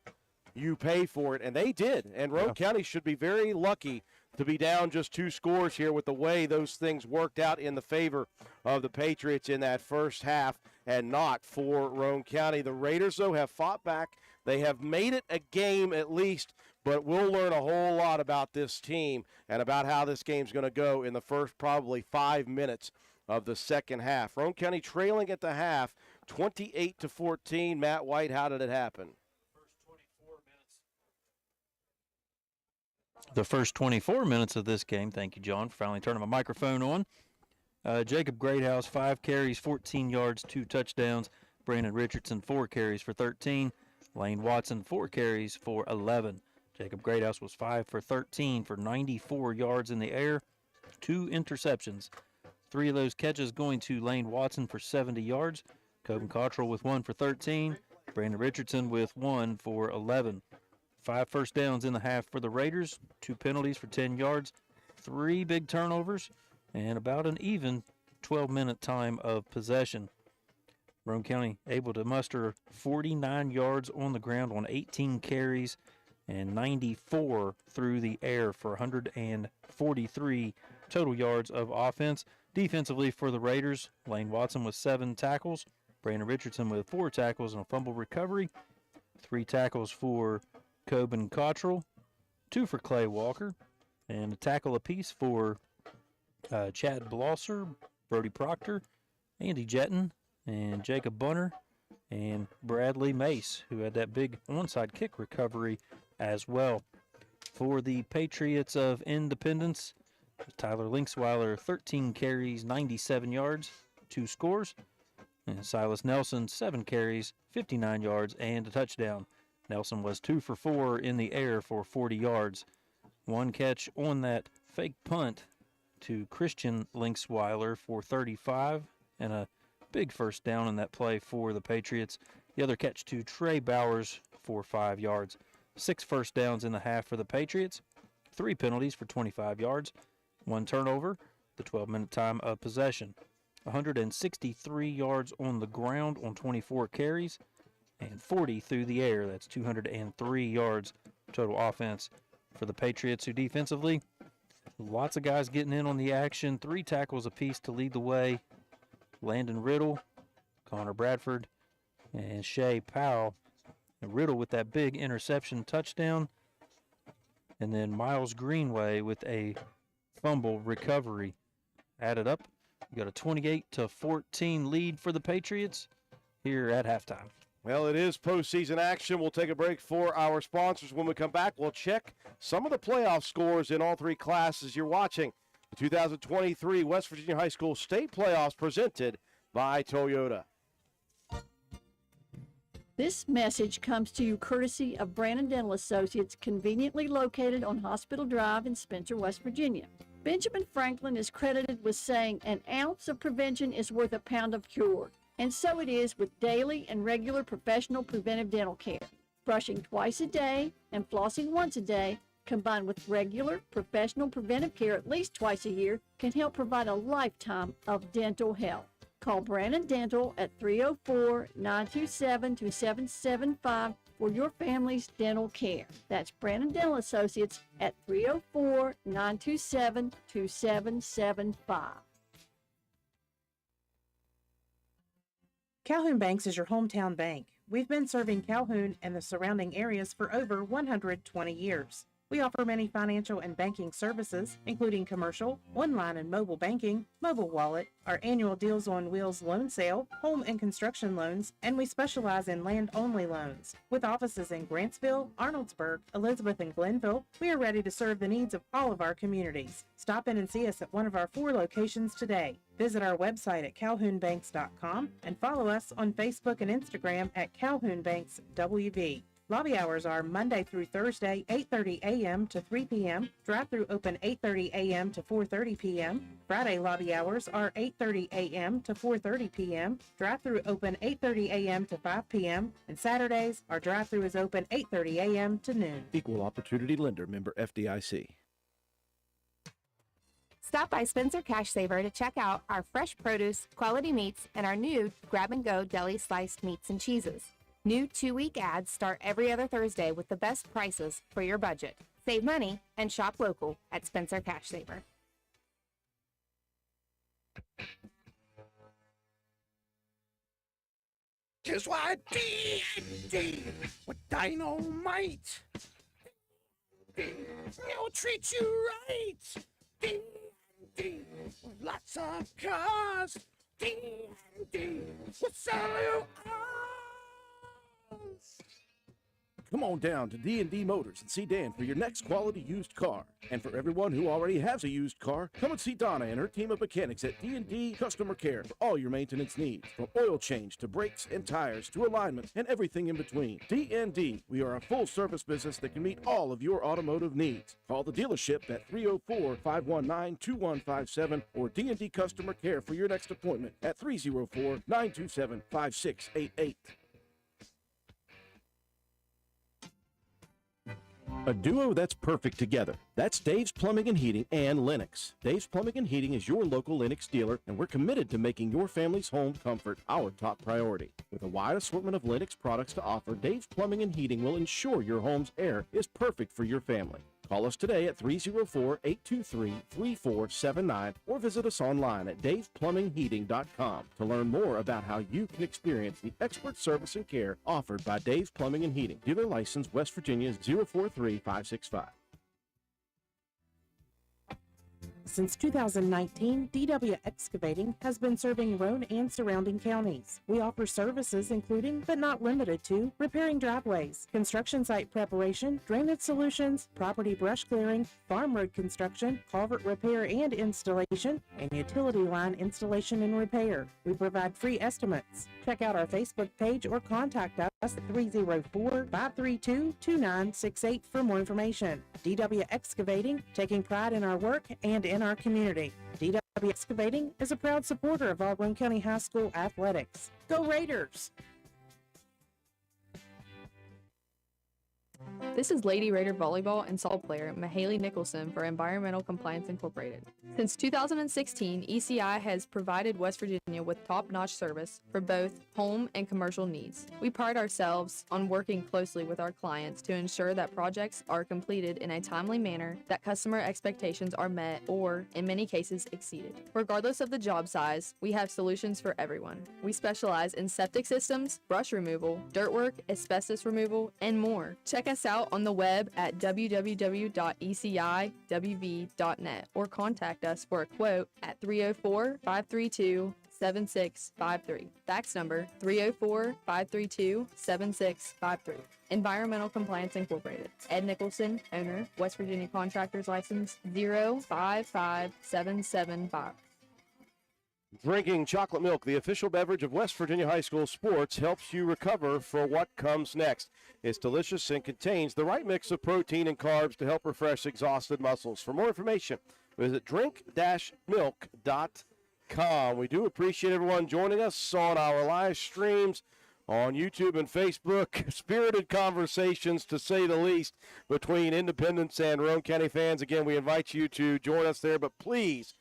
you pay for it, and they did. And Roane County should be very lucky to be down just 2 scores here with the way those things worked out in the favor of the Patriots in that first half and not for Roane County. The Raiders, though, have fought back. They have made it a game at least, but we'll learn a whole lot about this team and about how this game's going to go in the first probably 5 minutes of the second half. Roane County trailing at the half, 28-14. Matt White, how did it happen? The first 24 minutes of this game, thank you, John, for finally turning my microphone on. Jacob Greathouse, 5 carries, 14 yards, 2 touchdowns. Brandon Richardson, 4 carries for 13. Lane Watson, 4 carries for 11. Jacob Greathouse was 5 for 13 for 94 yards in the air, 2 interceptions. 3 of those catches going to Lane Watson for 70 yards. Coben Cottrell with 1 for 13. Brandon Richardson with 1 for 11. 5 first downs in the half for the Raiders, 2 penalties for 10 yards, 3 big turnovers, and about an even 12-minute time of possession. Roane County able to muster 49 yards on the ground on 18 carries and 94 through the air for 143 total yards of offense. Defensively for the Raiders, Lane Watson with 7 tackles, Brandon Richardson with 4 tackles and a fumble recovery, 3 tackles for Coben Cottrell, 2 for Clay Walker, and a tackle apiece for Chad Blosser, Brody Proctor, Andy Jetton, and Jacob Bunner, and Bradley Mace, who had that big onside kick recovery as well. For the Patriots of Independence, Tyler Linksweiler, 13 carries, 97 yards, 2 scores, and Silas Nelson, 7 carries, 59 yards, and a touchdown. Nelson was 2 for 4 in the air for 40 yards. 1 catch on that fake punt to Christian Linksweiler for 35, and a big first down in that play for the Patriots. The other catch to Trey Bowers for 5 yards. 6 first downs in the half for the Patriots. 3 penalties for 25 yards. 1 turnover, the 12-minute time of possession. 163 yards on the ground on 24 carries. And 40 through the air. That's 203 yards total offense for the Patriots, who defensively, lots of guys getting in on the action. 3 tackles apiece to lead the way. Landon Riddle, Connor Bradford, and Shea Powell. And Riddle with that big interception touchdown. And then Miles Greenway with a fumble recovery. Added up, you got a 28-14 lead for the Patriots here at halftime. Well, it is postseason action. We'll take a break for our sponsors. When we come back, we'll check some of the playoff scores in all 3 classes. You're watching the 2023 West Virginia High School State Playoffs presented by Toyota. This message comes to you courtesy of Brandon Dental Associates, conveniently located on Hospital Drive in Spencer, West Virginia. Benjamin Franklin is credited with saying an ounce of prevention is worth a pound of cure. And so it is with daily and regular professional preventive dental care. Brushing twice a day and flossing once a day, combined with regular professional preventive care at least twice a year, can help provide a lifetime of dental health. Call Brandon Dental at 304-927-2775 for your family's dental care. That's Brandon Dental Associates at 304-927-2775. Calhoun Banks is your hometown bank. We've been serving Calhoun and the surrounding areas for over 120 years. We offer many financial and banking services, including commercial, online and mobile banking, mobile wallet, our annual Deals on Wheels loan sale, home and construction loans, and we specialize in land-only loans. With offices in Grantsville, Arnoldsburg, Elizabeth, and Glenville, we are ready to serve the needs of all of our communities. Stop in and see us at one of our 4 locations today. Visit our website at calhounbanks.com and follow us on Facebook and Instagram at Calhoun Banks WV. Lobby hours are Monday through Thursday, 8:30 a.m. to 3 p.m. Drive-through open 8:30 a.m. to 4:30 p.m. Friday lobby hours are 8:30 a.m. to 4:30 p.m. Drive-through open 8:30 a.m. to 5 p.m. And Saturdays, our drive-through is open 8:30 a.m. to noon. Equal Opportunity Lender, member FDIC. Stop by Spencer Cash Saver to check out our fresh produce, quality meats, and our new grab-and-go deli sliced meats and cheeses. New 2-week ads start every other Thursday with the best prices for your budget. Save money and shop local at Spencer Cash Saver. Just why D&D with dynamite. They'll treat you right. D&D with lots of cars. D&D with salute. Come on down to D&D Motors and see Dan for your next quality used car. And for everyone who already has a used car, come and see Donna and her team of mechanics at D&D Customer Care for all your maintenance needs. From oil change to brakes and tires to alignments and everything in between. D&D, we are a full-service business that can meet all of your automotive needs. Call the dealership at 304-519-2157 or D&D Customer Care for your next appointment at 304-927-5688. A duo that's perfect together. That's Dave's Plumbing and Heating and Lennox. Dave's Plumbing and Heating is your local Lennox dealer, and we're committed to making your family's home comfort our top priority. With a wide assortment of Lennox products to offer, Dave's Plumbing and Heating will ensure your home's air is perfect for your family. Call us today at 304-823-3479 or visit us online at davesplumbingheating.com to learn more about how you can experience the expert service and care offered by Dave's Plumbing and Heating. Dealer license West Virginia 043565. Since 2019, DW Excavating has been serving Roane and surrounding counties. We offer services including, but not limited to, repairing driveways, construction site preparation, drainage solutions, property brush clearing, farm road construction, culvert repair and installation, and utility line installation and repair. We provide free estimates. Check out our Facebook page or contact us at 304-532-2968 for more information. DW Excavating, taking pride in our work and in our community. DW Excavating is a proud supporter of all Roane County High School athletics. Go Raiders! This is Lady Raider volleyball and softball player Mahaley Nicholson for Environmental Compliance Incorporated. Since 2016, ECI has provided West Virginia with top-notch service for both home and commercial needs. We pride ourselves on working closely with our clients to ensure that projects are completed in a timely manner, that customer expectations are met or, in many cases, exceeded. Regardless of the job size, we have solutions for everyone. We specialize in septic systems, brush removal, dirt work, asbestos removal, and more. Check us out on the web at www.eciwv.net or contact us for a quote at 304-532-7653. Fax number 304-532-7653. Environmental Compliance Incorporated. Ed Nicholson, owner, West Virginia Contractors License 055775. Drinking chocolate milk, the official beverage of West Virginia High School sports, helps you recover for what comes next. It's delicious and contains the right mix of protein and carbs to help refresh exhausted muscles. For more information, visit drink-milk.com. westforgirnia.com. We do appreciate everyone joining us on our live streams on YouTube and Facebook. Spirited conversations, to say the least, between Independence and Roane County fans. Again, we invite you to join us there, but please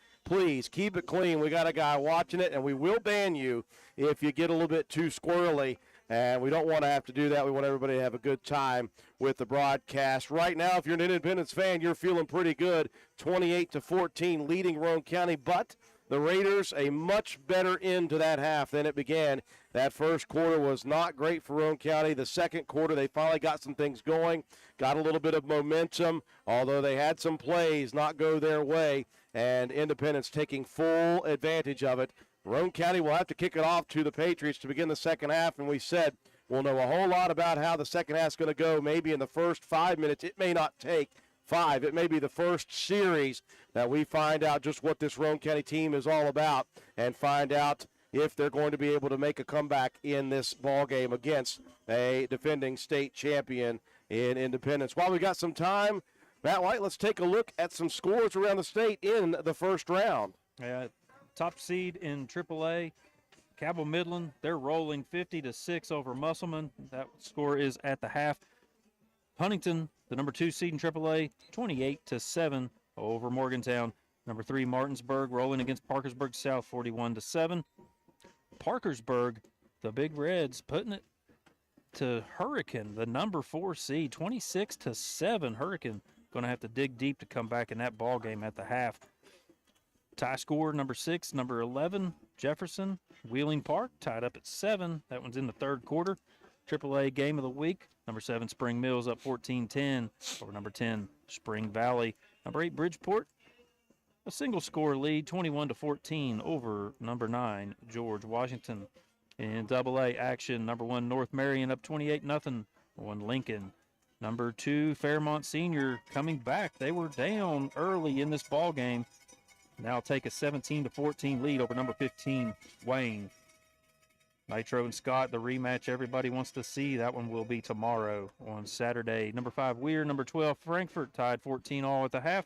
keep it clean. We got a guy watching it, and we will ban you if you get a little bit too squirrely, and we don't want to have to do that. We want everybody to have a good time with the broadcast. Right now, if you're an Independence fan, you're feeling pretty good. 28-14 leading Roane County, but the Raiders a much better end to that half than it began. That first quarter was not great for Roane County. The second quarter, they finally got some things going, got a little bit of momentum, although they had some plays not go their way, and Independence taking full advantage of it. Roane County will have to kick it off to the Patriots to begin the second half, and we said we'll know a whole lot about how the second half is going to go maybe in the first 5 minutes. It may not take 5. It may be the first series that we find out just what this Roane County team is all about and find out if they're going to be able to make a comeback in this ball game against a defending state champion in Independence. While we got some time, Matt White, let's take a look at some scores around the state in the first round. Top seed in AAA, Cabell Midland, they're rolling 50-6 over Musselman. That score is at the half. Huntington, the number 2 seed in AAA, 28-7 over Morgantown. Number 3, Martinsburg, rolling against Parkersburg South, 41-7. Parkersburg, the Big Reds, putting it to Hurricane, the number 4 seed, 26-7. Hurricane going to have to dig deep to come back in that ball game at the half. Tie score, number 6, number 11, Jefferson, Wheeling Park, tied up at 7. That one's in the third quarter. AAA game of the week, number 7, Spring Mills up 14-10 over number 10, Spring Valley. Number 8, Bridgeport, a single score lead, 21-14 over number 9, George Washington. In AA action, number 1, North Marion up 28-0 on Lincoln. Number 2, Fairmont Senior coming back. They were down early in this ball game. Now take a 17-14 lead over number 15, Wayne. Nitro and Scott, the rematch everybody wants to see. That one will be tomorrow on Saturday. Number 5, Weir. Number 12, Frankfort, tied 14 all at the half.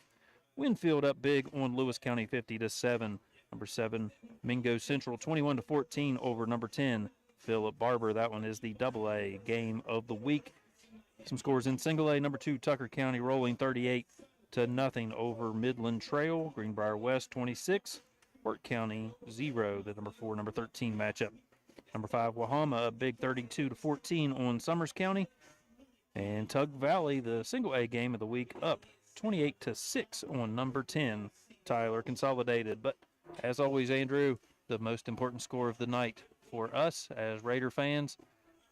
Winfield up big on Lewis County, 50-7. Number 7, Mingo Central, 21-14 over number 10, Philip Barber. That one is the AA game of the week. Some scores in single A. Number 2, Tucker County, rolling 38-0 over Midland Trail. Greenbrier West, 26. Work County, 0. The number 4, number 13 matchup. Number 5, Wahama, a big 32-14 on Summers County. And Tug Valley, the single A game of the week, up 28-6 on number 10, Tyler Consolidated. But as always, Andrew, the most important score of the night for us as Raider fans,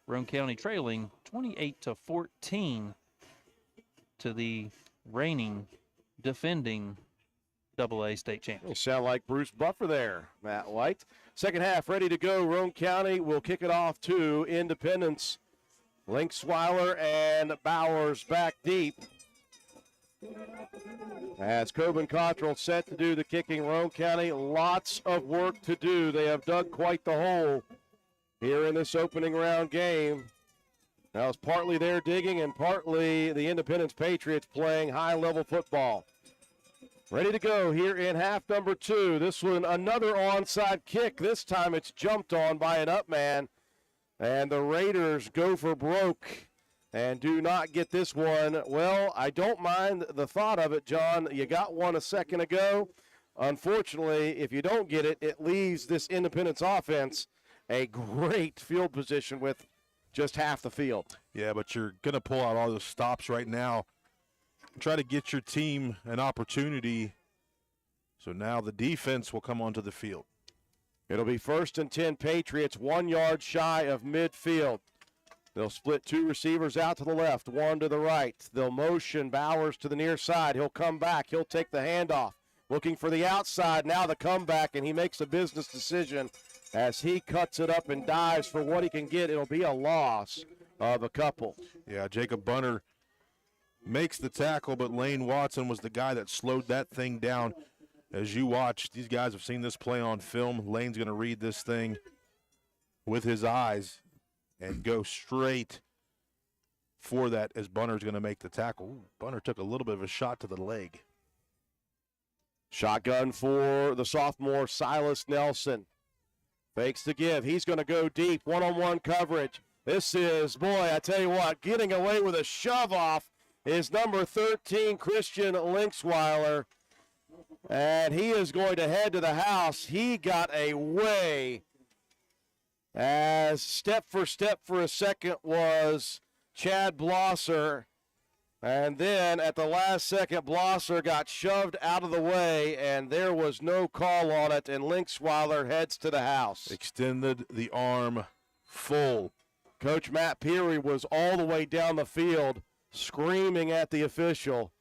Roane County trailing 28-14 to the reigning, defending AA state champion. You sound like Bruce Buffer there, Matt White. Second half ready to go. Roane County will kick it off to Independence. Linksweiler and Bowers back deep. As Coben Cottrell set to do the kicking, Roane County, lots of work to do. They have dug quite the hole here in this opening round game. Now it's partly their digging and partly the Independence Patriots playing high-level football. Ready to go here in half number 2. This one, another onside kick. This time it's jumped on by an up man, and the Raiders go for broke and do not get this one. Well, I don't mind the thought of it, John. You got one a second ago. Unfortunately, if you don't get it, it leaves this Independence offense a great field position with just half the field. Yeah, but you're going to pull out all those stops right now. Try to get your team an opportunity. So now the defense will come onto the field. It'll be 1st and 10 Patriots, 1 yard shy of midfield. They'll split 2 receivers out to the left, 1 to the right. They'll motion Bowers to the near side. He'll come back. He'll take the handoff. Looking for the outside, now the comeback, and he makes a business decision as he cuts it up and dives for what he can get. It'll be a loss of a couple. Yeah, Jacob Bunner makes the tackle, but Lane Watson was the guy that slowed that thing down. As you watch, these guys have seen this play on film. Lane's going to read this thing with his eyes and go straight for that as Bunner's going to make the tackle. Ooh, Bunner took a little bit of a shot to the leg. Shotgun for the sophomore Silas Nelson. Fakes the give. He's going to go deep. One-on-one coverage. This is, boy, I tell you what, getting away with a shove-off is number 13, Christian Linksweiler. And he is going to head to the house. He got away as step for a second was Chad Blosser. And then at the last second, Blosser got shoved out of the way, and there was no call on it, and Linksweiler heads to the house. Extended the arm full. Coach Matt Peary was all the way down the field screaming at the official.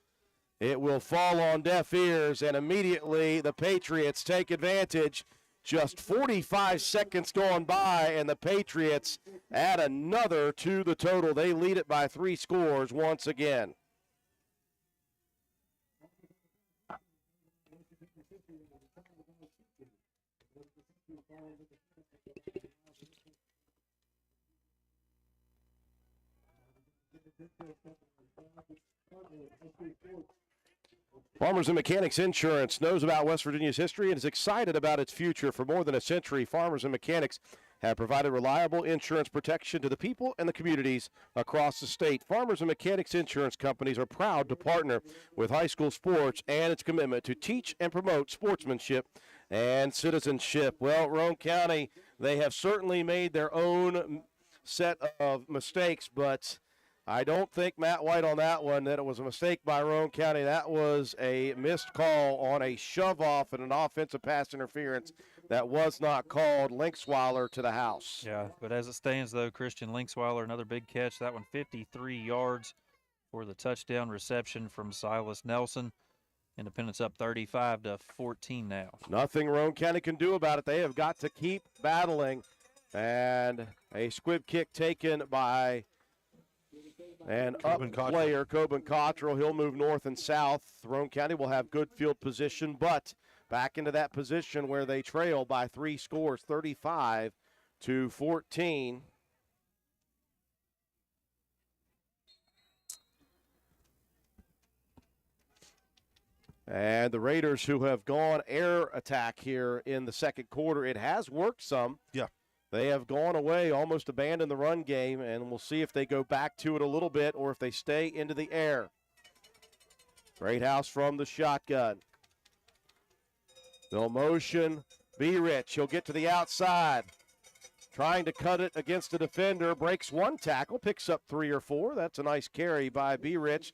It will fall on deaf ears, and immediately the Patriots take advantage. Just 45 seconds gone by, and the Patriots add another to the total. They lead it by 3 scores once again. Farmers and Mechanics Insurance knows about West Virginia's history and is excited about its future. For more than a century, Farmers and Mechanics have provided reliable insurance protection to the people and the communities across the state. Farmers and Mechanics Insurance Companies are proud to partner with high school sports and its commitment to teach and promote sportsmanship and citizenship. Well, Roane County, they have certainly made their own set of mistakes, but I don't think, Matt White, on that one, that it was a mistake by Roane County. That was a missed call on a shove-off and an offensive pass interference that was not called. Linksweiler to the house. Yeah, but as it stands, though, Christian Linksweiler, another big catch. That one 53 yards for the touchdown reception from Silas Nelson. Independence up 35-14 now. Nothing Roane County can do about it. They have got to keep battling. And a squib kick taken by an up player, Coben Cottrell. He'll move north and south. Roane County will have good field position, but back into that position where they trail by 3 scores, 35-14. And the Raiders, who have gone air attack here in the second quarter, it has worked some. Yeah. They have gone away, almost abandoned the run game, and we'll see if they go back to it a little bit or if they stay into the air. Greathouse from the shotgun. They'll motion B. Rich. He'll get to the outside. Trying to cut it against the defender. Breaks 1 tackle, picks up 3 or 4. That's a nice carry by B. Rich.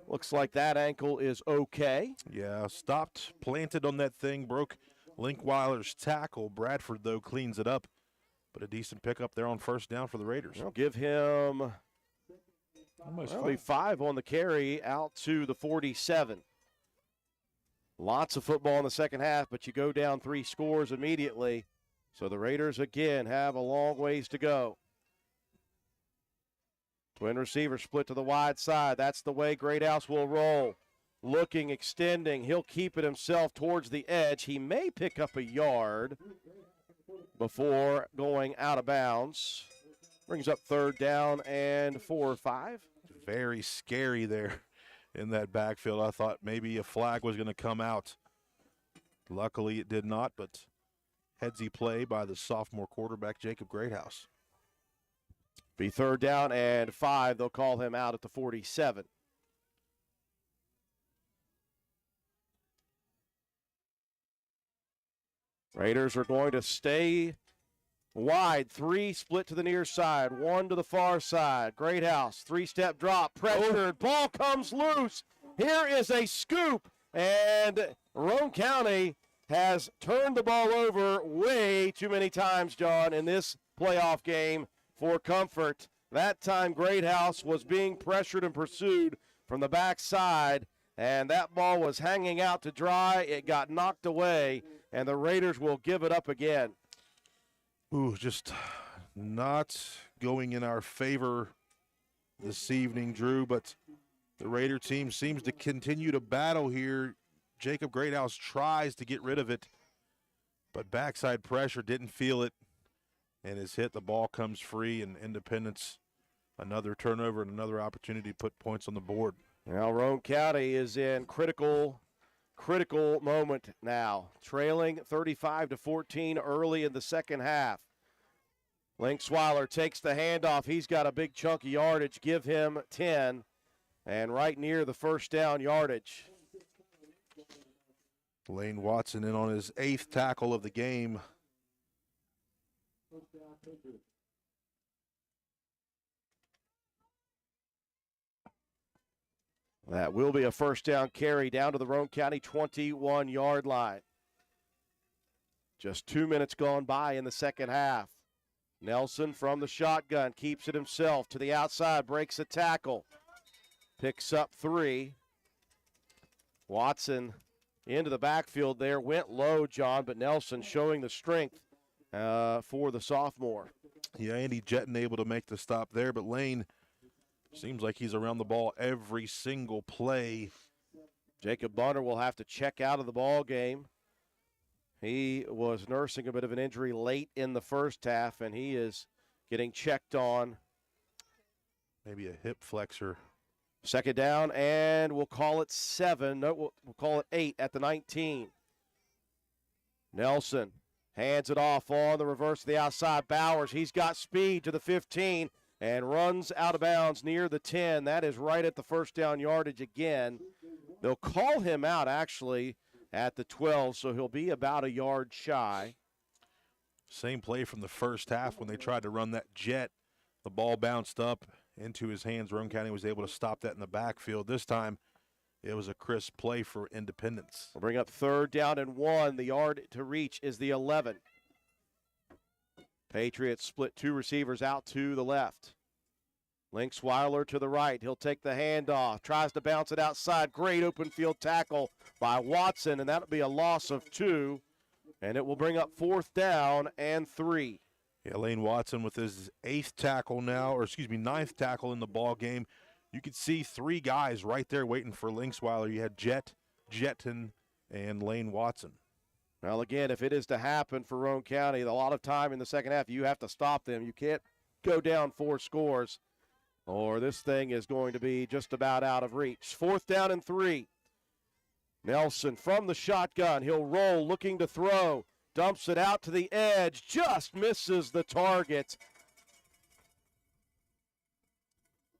Looks like that ankle is okay. Yeah, stopped, planted on that thing, broke Linkweiler's tackle. Bradford, though, cleans it up. But a decent pickup there on first down for the Raiders. I'll give him almost 5 on the carry out to the 47. Lots of football in the second half, but you go down 3 scores immediately. So the Raiders, again, have a long ways to go. Twin receiver split to the wide side. That's the way Greathouse will roll. Looking, extending. He'll keep it himself towards the edge. He may pick up a yard before going out of bounds. Brings up 3rd down and 4 or 5. Very scary there in that backfield. I thought maybe a flag was going to come out. Luckily it did not, but headsy play by the sophomore quarterback, Jacob Greathouse. Be 3rd down and 5. They'll call him out at the 47. Raiders are going to stay wide. 3 split to the near side, 1 to the far side. Greathouse, 3-step drop, pressured, ball comes loose. Here is a scoop, and Roane County has turned the ball over way too many times, John, in this playoff game for comfort. That time Greathouse was being pressured and pursued from the backside, and that ball was hanging out to dry. It got knocked away, and the Raiders will give it up again. Ooh, just not going in our favor this evening, Drew, but the Raider team seems to continue to battle here. Jacob Greathouse tries to get rid of it, but backside pressure, didn't feel it, and is hit. The ball comes free, and Independence, another turnover and another opportunity to put points on the board. Now Roane County is in critical critical moment now, trailing 35-14 early in the second half. Linksweiler takes the handoff. He's got a big chunk of yardage. Give him 10, and right near the first down yardage. Lane Watson in on his 8th tackle of the game. That will be a first down carry down to the Roane County 21-yard line. Just 2 minutes gone by in the second half. Nelson from the shotgun keeps it himself to the outside, breaks a tackle, picks up 3. Watson into the backfield there, went low, John, but Nelson showing the strength for the sophomore. Yeah, Andy Jetton able to make the stop there, but Lane seems like he's around the ball every single play. Jacob Bunner will have to check out of the ball game. He was nursing a bit of an injury late in the first half, and he is getting checked on. Maybe a hip flexor. Second down, and we'll call it 7. No, we'll call it 8 at the 19. Nelson hands it off on the reverse of the outside. Bowers, he's got speed to the 15 and runs out of bounds near the 10. That is right at the first down yardage again. They'll call him out, actually, at the 12, so he'll be about a yard shy. Same play from the first half when they tried to run that jet. The ball bounced up into his hands. Roane County was able to stop that in the backfield. This time, it was a crisp play for Independence. We'll bring up third down and 1. The yard to reach is the 11. Patriots split 2 receivers out to the left. Linksweiler to the right. He'll take the handoff. Tries to bounce it outside. Great open field tackle by Watson, and that'll be a loss of 2. And it will bring up 4th down and 3. Yeah, Lane Watson with his 8th tackle now, or excuse me, 9th tackle in the ball game. You could see 3 guys right there waiting for Linksweiler. You had Jetton, and Lane Watson. Well, again, if it is to happen for Roane County, a lot of time in the second half, you have to stop them. You can't go down 4 scores, or this thing is going to be just about out of reach. 4th down and 3. Nelson from the shotgun. He'll roll, looking to throw. Dumps it out to the edge. Just misses the target.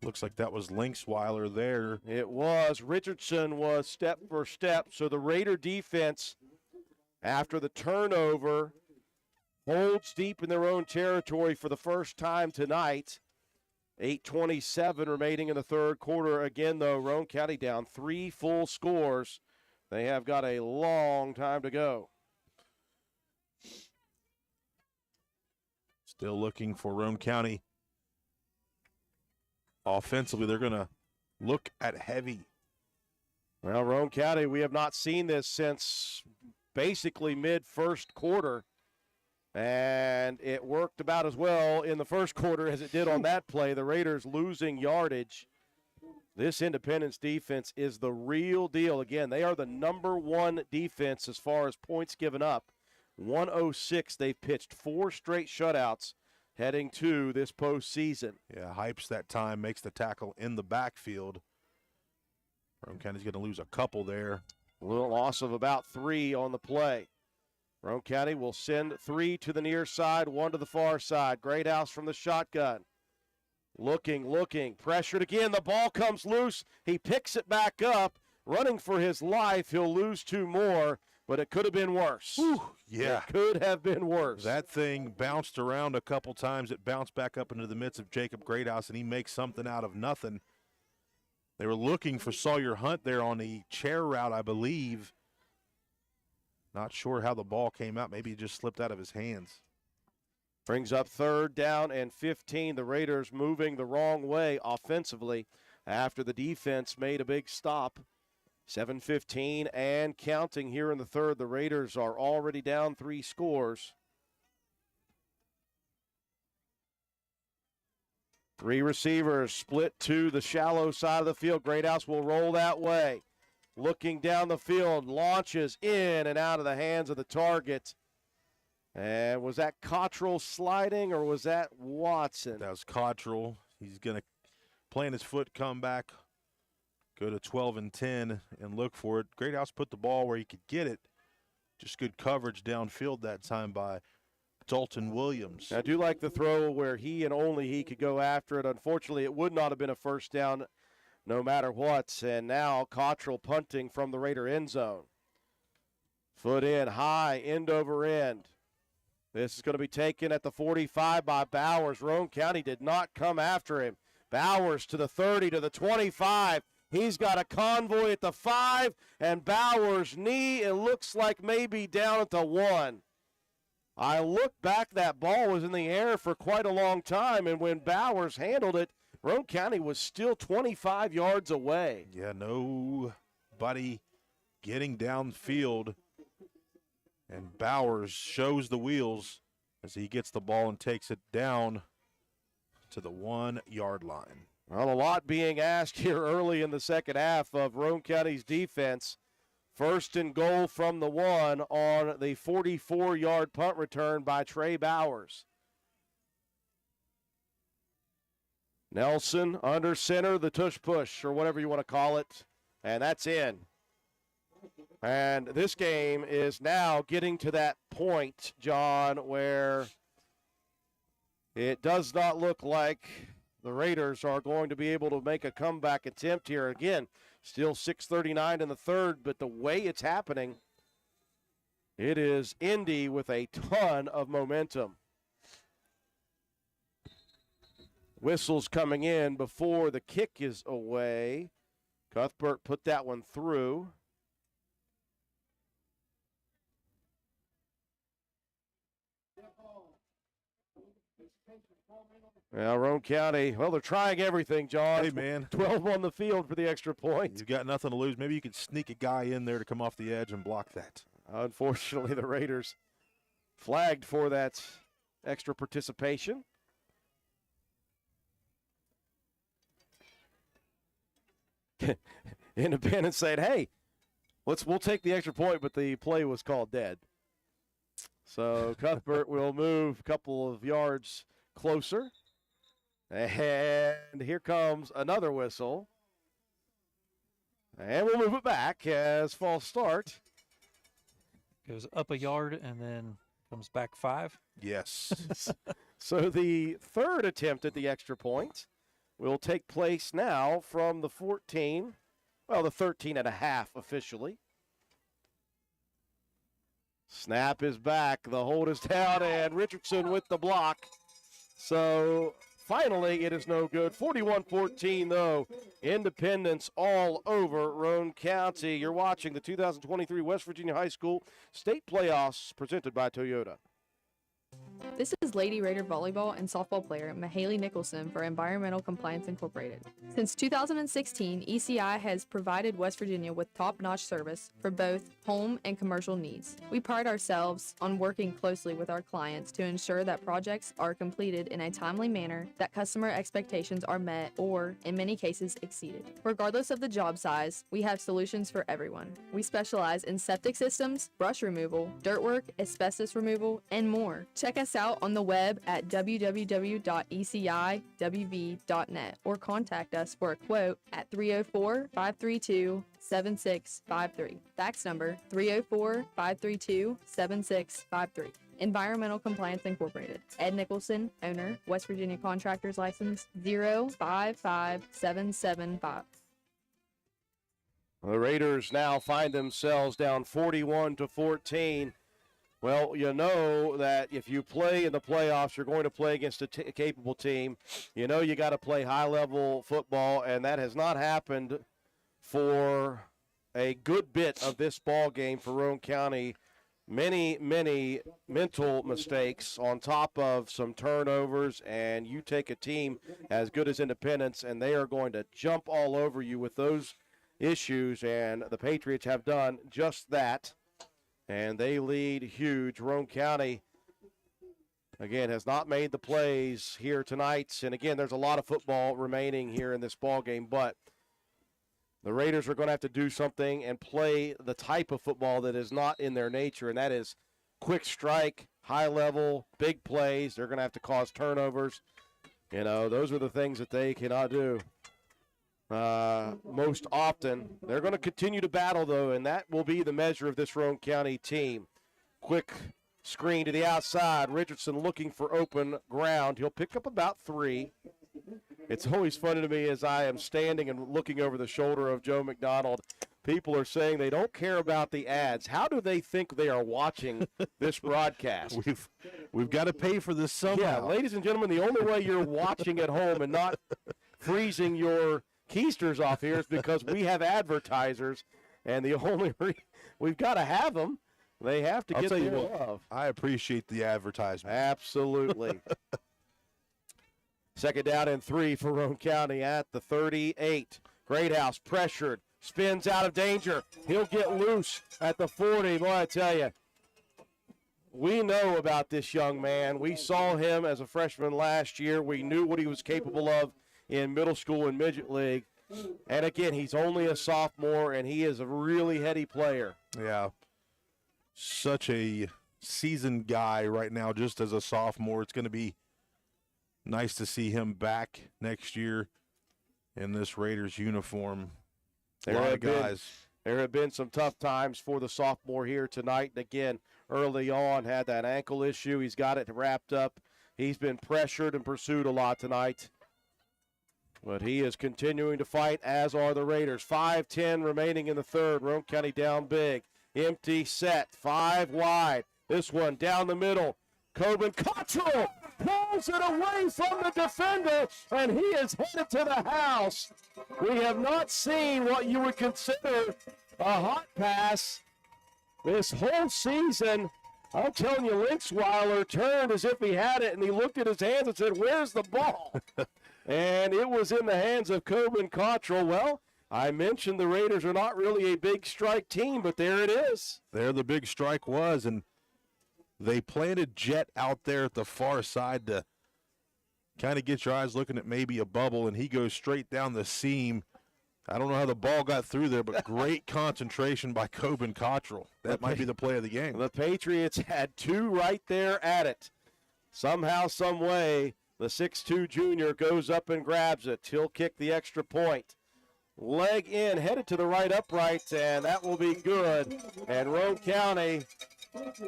Looks like that was Linksweiler there. It was. Richardson was step for step. So the Raider defense, after the turnover, holds deep in their own territory for the first time tonight. 8:27 remaining in the third quarter. Again, though, Roane County down 3 full scores. They have got a long time to go. Still looking for Roane County. Offensively, they're going to look at heavy. Well, Roane County, we have not seen this since basically mid-first quarter. And it worked about as well in the first quarter as it did on that play. The Raiders losing yardage. This Independence defense is the real deal. Again, they are the #1 defense as far as points given up. 106, they've pitched 4 straight shutouts heading to this postseason. Yeah, Hypes that time makes the tackle in the backfield. Roane County's going to lose a couple there. A little loss of about 3 on the play. Roane County will send 3 to the near side, 1 to the far side. Greathouse from the shotgun. Looking, pressured again. The ball comes loose. He picks it back up, running for his life. He'll lose 2 more, but it could have been worse. Yeah. It could have been worse. That thing bounced around a couple times. It bounced back up into the midst of Jacob Greathouse, and he makes something out of nothing. They were looking for Sawyer Hunt there on the chair route, I believe. Not sure how the ball came out. Maybe it just slipped out of his hands. Brings up third down and 15. The Raiders moving the wrong way offensively after the defense made a big stop. 7:15 and counting here in the third. The Raiders are already down 3 scores. 3 receivers split to the shallow side of the field. Greathouse will roll that way. Looking down the field, launches in and out of the hands of the target. And was that Cottrell sliding or was that Watson? That was Cottrell. He's going to plant his foot, come back go to 12 and 10 and look for it. Greathouse put the ball where he could get it. Just good coverage downfield that time by Dalton Williams. I do like the throw where he and only he could go after it. Unfortunately, it would not have been a first down no matter what. And now Cottrell punting from the Raider end zone. Foot in high, end over end. This is going to be taken at the 45 by Bowers. Roane County did not come after him. Bowers to the 30, to the 25. He's got a convoy at the 5, and Bowers' knee, it looks like maybe down at the 1. I looked back, that ball was in the air for quite a long time, and when Bowers handled it, Roane County was still 25 yards away. Yeah, nobody getting downfield, and Bowers shows the wheels as he gets the ball and takes it down to the 1-yard line. Well, a lot being asked here early in the second half of Roane County's defense. First and goal from the 1 on the 44-yard punt return by Trey Bowers. Nelson under center, the tush push, or whatever you want to call it, and that's in. And this game is now getting to that point, John, where it does not look like the Raiders are going to be able to make a comeback attempt here. Again, still 6:39 in the third, but the way it's happening, it is Indy with a ton of momentum. Whistles coming in before the kick is away. Cuthbert put that one through. Well, Roane County, well, they're trying everything, John. Hey, man. 12 on the field for the extra point. You've got nothing to lose. Maybe you could sneak a guy in there to come off the edge and block that. Unfortunately, the Raiders flagged for that extra participation. Independence said, hey, we'll take the extra point, but the play was called dead. So Cuthbert will move a couple of yards closer. And here comes another whistle. And we'll move it back as false start. Goes up a yard and then comes back 5. Yes. So the third attempt at the extra point will take place now from the 14, well, the 13 and a half officially. Snap is back. The hold is down, and Richardson with the block. So finally, it is no good. 41-14, though. Independence all over Roane County. You're watching the 2023 West Virginia High School State Playoffs presented by Toyota. This is Lady Raider volleyball and softball player Mahaley Nicholson for Environmental Compliance Incorporated. Since 2016, ECI has provided West Virginia with top-notch service for both home and commercial needs. We pride ourselves on working closely with our clients to ensure that projects are completed in a timely manner, that customer expectations are met or, in many cases, exceeded. Regardless of the job size, we have solutions for everyone. We specialize in septic systems, brush removal, dirt work, asbestos removal, and more. Check us out on the web at www.eciwv.net or contact us for a quote at 304-532-7653. Fax number 304-532-7653. Environmental Compliance Incorporated. Ed Nicholson, owner, West Virginia Contractors License 055775. The Raiders now find themselves down 41-14. Well, you know that if you play in the playoffs, you're going to play against a capable team. You know you got to play high-level football, and that has not happened for a good bit of this ball game for Roane County. Many mental mistakes on top of some turnovers, and you take a team as good as Independence, and they are going to jump all over you with those issues, and the Patriots have done just that. And they lead huge. Roane County, again, has not made the plays here tonight. And, again, there's a lot of football remaining here in this ball game. But the Raiders are going to have to do something and play the type of football that is not in their nature, and that is quick strike, high level, big plays. They're going to have to cause turnovers. You know, those are the things that they cannot do. most often. They're going to continue to battle, though, and that will be the measure of this Roane County team. Quick screen to the outside. Richardson looking for open ground. He'll pick up about 3. It's always funny to me as I am standing and looking over the shoulder of Joe McDonald. People are saying they don't care about the ads. How do they think they are watching this broadcast? We've got to pay for this somehow. Yeah, ladies and gentlemen, the only way you're watching at home and not freezing your keisters off here is because we have advertisers, and the only we've got to have them. They have to get their love. I appreciate the advertisement. Absolutely. Second down and 3 for Roane County at the 38. Greathouse pressured, spins out of danger. He'll get loose at the 40. Boy, I tell you, we know about this young man. We saw him as a freshman last year. We knew what he was capable of in middle school and midget league. And again, he's only a sophomore, and he is a really heady player. Yeah. Such a seasoned guy right now, just as a sophomore. It's going to be nice to see him back next year in this Raiders uniform. There have been some tough times for the sophomore here tonight. And again, early on, had that ankle issue. He's got it wrapped up. He's been pressured and pursued a lot tonight. But he is continuing to fight, as are the Raiders. 5:10 remaining in the third. Roane County down big. Empty set. 5 wide. This one down the middle. Coben Cottrell pulls it away from the defender, and he is headed to the house. We have not seen what you would consider a hot pass this whole season. I'm telling you, Linksweiler turned as if he had it, and he looked at his hands and said, "Where's the ball?" And it was in the hands of Coben Cottrell. Well, I mentioned the Raiders are not really a big strike team, but there it is. There the big strike was, and they planted Jet out there at the far side to kind of get your eyes looking at maybe a bubble, and he goes straight down the seam. I don't know how the ball got through there, but great concentration by Coben Cottrell. That might be the play of the game. The Patriots had 2 right there at it. Somehow, some way, the 6'2 junior goes up and grabs it. He'll kick the extra point. Leg in, headed to the right upright, and that will be good. And Roane County,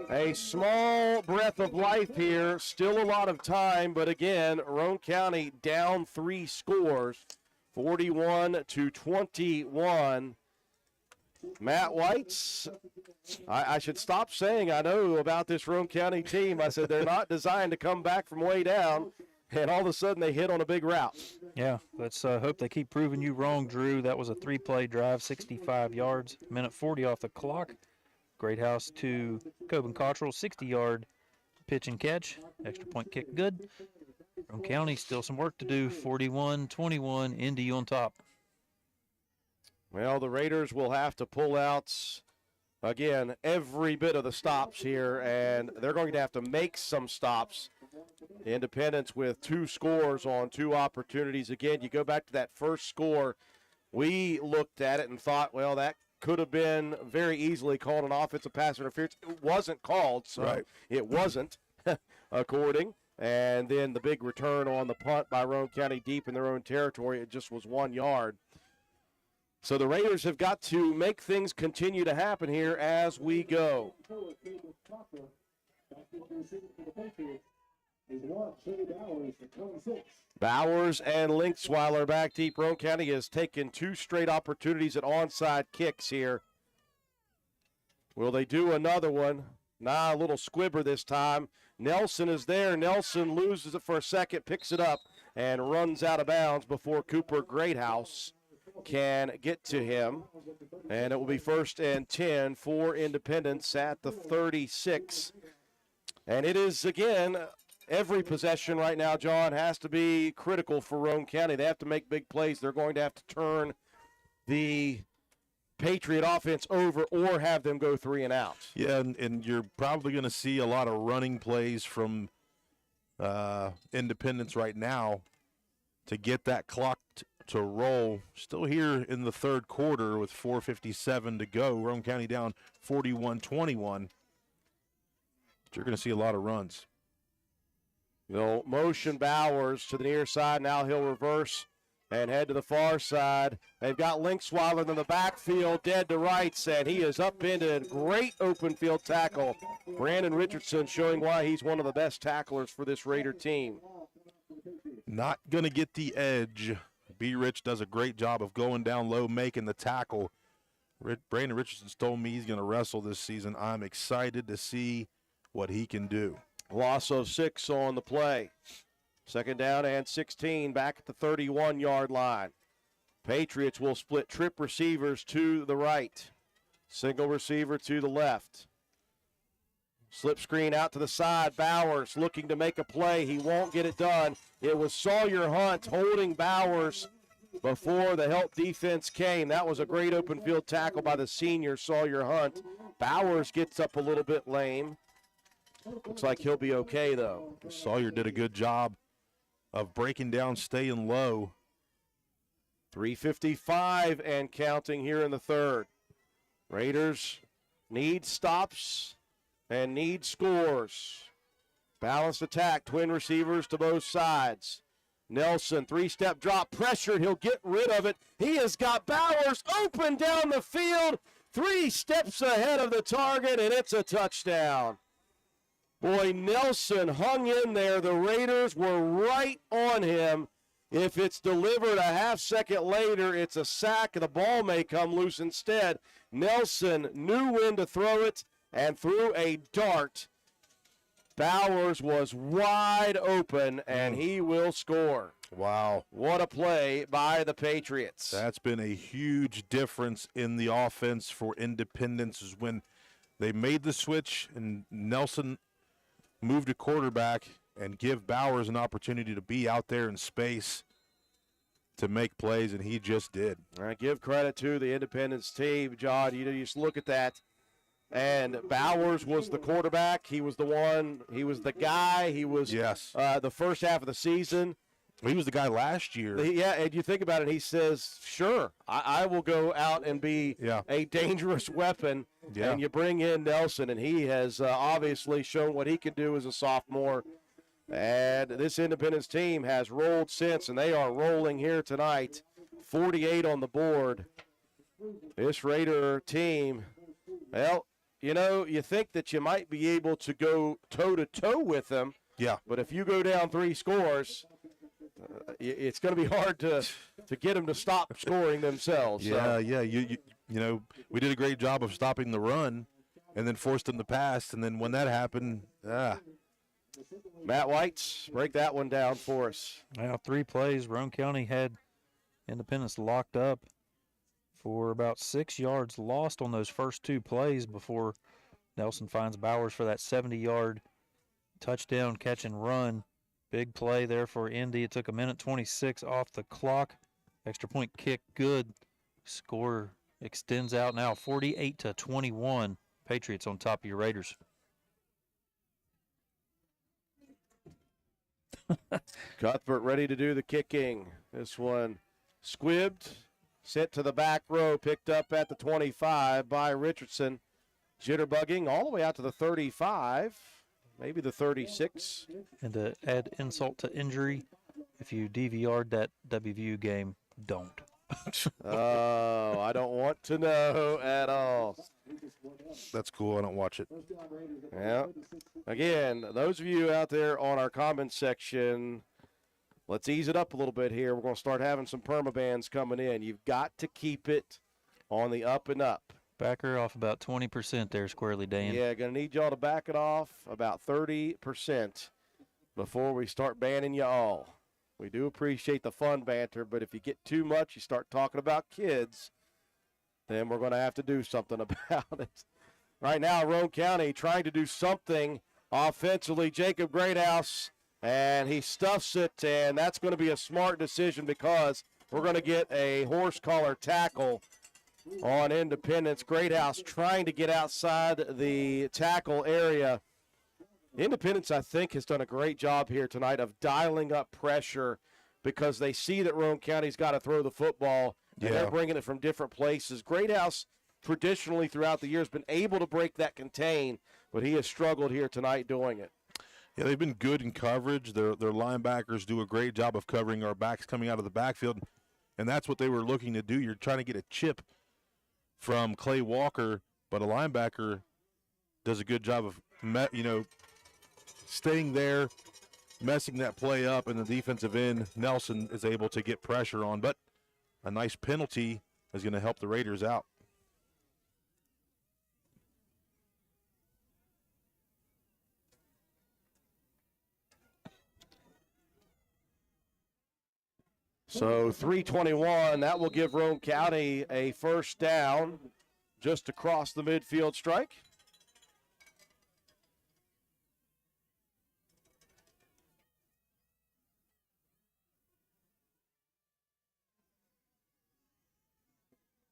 a small breath of life here. Still a lot of time, but again, Roane County down 3 scores, 41-21. Matt White's, I should stop saying I know about this Roane County team. I said they're not designed to come back from way down, and all of a sudden they hit on a big route. Yeah, let's hope they keep proving you wrong, Drew. That was a 3-play drive, 65 yards, minute 40 off the clock. Greathouse to Coben Cottrell, 60-yard pitch and catch. Extra point kick good. Roane County still some work to do, 41-21, Indy on top. Well, the Raiders will have to pull out, again, every bit of the stops here, and they're going to have to make some stops. Independence with 2 scores on 2 opportunities. Again, you go back to that first score, we looked at it and thought, well, that could have been very easily called an offensive pass interference. It wasn't called, so it wasn't, according. And then the big return on the punt by Roane County deep in their own territory, it just was 1 yard. So the Raiders have got to make things continue to happen here as we go. Bowers and Linksweiler back deep. Roane County has taken 2 straight opportunities at onside kicks here. Will they do another one? Nah, a little squibber this time. Nelson is there. Nelson loses it for a second, picks it up, and runs out of bounds before Cooper Greathouse can get to him. And it will be 1st and 10 for Independence at the 36. And it is, again, every possession right now, John, has to be critical for Roane County. They have to make big plays. They're going to have to turn the Patriot offense over or have them go 3 and out. Yeah, and you're probably going to see a lot of running plays from Independence right now to get that clock to roll. Still here in the third quarter with 4:57 to go. Roane County down 41-21. You're going to see a lot of runs. They'll motion Bowers to the near side. Now he'll reverse and head to the far side. They've got Linksweiler in the backfield, dead to rights, and he is up into a great open field tackle. Brandon Richardson showing why he's one of the best tacklers for this Raider team. Not going to get the edge. B. Rich does a great job of going down low, making the tackle. Brandon Richardson's told me he's going to wrestle this season. I'm excited to see what he can do. Loss of 6 on the play. Second down and 16 back at the 31-yard line. Patriots will split trip receivers to the right. Single receiver to the left. Slip screen out to the side. Bowers looking to make a play. He won't get it done. It was Sawyer Hunt holding Bowers before the help defense came. That was a great open field tackle by the senior Sawyer Hunt. Bowers gets up a little bit lame. Looks like he'll be okay, though. Sawyer did a good job of breaking down, staying low. 3:55 and counting here in the third. Raiders need stops and need scores. Balanced attack, twin receivers to both sides. Nelson, 3-step drop, pressured, he'll get rid of it. He has got Bowers open down the field, 3 steps ahead of the target, and it's a touchdown. Boy, Nelson hung in there. The Raiders were right on him. If it's delivered a half second later, it's a sack. The ball may come loose instead. Nelson knew when to throw it and threw a dart. Bowers was wide open, and he will score. Wow. What a play by the Patriots. That's been a huge difference in the offense for Independence is when they made the switch and Nelson moved to quarterback and give Bowers an opportunity to be out there in space to make plays, and he just did. All right, give credit to the Independence team, John. You just look at that. And Bowers was the quarterback. He was the one. He was the guy. He was the first half of the season. He was the guy last year. Yeah, and you think about it, he says, sure, I will go out and be a dangerous weapon. Yeah. And you bring in Nelson, and he has obviously shown what he can do as a sophomore. And this Independence team has rolled since, and they are rolling here tonight. 48 on the board. This Raider team, well, you know, you think that you might be able to go toe-to-toe with them. Yeah. But if you go down 3 scores, it's going to be hard to get them to stop scoring themselves. Yeah. You know, we did a great job of stopping the run and then forced them to pass, and then when that happened, Matt White, break that one down for us. Now 3 plays. Roane County had Independence locked up for about 6 yards lost on those first 2 plays before Nelson finds Bowers for that 70-yard touchdown catch and run. Big play there for Indy. It took 1:26 off the clock. Extra point kick, good. Score extends out now 48-21. Patriots on top of your Raiders. Cuthbert ready to do the kicking. This one squibbed, sent to the back row, picked up at the 25 by Richardson. Jitterbugging all the way out to the 35, maybe the 36. And to add insult to injury, if you DVR'd that WVU game, don't. Oh, I don't want to know at all. That's cool. I don't watch it. Yeah. Again, those of you out there on our comment section, let's ease it up a little bit here. We're going to start having some permabans coming in. You've got to keep it on the up and up. Back her off about 20% there, Squarely Dan. Yeah, going to need y'all to back it off about 30% before we start banning you all. We do appreciate the fun banter, but if you get too much, you start talking about kids, then we're going to have to do something about it. Right now, Roane County trying to do something offensively. Jacob Greathouse, and he stuffs it, and that's going to be a smart decision because we're going to get a horse collar tackle on Independence. Greathouse trying to get outside the tackle area. Independence, I think, has done a great job here tonight of dialing up pressure because they see that Roane County's got to throw the football, and they're bringing it from different places. Greathouse, traditionally throughout the year, has been able to break that contain, but he has struggled here tonight doing it. Yeah, they've been good in coverage. Their linebackers do a great job of covering our backs coming out of the backfield. And that's what they were looking to do. You're trying to get a chip from Clay Walker, but a linebacker does a good job of, staying there, messing that play up, and the defensive end, Nelson, is able to get pressure on. But a nice penalty is going to help the Raiders out. So 3:21, that will give Roane County a first down just across the midfield strike.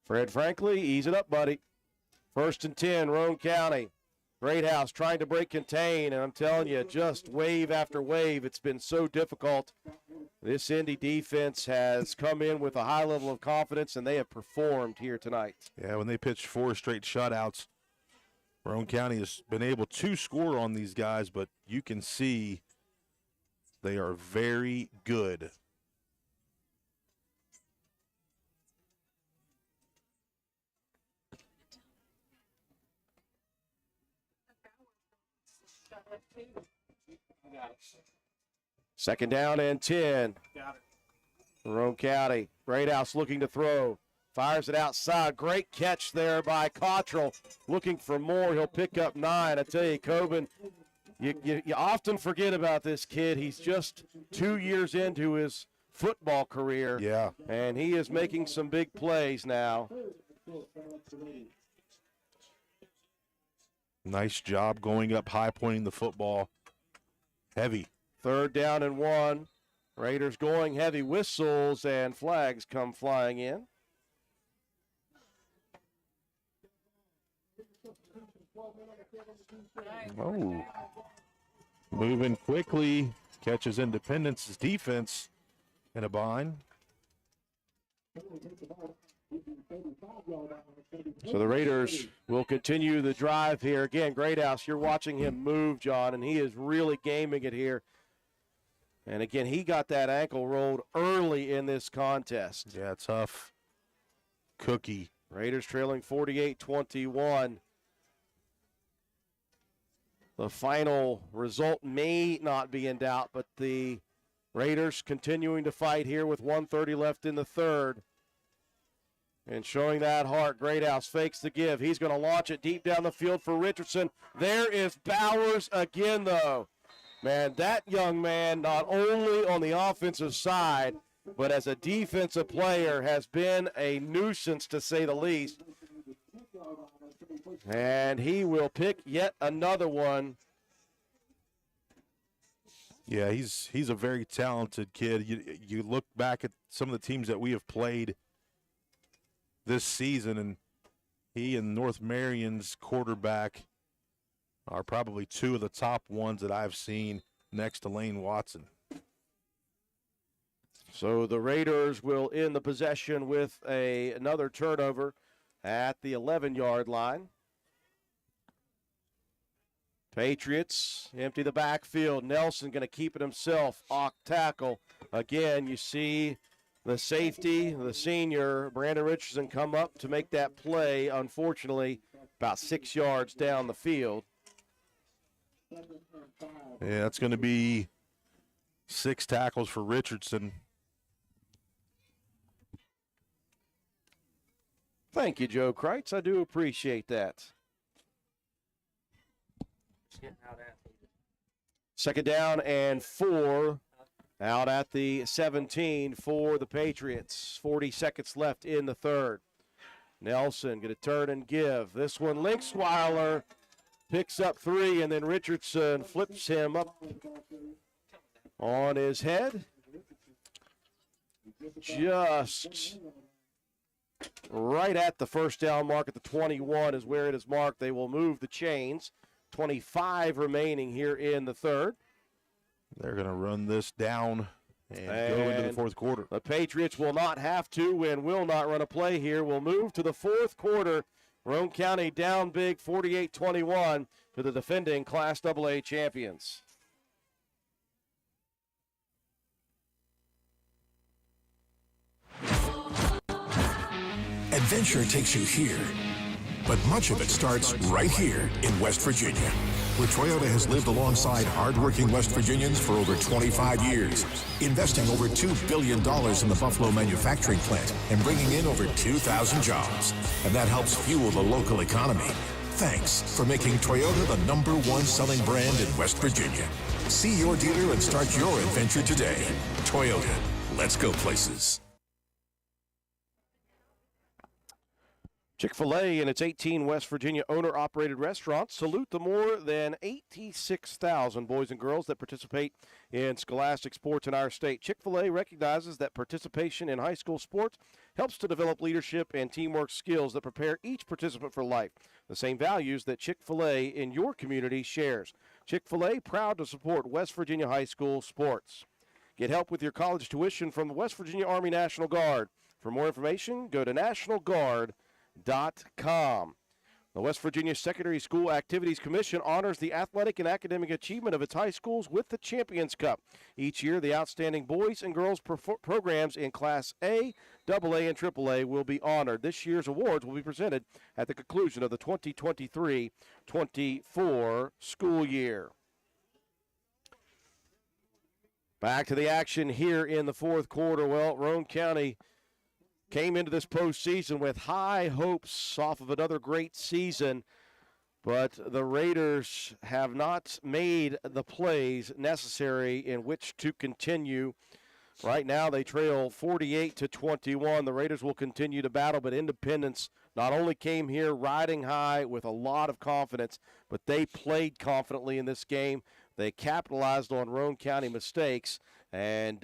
Fred Franklin, ease it up, buddy. 1st and 10, Roane County. Greathouse trying to break contain, and I'm telling you, just wave after wave, it's been so difficult. This Indy defense has come in with a high level of confidence, and they have performed here tonight. Yeah, when they pitched 4 straight shutouts, Roane County has been able to score on these guys, but you can see they are very good. Second down and 10. Roane County. Greathouse looking to throw. Fires it outside. Great catch there by Cottrell. Looking for more. He'll pick up 9. I tell you, Coben, you often forget about this kid. He's just 2 years into his football career. Yeah. And he is making some big plays now. Nice job going up high, pointing the football. Heavy. 3rd down and 1. Raiders going heavy. Whistles and flags come flying in. Oh. Moving quickly. Catches Independence's defense in a bind. So the Raiders will continue the drive here. Again, Greathouse, you're watching him move, John, and he is really gaming it here. And again, he got that ankle rolled early in this contest. Yeah, tough cookie. Raiders trailing 48-21. The final result may not be in doubt, but the Raiders continuing to fight here with 1:30 left in the 3rd. And showing that heart, Greathouse fakes the give. He's going to launch it deep down the field for Richardson. There is Bowers again, though. Man, that young man, not only on the offensive side, but as a defensive player, has been a nuisance, to say the least. And he will pick yet another one. Yeah, he's a very talented kid. You look back at some of the teams that we have played this season, and he and North Marion's quarterback are probably 2 of the top ones that I've seen next to Lane Watson. So the Raiders will end the possession with another turnover at the 11-yard line. Patriots empty the backfield. Nelson going to keep it himself. Off tackle. Again, you see the safety, the senior, Brandon Richardson, come up to make that play, unfortunately, about 6 yards down the field. Yeah, that's going to be 6 tackles for Richardson. Thank you, Joe Kreitz. I do appreciate that. Second down and 4 out at the 17 for the Patriots. 40 seconds left in the 3rd. Nelson going to turn and give. This one, Linksweiler picks up 3, and then Richardson flips him up on his head. Just right at the first down mark at the 21 is where it is marked. They will move the chains. 25 remaining here in the 3rd. They're going to run this down and go into the 4th quarter. The Patriots will not have to and will not run a play here. We'll move to the 4th quarter. Roane County down big, 48-21 to the defending Class AA champions. Adventure takes you here, but much of it starts right here in West Virginia, where Toyota has lived alongside hardworking West Virginians for over 25 years, investing over $2 billion in the Buffalo manufacturing plant and bringing in over 2,000 jobs. And that helps fuel the local economy. Thanks for making Toyota the #1 selling brand in West Virginia. See your dealer and start your adventure today. Toyota, let's go places. Chick-fil-A and its 18 West Virginia owner-operated restaurants salute the more than 86,000 boys and girls that participate in scholastic sports in our state. Chick-fil-A recognizes that participation in high school sports helps to develop leadership and teamwork skills that prepare each participant for life, the same values that Chick-fil-A in your community shares. Chick-fil-A, proud to support West Virginia high school sports. Get help with your college tuition from the West Virginia Army National Guard. For more information, go to nationalguard.com. The West Virginia Secondary School Activities Commission honors the athletic and academic achievement of its high schools with the Champions Cup. Each year, the outstanding boys and girls programs in Class A, AA, and AAA will be honored. This year's awards will be presented at the conclusion of the 2023-24 school year. Back to the action here in the fourth quarter. Well, Roane County came into this postseason with high hopes off of another great season, but the Raiders have not made the plays necessary in which to continue. Right now they trail 48-21. The Raiders will continue to battle, but Independence not only came here riding high with a lot of confidence, but they played confidently in this game. They capitalized on Roane County mistakes, and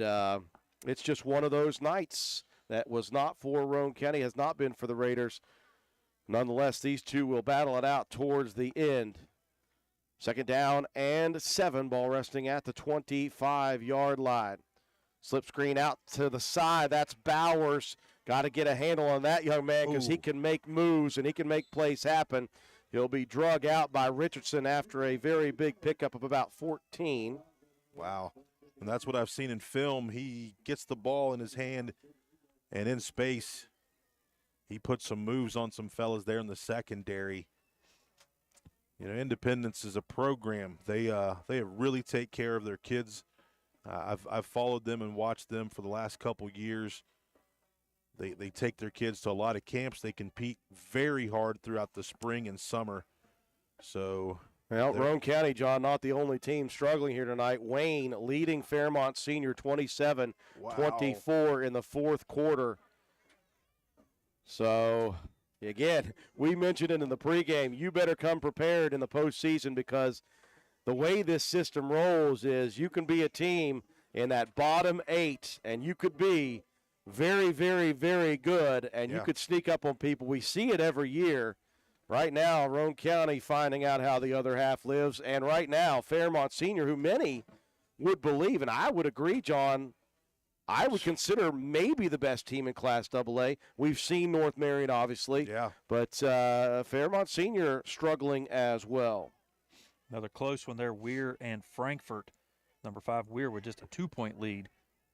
it's just one of those nights that was not for Roane County, has not been for the Raiders. Nonetheless, these two will battle it out towards the end. 2nd down and 7, ball resting at the 25-yard line. Slip screen out to the side. That's Bowers. Got to get a handle on that young man because he can make moves and he can make plays happen. He'll be drug out by Richardson after a very big pickup of about 14. Wow. And that's what I've seen in film. He gets the ball in his hand, and in space, he put some moves on some fellas there in the secondary. You know, Independence is a program. They really take care of their kids. I've followed them and watched them for the last couple years. They take their kids to a lot of camps. They compete very hard throughout the spring and summer. So, well, Roane County, John, not the only team struggling here tonight. Wayne leading Fairmont Senior 27-24 in the fourth quarter. So, again, we mentioned it in the pregame. You better come prepared in the postseason because the way this system rolls is you can be a team in that bottom 8, and you could be very, very, very good, and you could sneak up on people. We see it every year. Right now, Roane County finding out how the other half lives, and right now, Fairmont Senior, who many would believe, and I would agree, John, I would consider maybe the best team in Class AA. We've seen North Marion, obviously, but Fairmont Senior struggling as well. Another close one there, Weir and Frankfort. Number 5, Weir with just a 2-point lead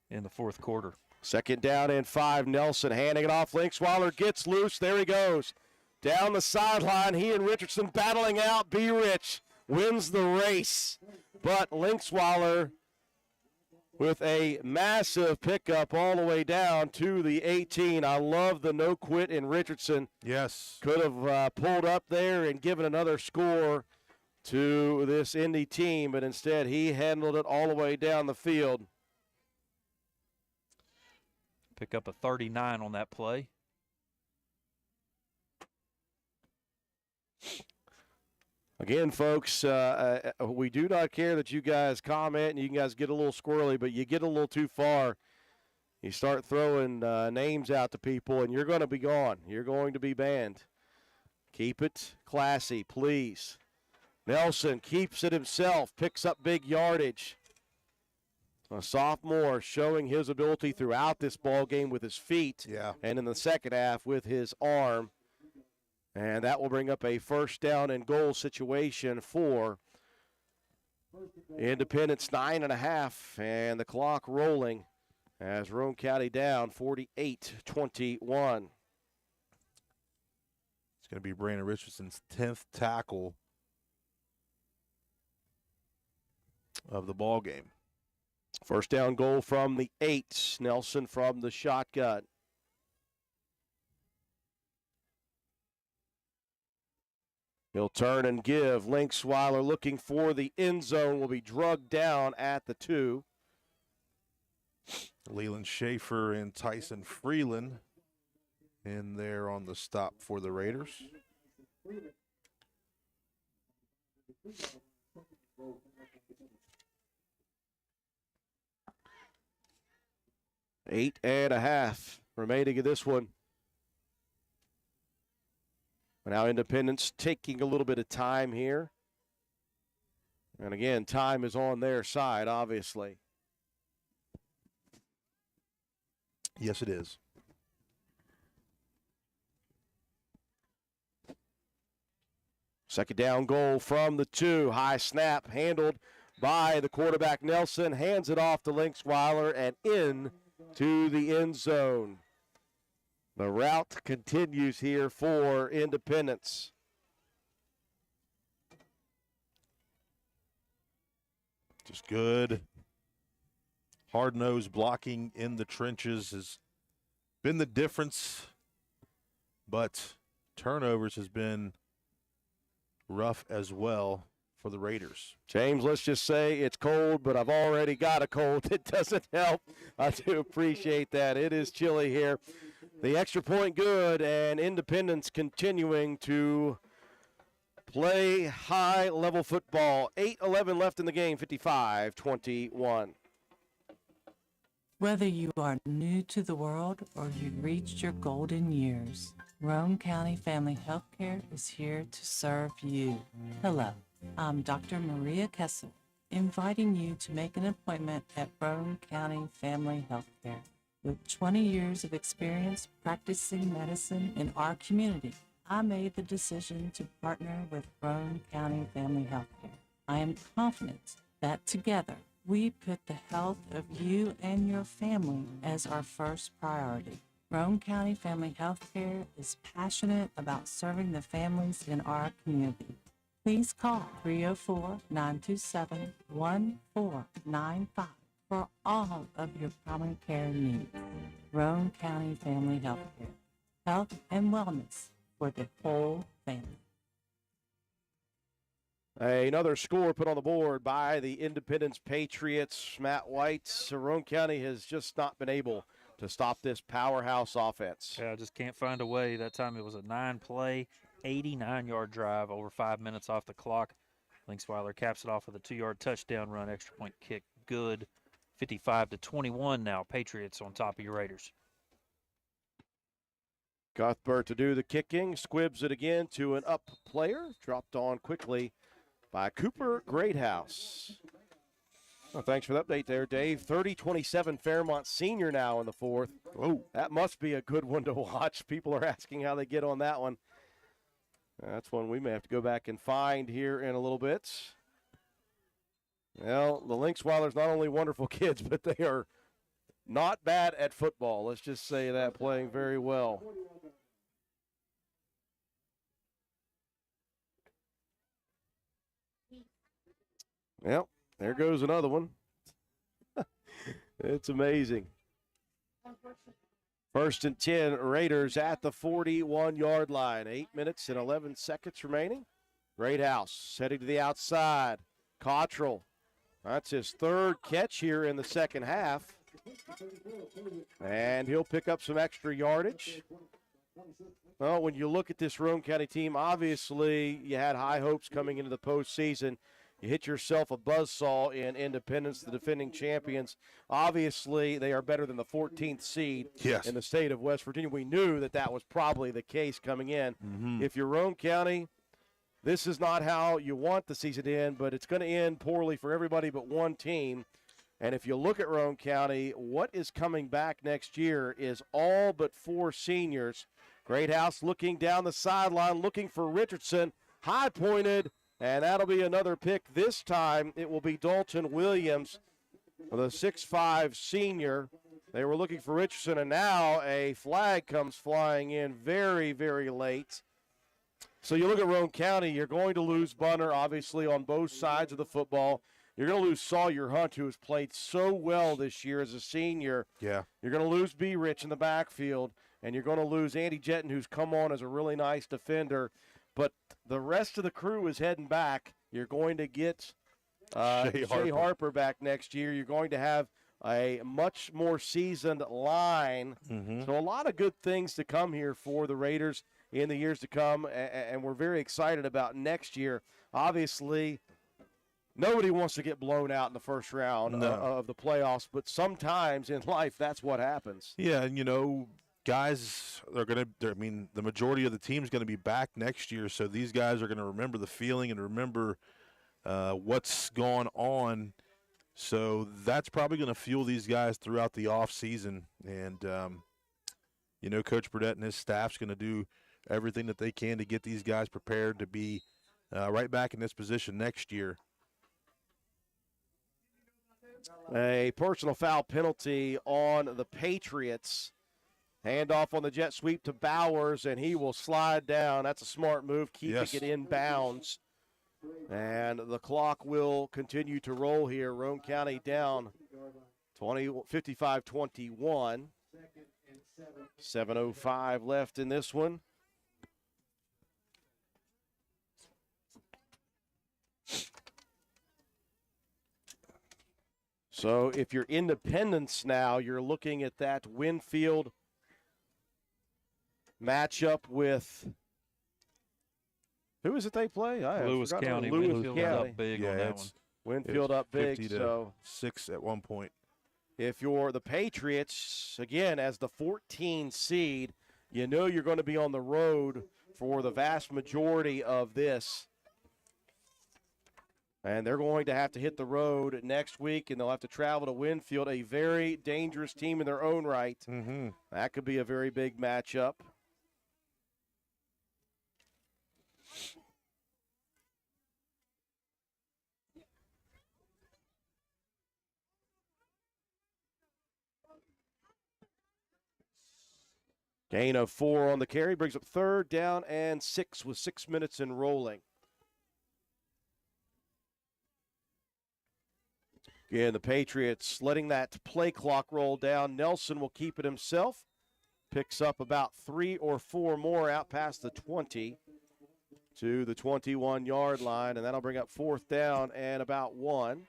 in the fourth quarter. 2nd down and 5, Nelson handing it off. Linksweiler gets loose. There he goes. Down the sideline, he and Richardson battling out. B. Rich wins the race. But Linksweiler with a massive pickup all the way down to the 18. I love the no quit in Richardson. Yes. Could have pulled up there and given another score to this Indy team, but instead he handled it all the way down the field. Pick up a 39 on that play. Again, folks, we do not care that you guys comment and you guys get a little squirrely, but you get a little too far. You start throwing names out to people, and you're going to be gone. You're going to be banned. Keep it classy, please. Nelson keeps it himself, picks up big yardage. A sophomore showing his ability throughout this ball game with his feet, and in the second half with his arm. And that will bring up a 1st down and goal situation for Independence, 9.5, and the clock rolling as Roane County down 48-21. It's going to be Brandon Richardson's 10th tackle of the ball game. First down goal from the 8. Nelson from the shotgun. He'll turn and give. Linksweiler looking for the end zone, will be drugged down at the 2. Leland Schaefer and Tyson Freeland in there on the stop for the Raiders. Eight and a half remaining in this one. Now Independence taking a little bit of time here. And again, time is on their side, obviously. Yes, it is. Second down goal from the 2. High snap handled by the quarterback Nelson. Hands it off to Linksweiler and in to the end zone. The route continues here for Independence. Just good, hard-nosed blocking in the trenches has been the difference, but turnovers has been rough as well for the Raiders. James, let's just say it's cold, but I've already got a cold. It doesn't help. I do appreciate that. It is chilly here. The extra point good, and Independence continuing to play high-level football. 8:11 left in the game, 55-21. Whether you are new to the world or you've reached your golden years, Roane County Family Healthcare is here to serve you. Hello, I'm Dr. Maria Kessel, inviting you to make an appointment at Roane County Family Healthcare. With 20 years of experience practicing medicine in our community, I made the decision to partner with Roane County Family Healthcare. I am confident that together we put the health of you and your family as our first priority. Roane County Family Healthcare is passionate about serving the families in our community. Please call 304-927-1495 for all of your primary care needs. Roane County Family Healthcare. Health and wellness for the whole family. Another score put on the board by the Independence Patriots. Matt White. Roane County has just not been able to stop this powerhouse offense. Yeah, just can't find a way. That time it was a 9-play, 89-yard drive, over 5 minutes off the clock. Linksweiler caps it off with a 2-yard touchdown run, extra point kick, good. 55-21 now. Patriots on top of your Raiders. Cuthbert to do the kicking. Squibs it again to an up player. Dropped on quickly by Cooper Greathouse. Well, thanks for the update there, Dave. 30-27 Fairmont Senior now in the 4th. Oh, that must be a good one to watch. People are asking how they get on that one. That's one we may have to go back and find here in a little bit. Well, the Linksweilers not only wonderful kids, but they are not bad at football. Let's just say that, playing very well. Well, there goes another one. It's amazing. 1st and 10, Raiders at the 41-yard line. 8 minutes and 11 seconds remaining. Greathouse heading to the outside. Cottrell. That's his 3rd catch here in the second half. And he'll pick up some extra yardage. Well, when you look at this Roane County team, obviously you had high hopes coming into the postseason. You hit yourself a buzzsaw in Independence, the defending champions. Obviously, they are better than the 14th seed in the state of West Virginia. We knew that that was probably the case coming in. If you're Roane County, this is not how you want the season to end, but it's going to end poorly for everybody but one team. And if you look at Roane County, what is coming back next year is all but 4 seniors. Greathouse looking down the sideline, looking for Richardson, high-pointed, and that'll be another pick. This time it will be Dalton Williams, the 6'5 senior. They were looking for Richardson, and now a flag comes flying in very, very late. So you look at Roane County, you're going to lose Bunner, obviously, on both sides of the football. You're going to lose Sawyer Hunt, who has played so well this year as a senior. Yeah. You're going to lose B. Rich in the backfield, and you're going to lose Andy Jetton, who's come on as a really nice defender. But the rest of the crew is heading back. You're going to get Shea Harper back next year. You're going to have a much more seasoned line. So a lot of good things to come here for the Raiders in the years to come, and we're very excited about next year. Obviously, nobody wants to get blown out in the first round of the playoffs, but sometimes in life that's what happens. Yeah, and, you know, guys are going to – I mean, the majority of the team is going to be back next year, so these guys are going to remember the feeling and remember what's gone on. So that's probably going to fuel these guys throughout the offseason. And, you know, Coach Burdett and his staff's going to do everything that they can to get these guys prepared to be right back in this position next year. A personal foul penalty on the Patriots. Handoff on the jet sweep to Bowers, and he will slide down. That's a smart move, keeping it in bounds. And the clock will continue to roll here. Roane County down 55-21. 7:05 left in this one. So if you're Independence now, you're looking at that Winfield matchup with – who is it they play? Lewis County. Winfield up big on that one. Winfield up big. 50-6 at one point. If you're the Patriots, again, as the 14 seed, you know you're going to be on the road for the vast majority of this. And they're going to have to hit the road next week, and they'll have to travel to Winfield, a very dangerous team in their own right. That could be a very big matchup. Gain of 4 on the carry brings up 3rd down and 6 with 6 minutes in rolling. Again, the Patriots letting that play clock roll down. Nelson will keep it himself. Picks up about 3 or 4 more out past the 20 to the 21-yard line, and that'll bring up 4th down and about 1.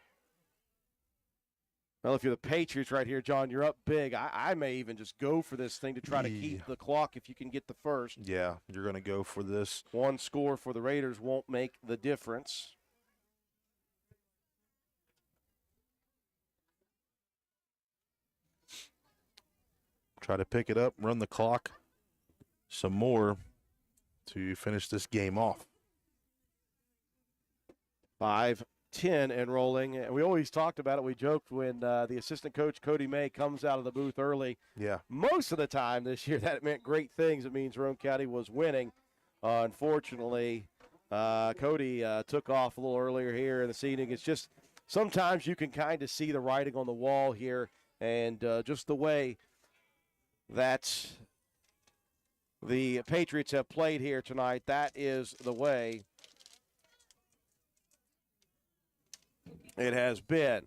Well, if you're the Patriots right here, John, you're up big. I may even just go for this thing to try to keep the clock if you can get the first. Yeah, you're going to go for this. One score for the Raiders won't make the difference. Try to pick it up, run the clock some more to finish this game off. 5-10 and rolling. And we always talked about it. We joked when the assistant coach, Cody May, comes out of the booth early. Yeah. Most of the time this year, that meant great things. It means Roane County was winning. Unfortunately, Cody took off a little earlier here in the seating. It's just sometimes you can kind of see the writing on the wall here, and just the way that the Patriots have played here tonight, that is the way it has been.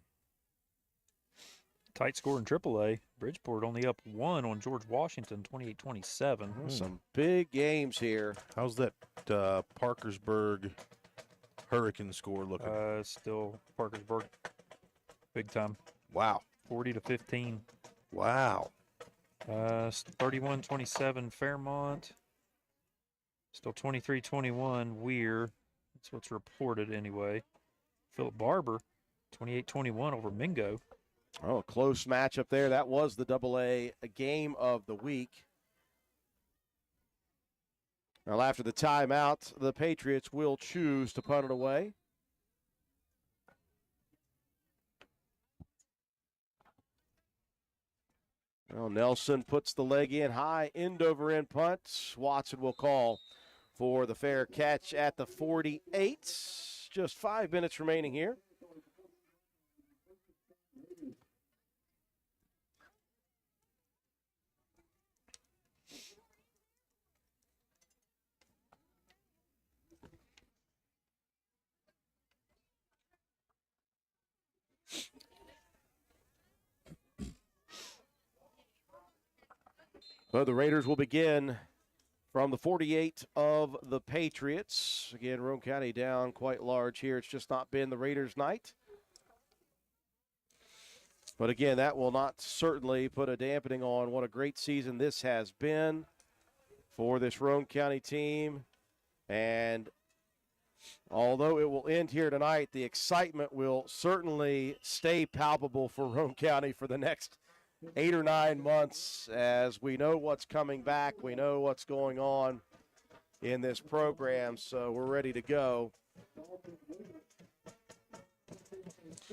Tight score in AAA. Bridgeport only up 1 on George Washington, 28-27. Some big games here. How's that Parkersburg Hurricane score looking? Still Parkersburg, big time. Wow. 40-15. Wow. 31-27 Fairmont. Still 23-21 Weir. That's what's reported anyway. Philip Barber, 28-21 over Mingo. Oh, a close matchup there. That was the AA game of the week. Well, after the timeout, the Patriots will choose to punt it away. Well, Nelson puts the leg in high, end over end punt. Watson will call for the fair catch at the 48. Just 5 minutes remaining here. Well, the Raiders will begin from the 48 of the Patriots. Again, Roane County down quite large here. It's just not been the Raiders' night. But again, that will not certainly put a dampening on what a great season this has been for this Roane County team. And although it will end here tonight, the excitement will certainly stay palpable for Roane County for the next 8 or 9 months, as we know what's coming back. We know what's going on in this program, so we're ready to go.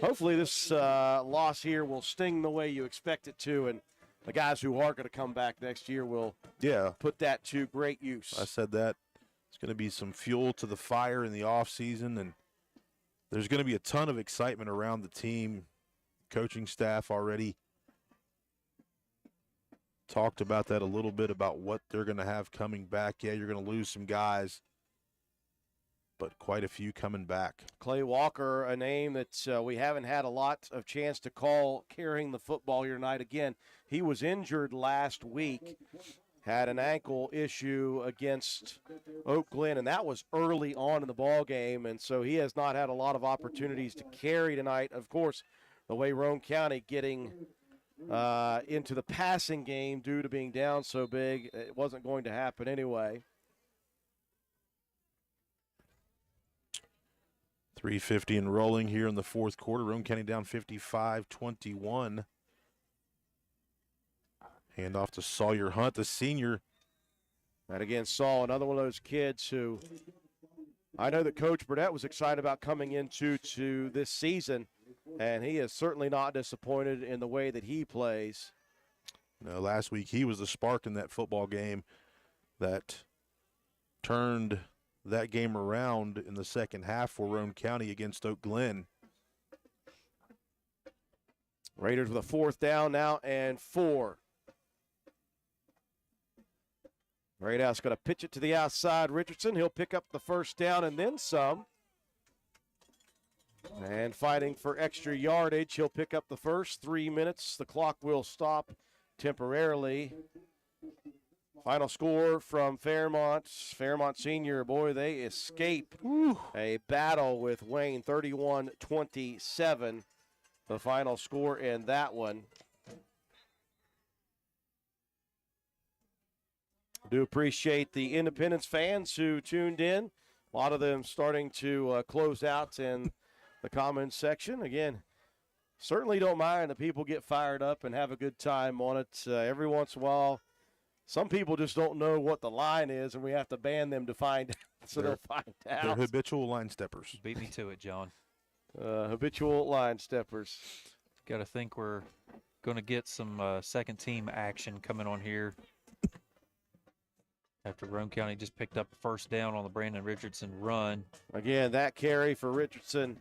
Hopefully this loss here will sting the way you expect it to, and the guys who are going to come back next year will put that to great use. I said that. It's going to be some fuel to the fire in the offseason, and there's going to be a ton of excitement around the team. Coaching staff already talked about that a little bit, about what they're going to have coming back. Yeah, you're going to lose some guys, but quite a few coming back. Clay Walker, a name that we haven't had a lot of chance to call carrying the football here tonight. Again, he was injured last week, had an ankle issue against Oak Glen, and that was early on in the ball game, and so he has not had a lot of opportunities to carry tonight. Of course, the way Roane County getting into the passing game due to being down so big, it wasn't going to happen anyway. 3:50 and rolling here in the fourth quarter. Roane County down 55-21. Hand off to Sawyer Hunt, the senior. And again, Saul, another one of those kids who I know that Coach Burdett was excited about coming into this season, and he is certainly not disappointed in the way that he plays. No, last week he was the spark in that football game that turned that game around in the second half for Roane County against Oak Glen. Raiders with a 4th down now and 4. Greathouse going to pitch it to the outside. Richardson, he'll pick up the 1st down and then some. And fighting for extra yardage, he'll pick up the first 3 minutes. The clock will stop temporarily. Final score from Fairmont. Fairmont Senior, boy, they escape a battle with Wayne, 31-27. The final score in that one. Do appreciate the Independence fans who tuned in. A lot of them starting to close out in the comments section. Again, certainly don't mind that people get fired up and have a good time on it. Every once in a while, some people just don't know what the line is, and we have to ban them to find out, so they'll find out. They're habitual line steppers. Beat me to it, John. Habitual line steppers. Got to think we're going to get some second team action coming on here after Roane County just picked up a 1st down on the Brandon Richardson run. Again, that carry for Richardson.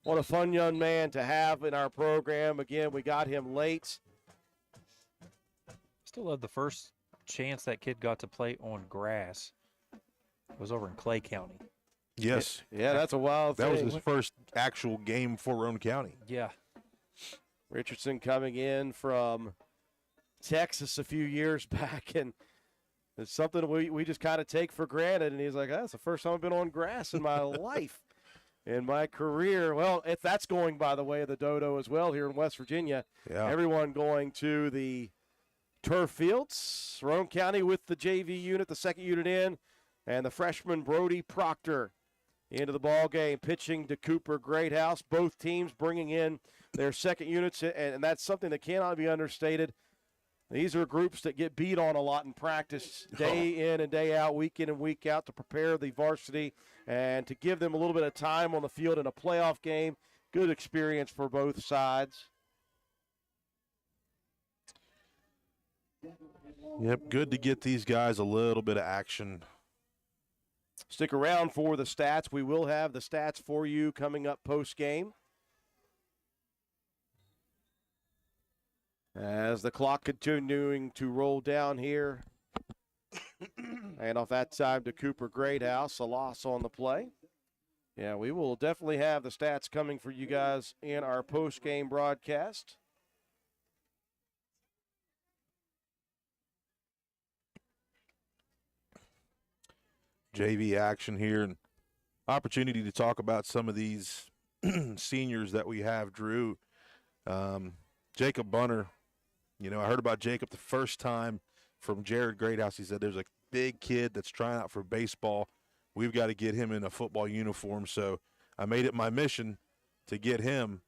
What a fun young man to have in our program. Again, we got him late. Still love the first chance that kid got to play on grass. It was over in Clay County. Yes. Yeah, that's a wild thing. That was his first actual game for Roane County. Yeah. Richardson coming in from Texas a few years back, and it's something we just kind of take for granted. And he's like, that's the first time I've been on grass in my life, in my career. Well, if that's going by the way of the dodo as well here in West Virginia. Yeah. Everyone going to the turf fields. Roane County with the JV unit, the second unit in, and the freshman Brody Proctor into the ball game, pitching to Cooper Greathouse. Both teams bringing in their second units, and that's something that cannot be understated. These are groups that get beat on a lot in practice, day in and day out, week in and week out, to prepare the varsity and to give them a little bit of time on the field in a playoff game. Good experience for both sides. Yep, good to get these guys a little bit of action. Stick around for the stats. We will have the stats for you coming up post-game. As the clock continuing to roll down here. And off that time to Cooper Greathouse, a loss on the play. Yeah, we will definitely have the stats coming for you guys in our post-game broadcast. JV action here and opportunity to talk about some of these seniors that we have, Drew. Jacob Bunner, I heard about Jacob the first time from Jared Greathouse. He said there's a big kid that's trying out for baseball. We've got to get him in a football uniform. So I made it my mission to get him,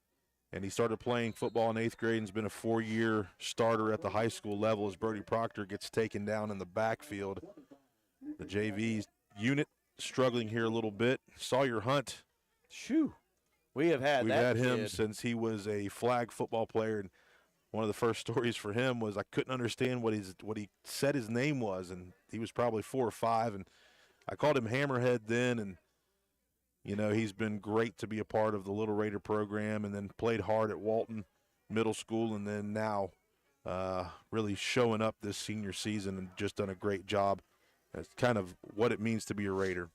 and he started playing football in 8th grade and has been a 4-year starter at the high school level as Brody Proctor gets taken down in the backfield. The JV unit struggling here a little bit. Sawyer Hunt. Shoo. We've had him kid. since he was a flag football player, and one of the first stories for him was I couldn't understand what he said his name was, and he was probably 4 or 5, and I called him Hammerhead then, and he's been great to be a part of the Little Raider program, and then played hard at Walton Middle School, and then now really showing up this senior season and just done a great job. That's kind of what it means to be a Raider.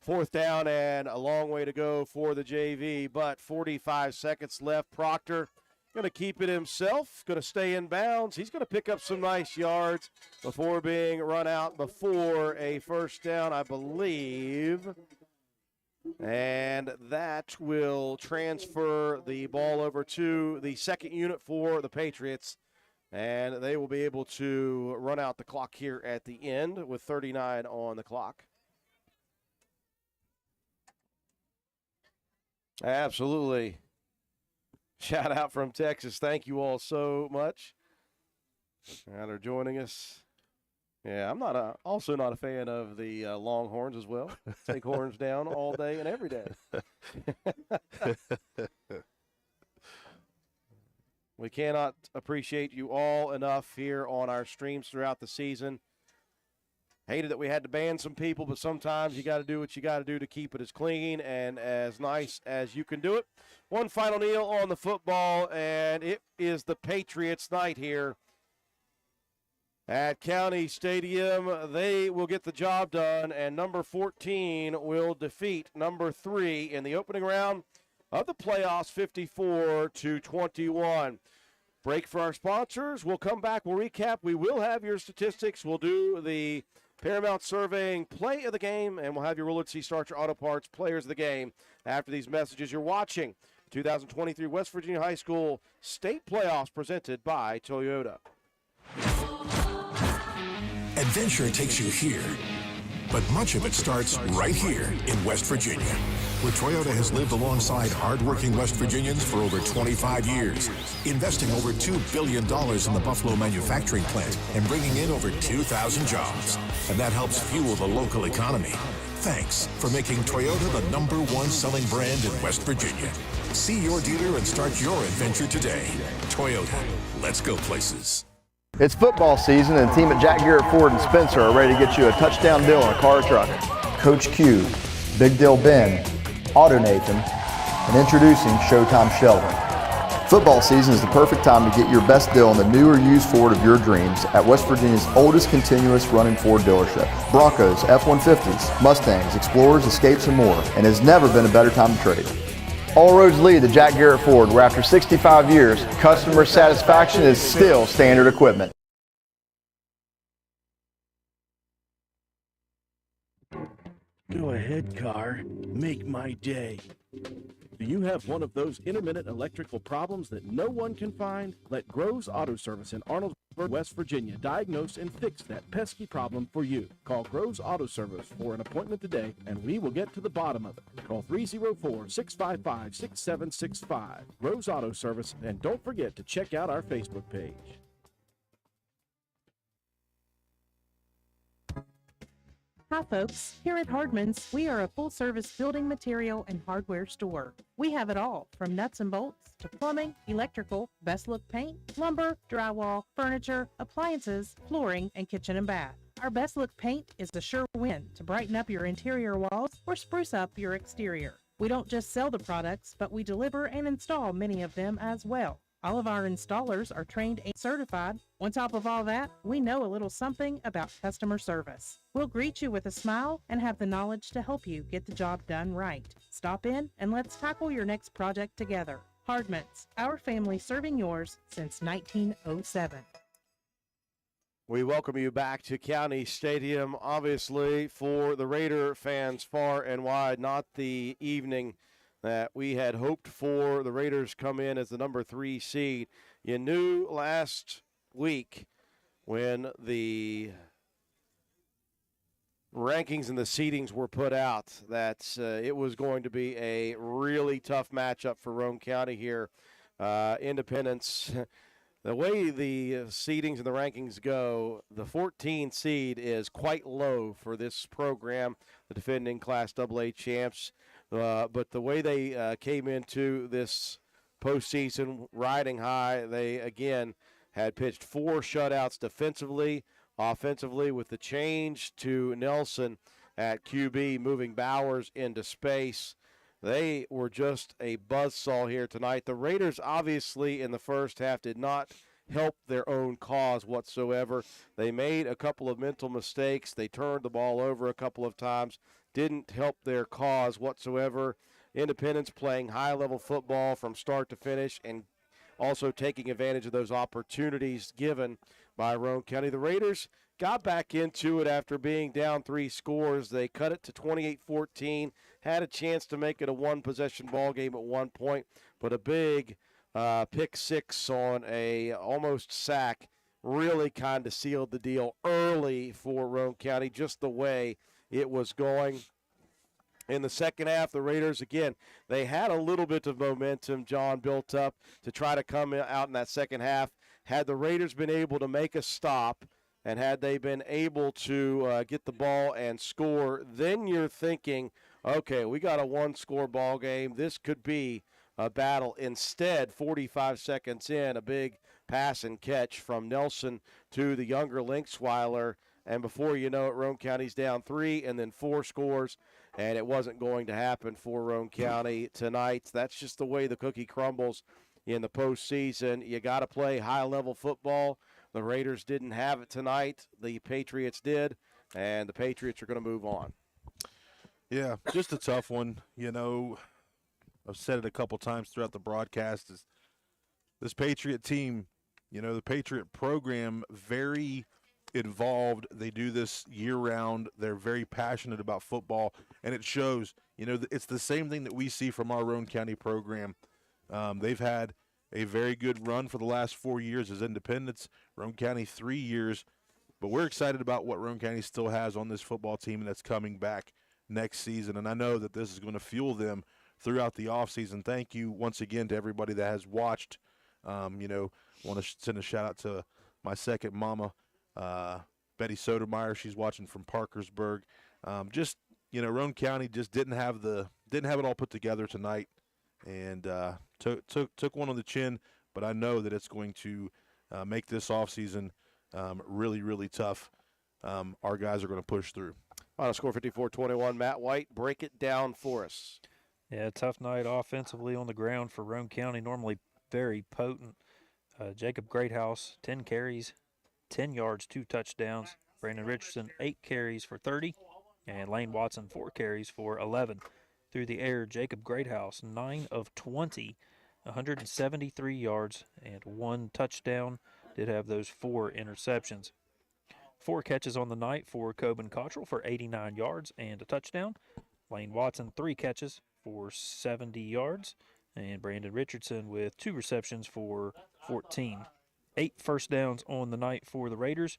4th down and a long way to go for the JV, but 45 seconds left. Proctor going to keep it himself, going to stay in bounds. He's going to pick up some nice yards before being run out before a first down, I believe. And that will transfer the ball over to the second unit for the Patriots. And they will be able to run out the clock here at the end with 39 on the clock. Absolutely. Shout out from Texas. Thank you all so much. Now they're joining us. Yeah, I'm also not a fan of the Longhorns as well. Take horns down all day and every day. We cannot appreciate you all enough here on our streams throughout the season. Hated that we had to ban some people, but sometimes you got to do what you got to do to keep it as clean and as nice as you can do it. One final kneel on the football, and it is the Patriots' night here at County Stadium. They will get the job done, and number 14 will defeat number 3 in the opening round of the playoffs, 54-21. Break for our sponsors. We'll come back. We'll recap. We will have your statistics. We'll do the Paramount Surveying Play of the Game, and we'll have your Willard C. Starcher Auto Parts Players of the Game after these messages. You're watching 2023 West Virginia High School State Playoffs presented by Toyota. Adventure takes you here, but much of it starts right here in West Virginia, where Toyota has lived alongside hardworking West Virginians for over 25 years, investing over $2 billion in the Buffalo manufacturing plant and bringing in over 2,000 jobs. And that helps fuel the local economy. Thanks for making Toyota the #1 selling brand in West Virginia. See your dealer and start your adventure today. Toyota, let's go places. It's football season, and the team at Jack Garrett Ford in Spencer are ready to get you a touchdown deal on a car or truck. Coach Q, Big Deal Ben, Auto Nathan, and introducing Showtime Sheldon. Football season is the perfect time to get your best deal on the new or used Ford of your dreams at West Virginia's oldest continuous running Ford dealership. Broncos, F-150s, Mustangs, Explorers, Escapes, and more, and has never been a better time to trade. All roads lead to Jack Garrett Ford, where after 65 years, customer satisfaction is still standard equipment. Go ahead, car. Make my day. Do you have one of those intermittent electrical problems that no one can find? Let Groves Auto Service in Arnoldsburg, West Virginia diagnose and fix that pesky problem for you. Call Groves Auto Service for an appointment today, and we will get to the bottom of it. Call 304-655-6765. Groves Auto Service, and don't forget to check out our Facebook page. Hi folks, here at Hardman's, we are a full-service building material and hardware store. We have it all, from nuts and bolts to plumbing, electrical, best look paint, lumber, drywall, furniture, appliances, flooring, and kitchen and bath. Our best look paint is a sure win to brighten up your interior walls or spruce up your exterior. We don't just sell the products, but we deliver and install many of them as well. All of our installers are trained and certified. On top of all that, we know a little something about customer service. We'll greet you with a smile and have the knowledge to help you get the job done right. Stop in and let's tackle your next project together. Hardman's, our family serving yours since 1907. We welcome you back to County Stadium, obviously, for the Raider fans far and wide. Not the evening that we had hoped for. The Raiders come in as the number 3 seed. You knew last week when the rankings and the seedings were put out that it was going to be a really tough matchup for Roane County here. Independence, the way the seedings and the rankings go, the 14 seed is quite low for this program, the defending Class AA champs. But the way they came into this postseason riding high, they, again, had pitched 4 shutouts defensively. Offensively, with the change to Nelson at QB, moving Bowers into space, they were just a buzzsaw here tonight. The Raiders, obviously, in the first half did not help their own cause whatsoever. They made a couple of mental mistakes. They turned the ball over a couple of times. Didn't help their cause whatsoever. Independence playing high-level football from start to finish and also taking advantage of those opportunities given by Roane County. The Raiders got back into it after being down 3 scores. They cut it to 28-14, had a chance to make it a one-possession ball game at one point, but a big pick 6 on a almost sack really kind of sealed the deal early for Roane County, just the way it was going. In the second half, the Raiders, again, they had a little bit of momentum, John, built up to try to come out in that second half. Had the Raiders been able to make a stop and had they been able to get the ball and score, then you're thinking, okay, we got a one-score ball game. This could be a battle. Instead, 45 seconds in, a big pass and catch from Nelson to the younger Linksweiler, and before you know it, Roane County's down 3 and then 4 scores, and it wasn't going to happen for Roane County tonight. That's just the way the cookie crumbles in the postseason. You got to play high-level football. The Raiders didn't have it tonight. The Patriots did, and the Patriots are going to move on. Yeah, just a tough one. You know, I've said it a couple times throughout the broadcast, is this Patriot team, you know, the Patriot program, very involved. They do this year-round. They're very passionate about football, and it shows. You know, it's the same thing that we see from our Roane County program. They've had a very good run for the last 4 years as Independence. Roane County 3 years. But we're excited about what Roane County still has on this football team and that's coming back next season. And I know that this is going to fuel them throughout the offseason. Thank you once again to everybody that has watched. You know, want to send a shout-out to my second mama, Betty Sotomayor. She's watching from Parkersburg. Just, you know, Roane County just didn't have it all put together tonight. And took one on the chin, but I know that it's going to make this offseason really, really tough. Our guys are going to push through. Final score 54-21. Matt White, break it down for us. Yeah, tough night offensively on the ground for Roane County, normally very potent. Jacob Greathouse, 10 carries, 10 yards, 2 touchdowns. Brandon Richardson, 8 carries for 30. And Lane Watson, 4 carries for 11. Through the air, Jacob Greathouse, 9 of 20, 173 yards and 1 touchdown. Did have those 4 interceptions. 4 catches on the night for Coben Cottrell for 89 yards and a touchdown. Lane Watson, 3 catches for 70 yards. And Brandon Richardson with 2 receptions for 14. 8 first downs on the night for the Raiders.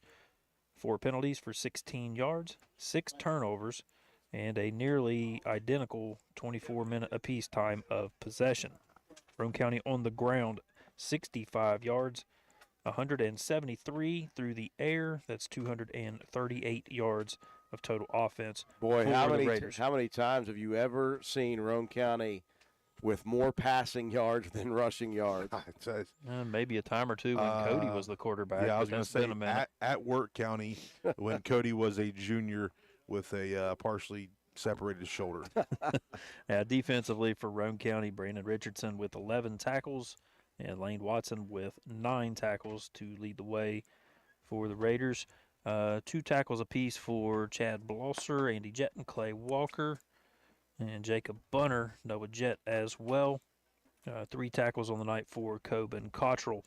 4 penalties for 16 yards, 6 turnovers, and a nearly identical 24-minute apiece time of possession. Roane County on the ground, 65 yards, 173 through the air. That's 238 yards of total offense. Boy, for how the many Raiders. times have you ever seen Roane County with more passing yards than rushing yards? Maybe a time or two when Cody was the quarterback. Yeah, I was but going that's to say been a minute. at Work County when Cody was a junior with a partially separated shoulder. Defensively for Roane County, Brandon Richardson with 11 tackles and Lane Watson with 9 tackles to lead the way for the Raiders. 2 tackles apiece for Chad Blosser, Andy Jett, and Clay Walker. And Jacob Bunner, Noah Jett as well. 3 tackles on the night for Coben Cottrell.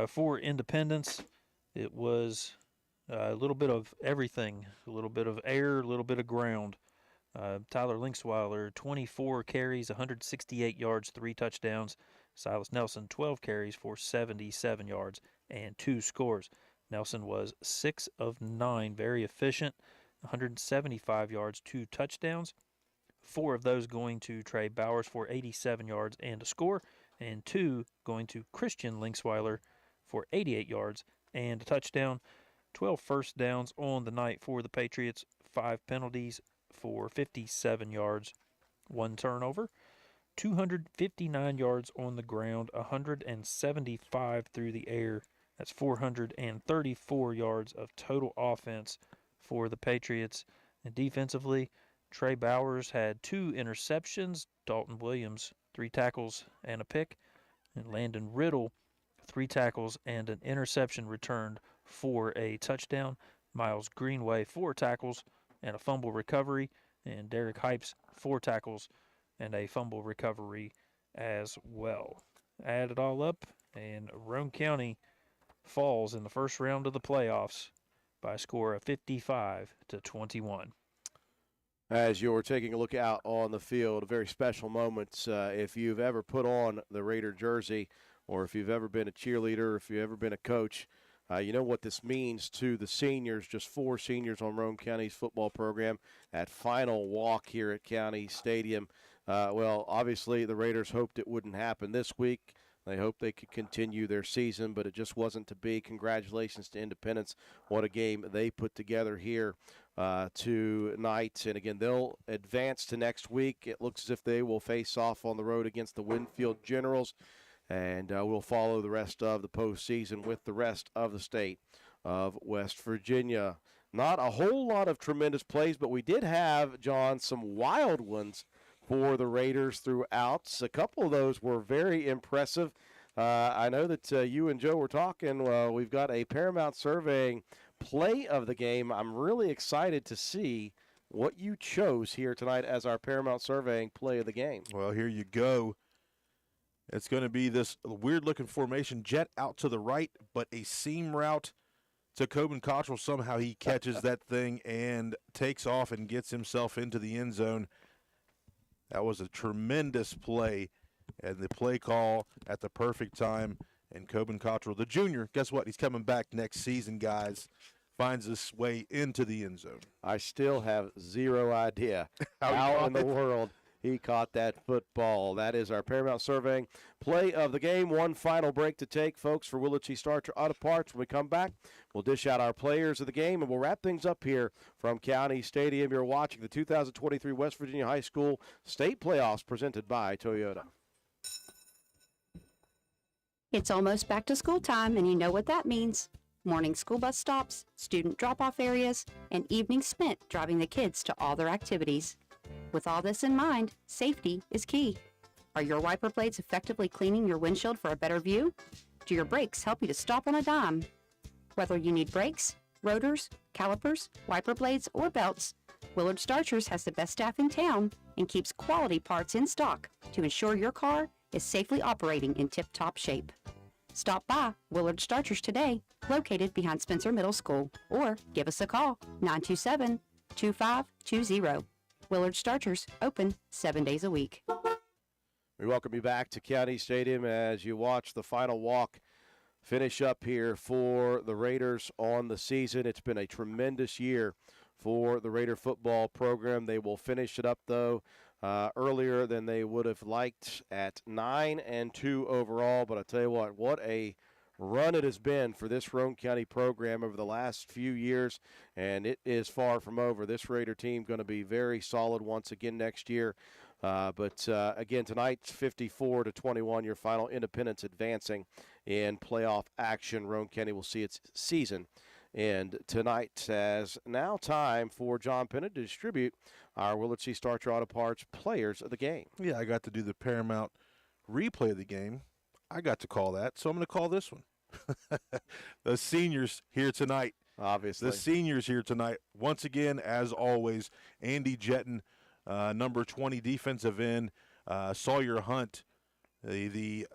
For Independence, It was a little bit of everything, a little bit of air, a little bit of ground. Tyler Linksweiler, 24 carries, 168 yards, 3 touchdowns. Silas Nelson, 12 carries for 77 yards and 2 scores. Nelson was 6 of 9, very efficient, 175 yards, 2 touchdowns. 4 of those going to Trey Bowers for 87 yards and a score, and 2 going to Christian Linksweiler for 88 yards and a touchdown. 12 first downs on the night for the Patriots, 5 penalties for 57 yards, 1 turnover, 259 yards on the ground, 175 through the air. That's 434 yards of total offense for the Patriots. And defensively, Trey Bowers had 2 interceptions. Dalton Williams, 3 tackles and a pick. And Landon Riddle, 3 tackles and an interception returned for a touchdown. Miles Greenway, 4 tackles and a fumble recovery. And Derek Hypes, 4 tackles and a fumble recovery as well. Add it all up, and Roane County falls in the first round of the playoffs by a score of 55-21. As you're taking a look out on the field, a very special moment. If you've ever put on the Raider jersey, or if you've ever been a cheerleader, if you've ever been a coach, you know what this means to the seniors, just 4 seniors on Roane County's football program. That final walk here at County Stadium. Well, obviously the Raiders hoped it wouldn't happen this week. They hoped they could continue their season, but it just wasn't to be. Congratulations to Independence. What a game they put together here tonight. And again, they'll advance to next week. It looks as if they will face off on the road against the Winfield Generals. And we'll follow the rest of the postseason with the rest of the state of West Virginia. Not a whole lot of tremendous plays, but we did have, John, some wild ones for the Raiders throughout. A couple of those were very impressive. I know that you and Joe were talking. We've got a Paramount Surveying play of the game. I'm really excited to see what you chose here tonight as our Paramount Surveying play of the game. Well, here you go. It's going to be this weird-looking formation, jet out to the right, but a seam route to Coben Cottrell. Somehow he catches that thing and takes off and gets himself into the end zone. That was a tremendous play, and the play call at the perfect time. And Coben Cottrell, the junior, guess what? He's coming back next season, guys. Finds his way into the end zone. I still have zero idea how in the world he caught that football. That is our Paramount Surveying play of the game. One final break to take, folks, for Willard C. Starcher Auto Parts. When we come back, we'll dish out our players of the game, and we'll wrap things up here from County Stadium. You're watching the 2023 West Virginia High School State Playoffs presented by Toyota. It's almost back to school time, and you know what that means. Morning school bus stops, student drop-off areas, and evenings spent driving the kids to all their activities. With all this in mind, safety is key. Are your wiper blades effectively cleaning your windshield for a better view? Do your brakes help you to stop on a dime? Whether you need brakes, rotors, calipers, wiper blades, or belts, Willard Starchers has the best staff in town and keeps quality parts in stock to ensure your car is safely operating in tip-top shape. Stop by Willard Starchers today, located behind Spencer Middle School, or give us a call, 927-2520. Willard Starchers, open 7 days a week. We welcome you back to County Stadium as you watch the final walk finish up here for the Raiders on the season. It's been a tremendous year for the Raider football program. They will finish it up, though, earlier than they would have liked at 9-2 overall. But I tell you what a run it has been for this Roane County program over the last few years, and it is far from over. This Raider team going to be very solid once again next year. But again, tonight's 54-21, your final. Independence advancing in playoff action. Roane County will see its season. And tonight has now time for John Pennant to distribute our Willard C. Starcher Auto Parts players of the game. Yeah, I got to do the Paramount replay of the game. I got to call that, so I'm going to call this one. The seniors here tonight. Obviously. The seniors here tonight. Once again, as always, Andy Jetton, number 20 defensive end, Sawyer Hunt, the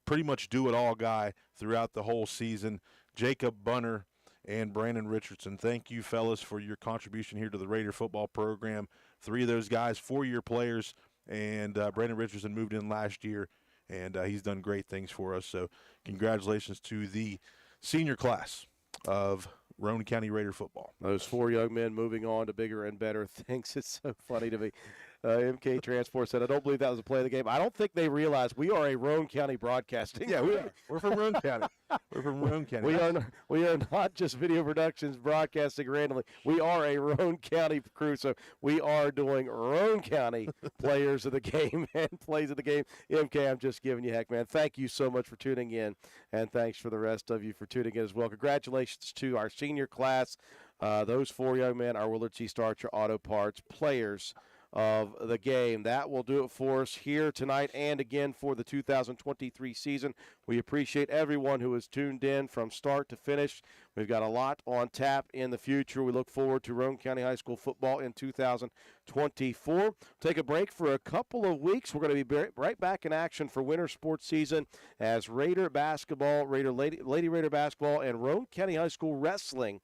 pretty much do-it-all guy throughout the whole season. Jacob Bunner, and Brandon Richardson. Thank you, fellas, for your contribution here to the Raider football program. 3 of those guys, 4-year players, and Brandon Richardson moved in last year, and he's done great things for us. So congratulations to the senior class of Roane County Raider football. Those 4 young men moving on to bigger and better things. It's so funny to me. MK Transport said, I don't believe that was a play of the game. I don't think they realize we are a Roane County broadcasting. Yeah, we are. We're from Roane County. We're from Roane County. We are not just Video Productions broadcasting randomly. We are a Roane County crew, so we are doing Roane County players of the game and plays of the game. MK, I'm just giving you heck, man. Thank you so much for tuning in, and thanks for the rest of you for tuning in as well. Congratulations to our senior class. Those 4 young men are Willard C. Starcher Auto Parts players of the game. That will do it for us here tonight and again for the 2023 season. We appreciate everyone who has tuned in from start to finish. We've got a lot on tap in the future. We look forward to Roane County High School football in 2024. Take a break for a couple of weeks. We're going to be right back in action for winter sports season as Raider basketball, Lady Raider basketball, and Roane County High School wrestling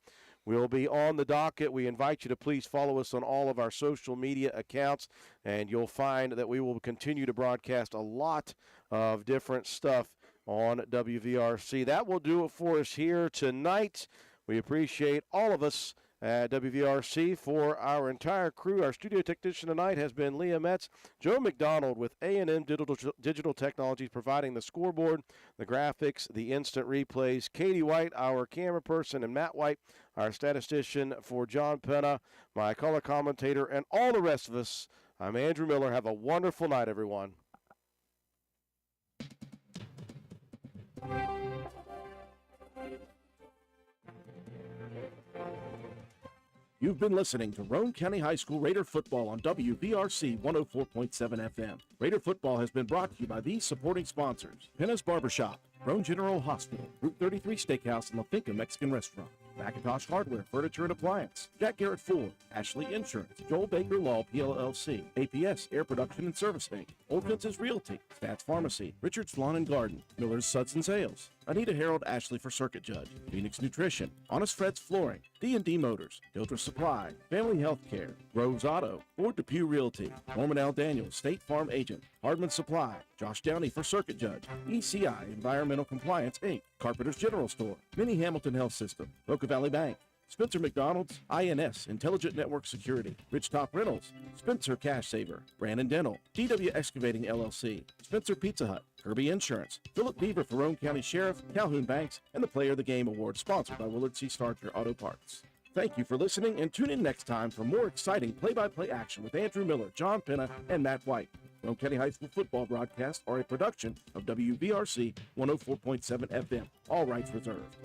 will be on the docket. We invite you to please follow us on all of our social media accounts, and you'll find that we will continue to broadcast a lot of different stuff on WVRC. That will do it for us here tonight. We appreciate all of us at WVRC. For our entire crew, our studio technician tonight has been Leah Metz. Joe McDonald with A&M Digital Technologies providing the scoreboard, the graphics, the instant replays. Katie White, our camera person, and Matt White, our statistician for John Penna, my color commentator, and all the rest of us. I'm Andrew Miller. Have a wonderful night, everyone. You've been listening to Roane County High School Raider football on WVRC 104.7 FM. Raider football has been brought to you by these supporting sponsors: Penna's Barbershop, Roane General Hospital, Route 33 Steakhouse, and La Finca Mexican Restaurant, Macintosh Hardware, Furniture and Appliance, Jack Garrett Ford, Ashley Insurance, Joel Baker Law PLLC, APS Air Production and Service Inc., Old Fences Realty, Stats Pharmacy, Richard's Lawn and Garden, Miller's Suds and Sales, Anita Harold Ashley for Circuit Judge, Phoenix Nutrition, Honest Fred's Flooring, D&D Motors, Hildreth Supply, Family Health Care, Groves Auto, Ford Depew Realty, Norman L. Daniels, State Farm Agent, Hardman Supply, Josh Downey for Circuit Judge, ECI Environmental Compliance Inc., Carpenter's General Store, Minnie Hamilton Health System, Roca Valley Bank, Spencer McDonald's, INS, Intelligent Network Security, Ridgetop Reynolds, Spencer Cash Saver, Brandon Dental, DW Excavating LLC, Spencer Pizza Hut, Kirby Insurance, Philip Beaver for Roane County Sheriff, Calhoun Banks, and the Player of the Game Award sponsored by Willard C. Starcher Auto Parts. Thank you for listening, and tune in next time for more exciting play-by-play action with Andrew Miller, John Penna, and Matt White. Roane County High School football broadcasts are a production of WVRC 104.7 FM. All rights reserved.